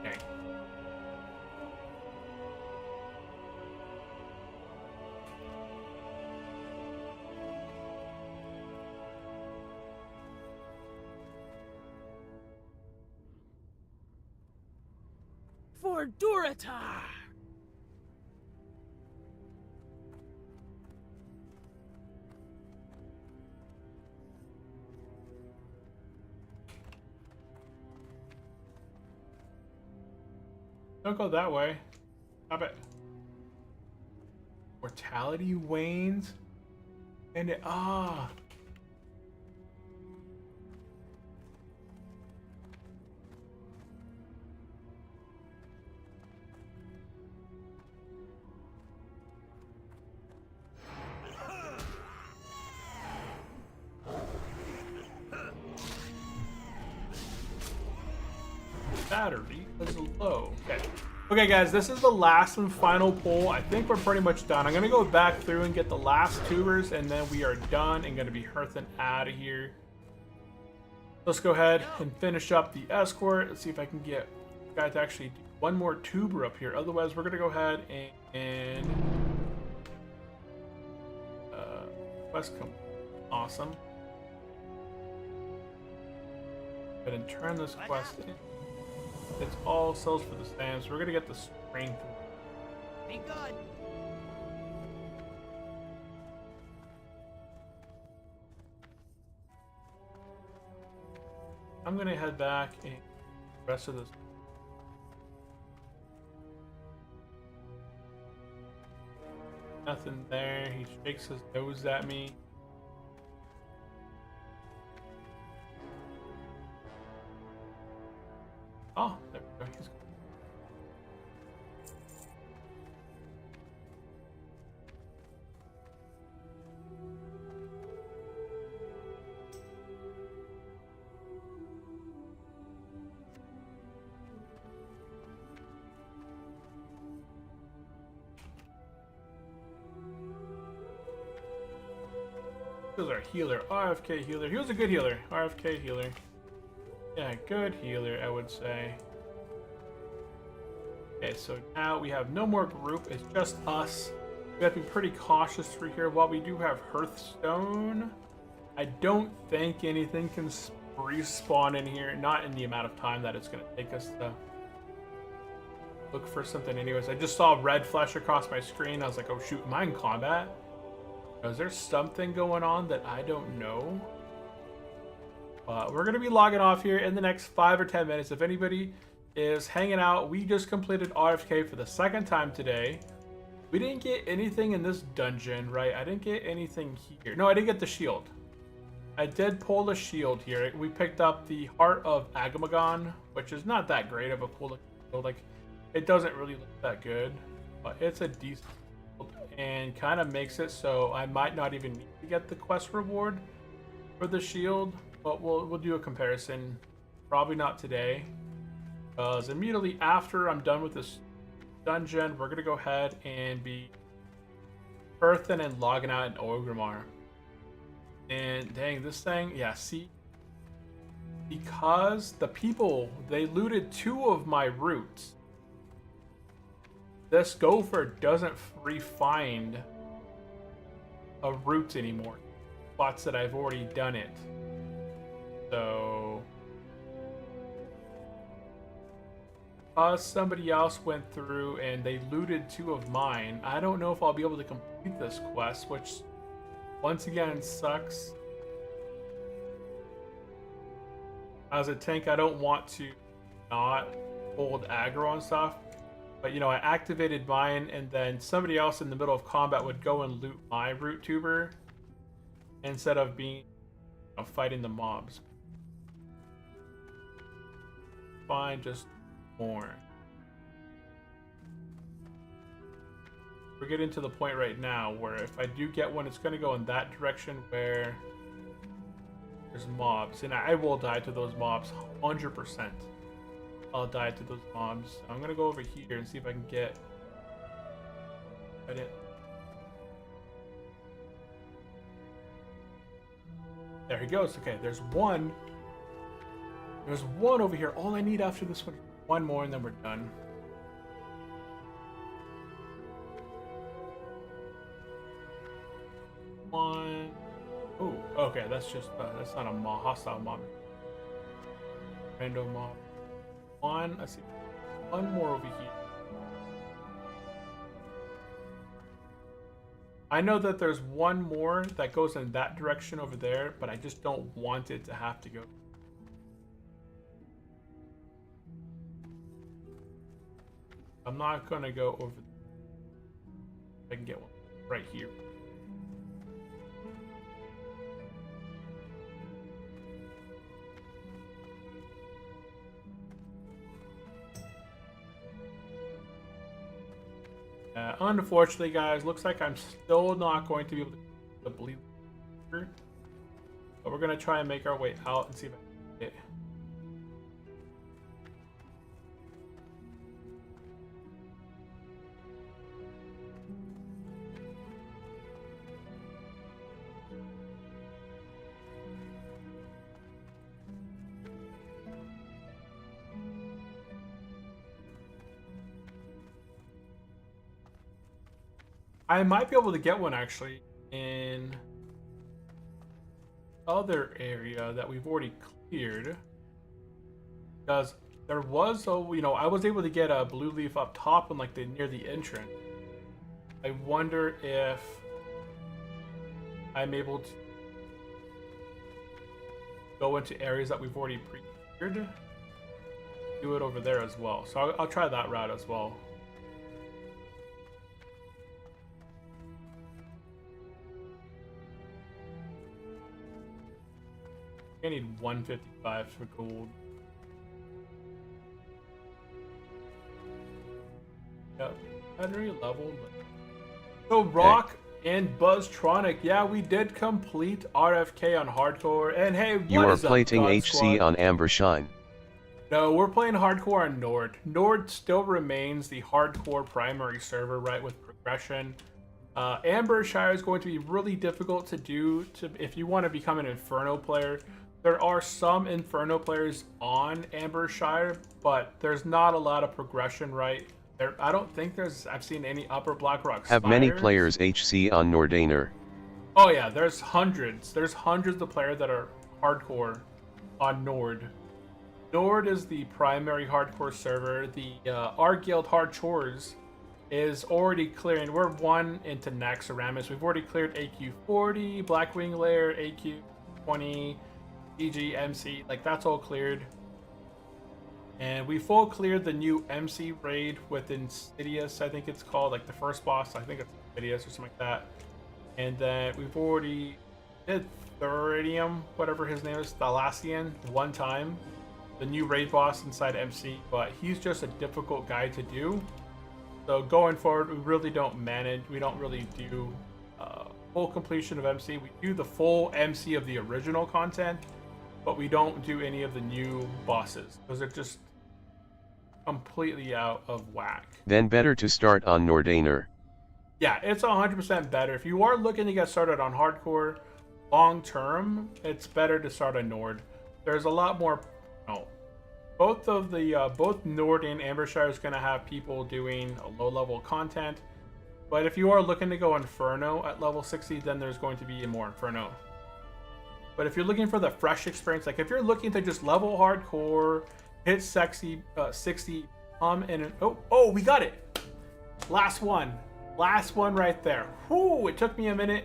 Okay. For Duratar! Don't go that way. Stop it. Mortality wanes. And it, battery is low. Okay. Okay, guys, this is the last and final pull. I think we're pretty much done. I'm gonna go back through and get the last tubers, and then we are done and gonna be hearthing out of here. Let's go ahead and finish up the escort. Let's see if I can get the guy to actually do one more tuber up here. Otherwise, we're gonna go ahead and quest come. Awesome. Go ahead and turn this quest in. It's all cells for the same, so we're gonna get the strength. Be good. I'm gonna head back and the rest of this. Nothing there. He shakes his nose at me. Oh, there we go. He's good. He was our healer, RFK healer. He was a good healer, RFK healer. Yeah, good healer, I would say. Okay, so now we have no more group. It's just us. We have to be pretty cautious through here. While we do have Hearthstone, I don't think anything can respawn in here. Not in the amount of time that it's going to take us to look for something anyways. I just saw red flash across my screen. I was like, oh shoot, am I in combat? Is there something going on that I don't know? We're going to be logging off here in the next 5 or 10 minutes. If anybody is hanging out, we just completed RFK for the second time today. We didn't get anything in this dungeon, right? I didn't get anything here. No, I didn't get the shield. I did pull the shield here. We picked up the Heart of Agamagon, which is not that great of a pull. Like, it doesn't really look that good, but it's a decent shield and kind of makes it so I might not even need to get the quest reward for the shield. But we'll do a comparison. Probably not today. Because immediately after I'm done with this dungeon, we're going to go ahead and be earthing and logging out in Orgrimmar. And dang, this thing, yeah, see? Because the people, they looted 2 of my roots. This gopher doesn't find a root anymore. Spots that I've already done it. So because somebody else went through and they looted 2 of mine, I don't know if I'll be able to complete this quest, which once again sucks. As a tank, I don't want to not hold aggro on stuff. But, you know, I activated mine, and then somebody else in the middle of combat would go and loot my root tuber instead of being, you know, fighting the mobs. Fine, just more. We're getting to the point right now where if I do get one, it's going to go in that direction where there's mobs. And I will die to those mobs 100%. I'll die to those mobs. I'm gonna go over here and see if I can get. I didn't. There he goes. Okay, there's one. There's one over here. All I need after this one more, and then we're done. One. Oh, okay. That's just. That's not a mob. Hostile mob. Random mob. One, I see one more over here. I know that there's one more that goes in that direction over there, but I just don't want it to have to go. I'm not gonna go over there. I can get one right here. Unfortunately, guys, looks like I'm still not going to be able to believe it. But we're going to try and make our way out and see if I can get it. I might be able to get one actually in other area that we've already cleared, because there was I was able to get a blue leaf up top and like near the entrance. I wonder if I'm able to go into areas that we've already pre-cleared, do it over there as well. So I'll try that route as well. I need 155 for gold. Yep, battery level. So Rock and Buzztronic, yeah, we did complete RFK on hardcore. And hey, what you are is up, plating God HC Squad? on Amber Shine. No, we're playing hardcore on Nord. Nord still remains the hardcore primary server, right, with progression. Ambershire is going to be really difficult to do if you want to become an Inferno player. There are some Inferno players on Ambershire, but there's not a lot of progression, right? I don't think I've seen any Upper Blackrock Have Spires. many players HC on Nordainer? Oh yeah, there's hundreds. There's hundreds of players that are hardcore on Nord. Nord is the primary hardcore server. The our guild Hard Chores is already clearing. We're 1 into Naxxramas. We've already cleared AQ40, Blackwing Lair, AQ20, DG, MC, like that's all cleared. And we full cleared the new MC raid with Insidious, I think it's called, like the first boss, I think it's Insidious or something like that. And then we've already did Thuridium, whatever his name is, Thalassian, one time. The new raid boss inside MC, but he's just a difficult guy to do. So going forward, we really don't really do full completion of MC. We do the full MC of the original content, but we don't do any of the new bosses because they're just completely out of whack. Then better to start on Nordainer. Yeah, it's 100% better. If you are looking to get started on hardcore long term, it's better to start on Nord. There's a lot more. Both Nord and Ambershire is going to have people doing a low level content. But if you are looking to go Inferno at level 60, then there's going to be more Inferno. But if you're looking for the fresh experience, like if you're looking to just level hardcore, hit 60 And oh, we got it. Last one right there. Whoo, it took me a minute,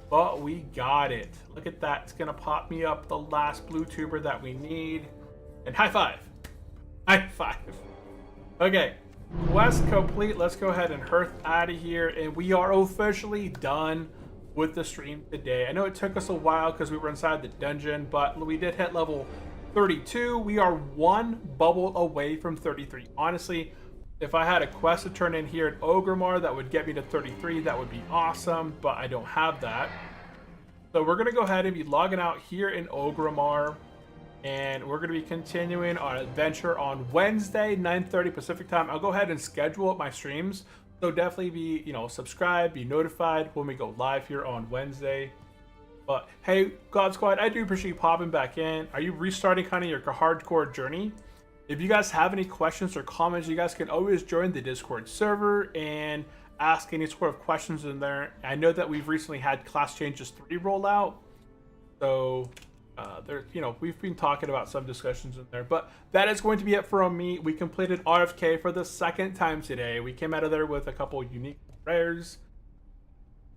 but we got it. Look at that. It's gonna pop me up the last blue tuber that we need. And high five. Okay, quest complete. Let's go ahead and hearth out of here, and we are officially done with the stream today. I know it took us a while because we were inside the dungeon, but we did hit level 32. We are one bubble away from 33. Honestly, if I had a quest to turn in here at Ogrimmar that would get me to 33, that would be awesome, but I don't have that. So we're gonna go ahead and be logging out here in Ogrimmar, and we're gonna be continuing our adventure on Wednesday, 9:30 Pacific time. I'll go ahead and schedule up my streams, so definitely be, subscribe, be notified when we go live here on Wednesday. But hey, God Squad, I do appreciate you popping back in. Are you restarting kind of your hardcore journey? If you guys have any questions or comments, you guys can always join the Discord server and ask any sort of questions in there. I know that we've recently had Class Changes 3 roll out, so we've been talking about some discussions in there. But that is going to be it from me. We completed RFK for the second time today. We came out of there with a couple unique rares,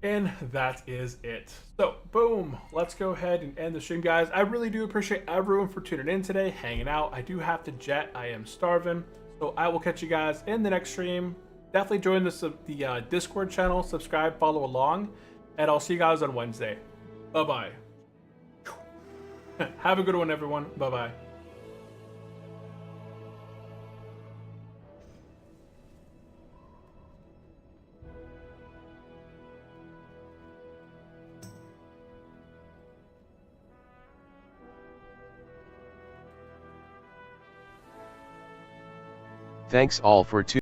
and that is it. So boom, let's go ahead and end the stream, guys. I really do appreciate everyone for tuning in today, hanging out. I do have to jet. I am starving, so I will catch you guys in the next stream. Definitely join the Discord channel, subscribe, follow along, and I'll see you guys on Wednesday. Bye bye. Have a good one, everyone. Bye bye. Thanks all for tuning